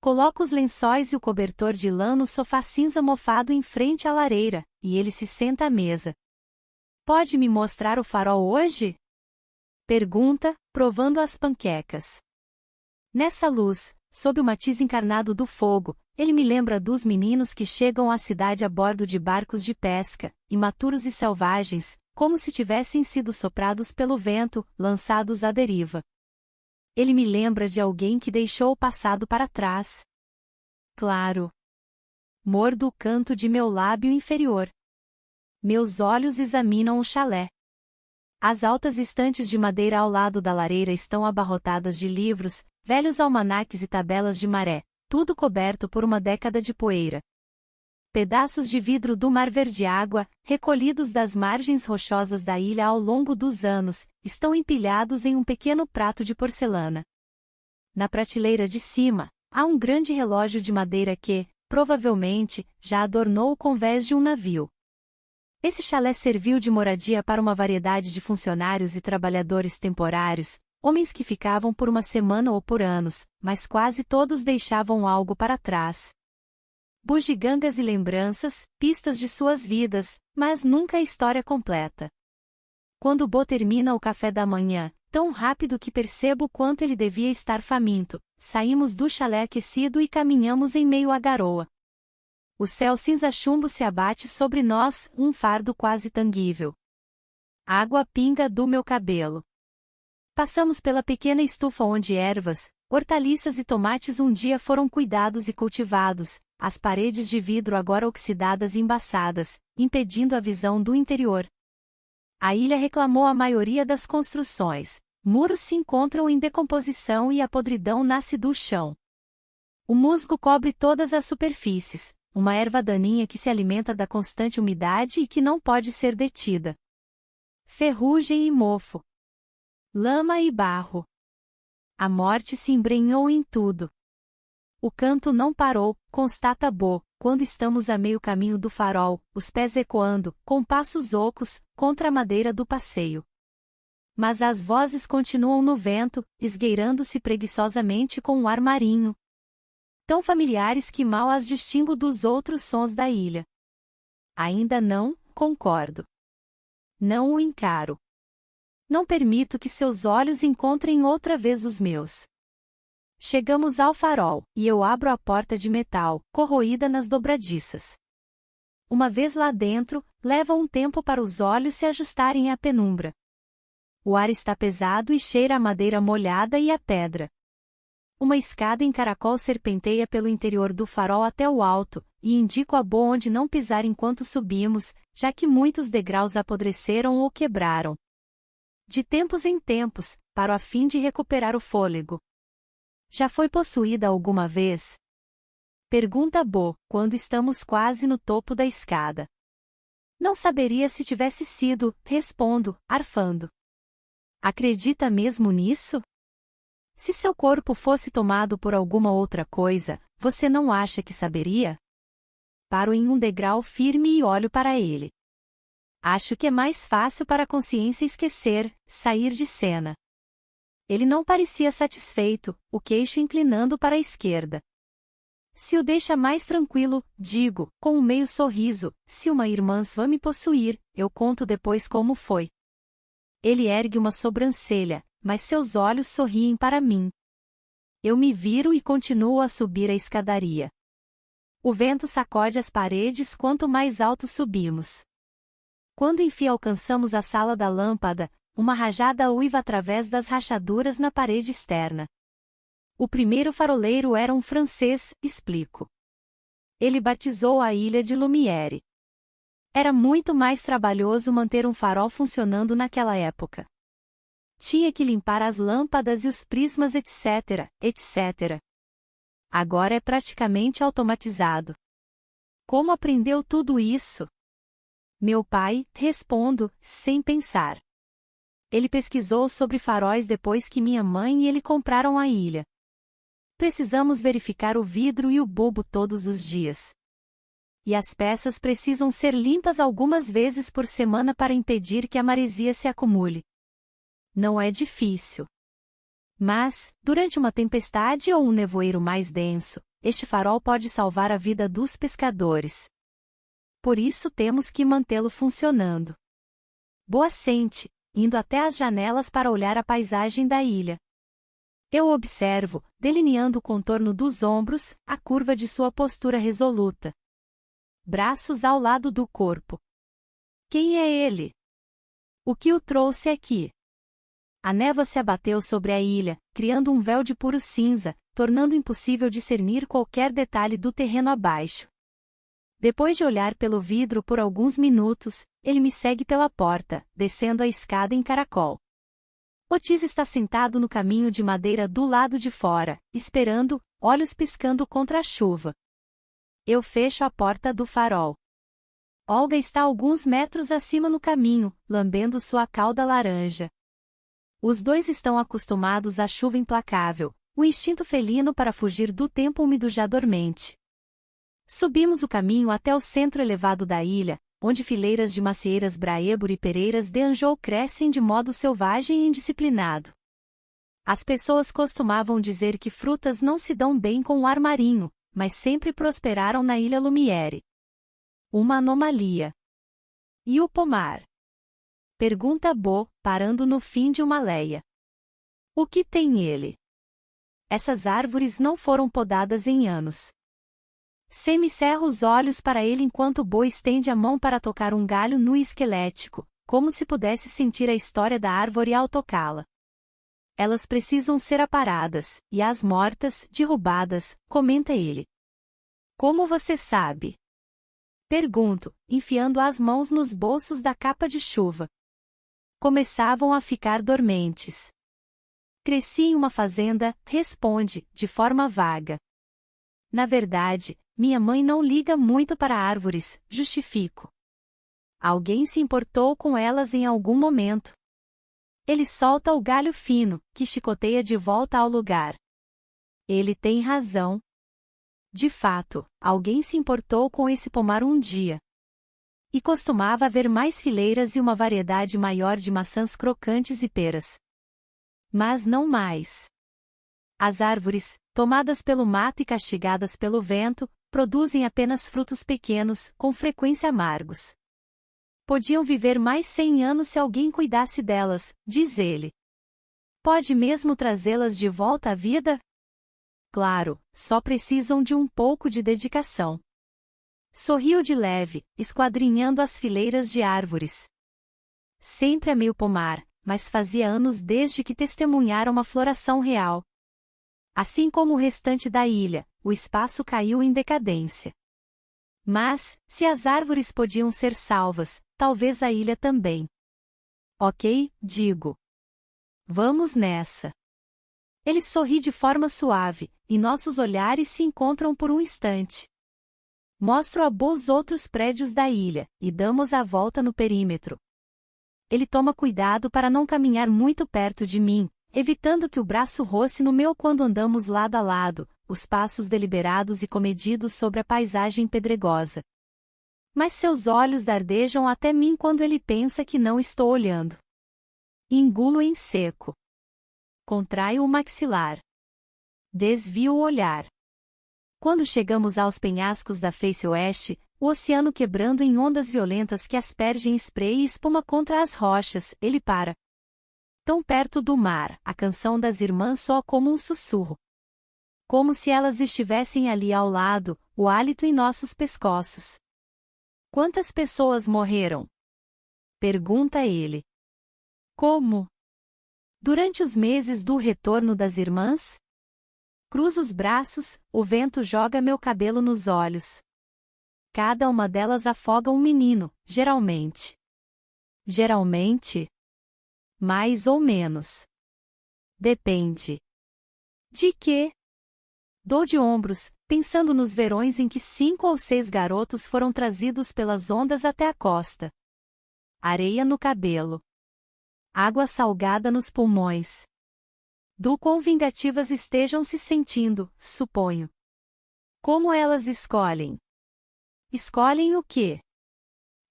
Coloco os lençóis e o cobertor de lã no sofá cinza mofado em frente à lareira, e ele se senta à mesa. Pode me mostrar o farol hoje? Pergunta, provando as panquecas. Nessa luz, sob o matiz encarnado do fogo, ele me lembra dos meninos que chegam à cidade a bordo de barcos de pesca, imaturos e selvagens, como se tivessem sido soprados pelo vento, lançados à deriva. Ele me lembra de alguém que deixou o passado para trás. Claro. Mordo o canto de meu lábio inferior. Meus olhos examinam o chalé. As altas estantes de madeira ao lado da lareira estão abarrotadas de livros, velhos almanaques e tabelas de maré, tudo coberto por uma década de poeira. Pedaços de vidro do mar verde-água, recolhidos das margens rochosas da ilha ao longo dos anos, estão empilhados em um pequeno prato de porcelana. Na prateleira de cima, há um grande relógio de madeira que, provavelmente, já adornou o convés de um navio. Esse chalé serviu de moradia para uma variedade de funcionários e trabalhadores temporários, homens que ficavam por uma semana ou por anos, mas quase todos deixavam algo para trás. Bugigangas e lembranças, pistas de suas vidas, mas nunca a história completa. Quando Bo termina o café da manhã, tão rápido que percebo quanto ele devia estar faminto, saímos do chalé aquecido e caminhamos em meio à garoa. O céu cinza-chumbo se abate sobre nós, um fardo quase tangível. Água pinga do meu cabelo. Passamos pela pequena estufa onde ervas, hortaliças e tomates um dia foram cuidados e cultivados, as paredes de vidro agora oxidadas e embaçadas, impedindo a visão do interior. A ilha reclamou a maioria das construções, muros se encontram em decomposição e a podridão nasce do chão. O musgo cobre todas as superfícies, uma erva daninha que se alimenta da constante umidade e que não pode ser detida. Ferrugem e mofo. Lama e barro. A morte se embrenhou em tudo. O canto não parou, constata Bo, quando estamos a meio caminho do farol, os pés ecoando, com passos ocos, contra a madeira do passeio. Mas as vozes continuam no vento, esgueirando-se preguiçosamente com um ar marinho. Tão familiares que mal as distingo dos outros sons da ilha. Ainda não, concordo. Não o encaro. Não permito que seus olhos encontrem outra vez os meus. Chegamos ao farol, e eu abro a porta de metal, corroída nas dobradiças. Uma vez lá dentro, leva um tempo para os olhos se ajustarem à penumbra. O ar está pesado e cheira a madeira molhada e a pedra. Uma escada em caracol serpenteia pelo interior do farol até o alto, e indico a Bo onde não pisar enquanto subimos, já que muitos degraus apodreceram ou quebraram. De tempos em tempos, paro a fim de recuperar o fôlego. Já foi possuída alguma vez? Pergunta Bo, quando estamos quase no topo da escada. Não saberia se tivesse sido, respondo, arfando. Acredita mesmo nisso? Se seu corpo fosse tomado por alguma outra coisa, você não acha que saberia? Paro em um degrau firme e olho para ele. Acho que é mais fácil para a consciência esquecer, sair de cena. Ele não parecia satisfeito, o queixo inclinando para a esquerda. Se o deixa mais tranquilo, digo, com um meio sorriso, se uma irmã vai me possuir, eu conto depois como foi. Ele ergue uma sobrancelha, mas seus olhos sorriem para mim. Eu me viro e continuo a subir a escadaria. O vento sacode as paredes quanto mais alto subimos. Quando enfim alcançamos a sala da lâmpada, uma rajada uiva através das rachaduras na parede externa. O primeiro faroleiro era um francês, explico. Ele batizou a ilha de Lumière. Era muito mais trabalhoso manter um farol funcionando naquela época. Tinha que limpar as lâmpadas e os prismas, etc., etc. Agora é praticamente automatizado. Como aprendeu tudo isso? Meu pai, respondo, sem pensar. Ele pesquisou sobre faróis depois que minha mãe e ele compraram a ilha. Precisamos verificar o vidro e o bulbo todos os dias. E as peças precisam ser limpas algumas vezes por semana para impedir que a maresia se acumule. Não é difícil. Mas, durante uma tempestade ou um nevoeiro mais denso, este farol pode salvar a vida dos pescadores. Por isso temos que mantê-lo funcionando. Boacente, indo até as janelas para olhar a paisagem da ilha. Eu observo, delineando o contorno dos ombros, a curva de sua postura resoluta. Braços ao lado do corpo. Quem é ele? O que o trouxe aqui? A névoa se abateu sobre a ilha, criando um véu de puro cinza, tornando impossível discernir qualquer detalhe do terreno abaixo. Depois de olhar pelo vidro por alguns minutos, ele me segue pela porta, descendo a escada em caracol. Otis está sentado no caminho de madeira do lado de fora, esperando, olhos piscando contra a chuva. Eu fecho a porta do farol. Olga está alguns metros acima no caminho, lambendo sua cauda laranja. Os dois estão acostumados à chuva implacável, o instinto felino para fugir do tempo úmido já dormente. Subimos o caminho até o centro elevado da ilha, onde fileiras de macieiras Braebur e pereiras de Anjou crescem de modo selvagem e indisciplinado. As pessoas costumavam dizer que frutas não se dão bem com o ar marinho, mas sempre prosperaram na ilha Lumière. Uma anomalia. E o pomar? Pergunta Bo, parando no fim de uma leia. O que tem ele? Essas árvores não foram podadas em anos. Semi cerra os olhos para ele enquanto Bo estende a mão para tocar um galho nu e esquelético, como se pudesse sentir a história da árvore ao tocá-la. Elas precisam ser aparadas, e as mortas, derrubadas, comenta ele. Como você sabe? Pergunto, enfiando as mãos nos bolsos da capa de chuva. Começavam a ficar dormentes. Cresci em uma fazenda, responde, de forma vaga. Na verdade, minha mãe não liga muito para árvores, justifico. Alguém se importou com elas em algum momento. Ele solta o galho fino, que chicoteia de volta ao lugar. Ele tem razão. De fato, alguém se importou com esse pomar um dia. E costumava haver mais fileiras e uma variedade maior de maçãs crocantes e peras. Mas não mais. As árvores, tomadas pelo mato e castigadas pelo vento, produzem apenas frutos pequenos, com frequência amargos. Podiam viver mais 100 anos se alguém cuidasse delas, diz ele. Pode mesmo trazê-las de volta à vida? Claro, só precisam de um pouco de dedicação. Sorriu de leve, esquadrinhando as fileiras de árvores. Sempre amei o pomar, mas fazia anos desde que testemunhara uma floração real. Assim como o restante da ilha, o espaço caiu em decadência. Mas, se as árvores podiam ser salvas, talvez a ilha também. Ok, digo. Vamos nessa. Ele sorri de forma suave, e nossos olhares se encontram por um instante. Mostro a Bo os outros prédios da ilha, e damos a volta no perímetro. Ele toma cuidado para não caminhar muito perto de mim, evitando que o braço roce no meu quando andamos lado a lado, os passos deliberados e comedidos sobre a paisagem pedregosa. Mas seus olhos dardejam até mim quando ele pensa que não estou olhando. Engulo em seco. contraio o maxilar. Desvio o olhar. Quando chegamos aos penhascos da face oeste, o oceano quebrando em ondas violentas que aspergem spray e espuma contra as rochas, ele para. Tão perto do mar, a canção das irmãs soa como um sussurro. Como se elas estivessem ali ao lado, o hálito em nossos pescoços. Quantas pessoas morreram? Pergunta ele. Como? Durante os meses do retorno das irmãs? Cruzo os braços, o vento joga meu cabelo nos olhos. Cada uma delas afoga um menino, geralmente. Geralmente? Mais ou menos. Depende. De quê? Dou de ombros, pensando nos verões em que 5 ou 6 garotos foram trazidos pelas ondas até a costa. Areia no cabelo. Água salgada nos pulmões. Do quão vingativas estejam se sentindo, suponho. Como elas escolhem? Escolhem o quê?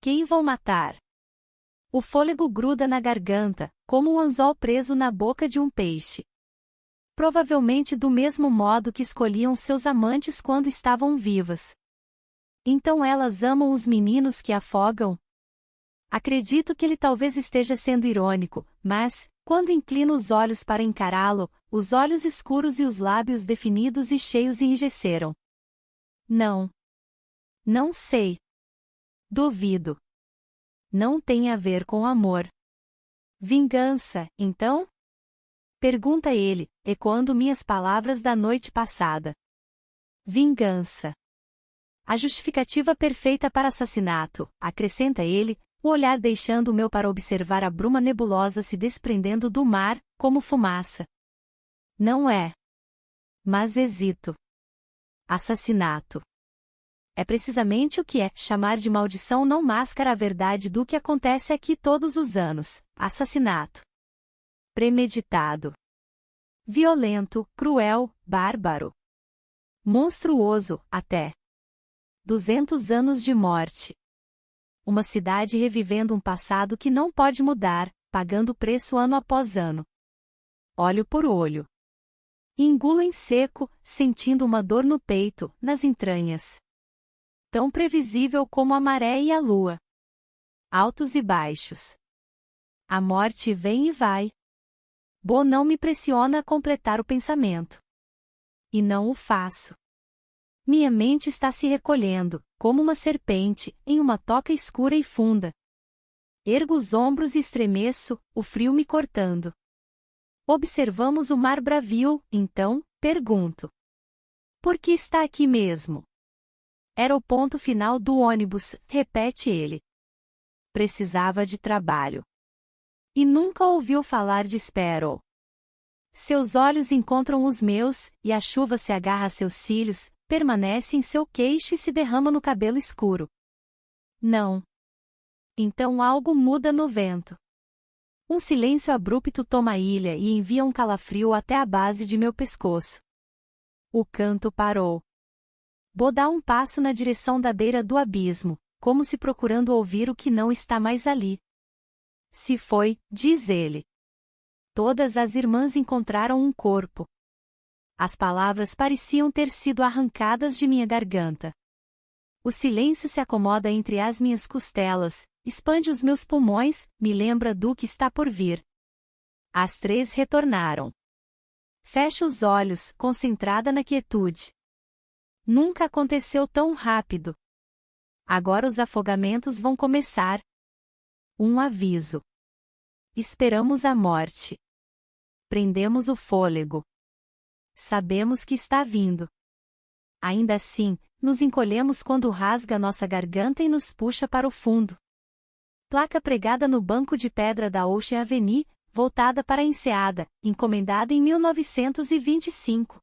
Quem vão matar? O fôlego gruda na garganta, como um anzol preso na boca de um peixe. Provavelmente do mesmo modo que escolhiam seus amantes quando estavam vivas. Então elas amam os meninos que afogam? Acredito que ele talvez esteja sendo irônico, mas, quando inclino os olhos para encará-lo, os olhos escuros e os lábios definidos e cheios enrijeceram. Não. Não sei. Duvido. Não tem a ver com amor. Vingança, então? Pergunta ele, ecoando minhas palavras da noite passada. Vingança. A justificativa perfeita para assassinato, acrescenta ele, o olhar deixando o meu para observar a bruma nebulosa se desprendendo do mar, como fumaça. Não é. Mas hesito. Assassinato. É precisamente o que é. Chamar de maldição não mascara a verdade do que acontece aqui todos os anos. Assassinato. Premeditado. Violento, cruel, bárbaro. Monstruoso, até. 200 anos de morte. Uma cidade revivendo um passado que não pode mudar, pagando preço ano após ano. Olho por olho. Engulo em seco, sentindo uma dor no peito, nas entranhas. Tão previsível como a maré e a lua. Altos e baixos. A morte vem e vai. Bo não me pressiona a completar o pensamento. E não o faço. Minha mente está se recolhendo, como uma serpente, em uma toca escura e funda. Ergo os ombros e estremeço, o frio me cortando. Observamos o mar bravio, então, pergunto. Por que está aqui mesmo? Era o ponto final do ônibus, repete ele. Precisava de trabalho. E nunca ouviu falar de Sparrow. Seus olhos encontram os meus, e a chuva se agarra a seus cílios, permanece em seu queixo e se derrama no cabelo escuro. Não. Então algo muda no vento. Um silêncio abrupto toma a ilha e envia um calafrio até a base de meu pescoço. O canto parou. Bo dá um passo na direção da beira do abismo, como se procurando ouvir o que não está mais ali. Se foi, diz ele. Todas as irmãs encontraram um corpo. As palavras pareciam ter sido arrancadas de minha garganta. O silêncio se acomoda entre as minhas costelas, expande os meus pulmões, me lembra do que está por vir. As 3 retornaram. Fecho os olhos, concentrada na quietude. Nunca aconteceu tão rápido. Agora os afogamentos vão começar. Um aviso. Esperamos a morte. Prendemos o fôlego. Sabemos que está vindo. Ainda assim, nos encolhemos quando rasga nossa garganta e nos puxa para o fundo. Placa pregada no banco de pedra da Ocean Avenue, voltada para a enseada, encomendada em 1925.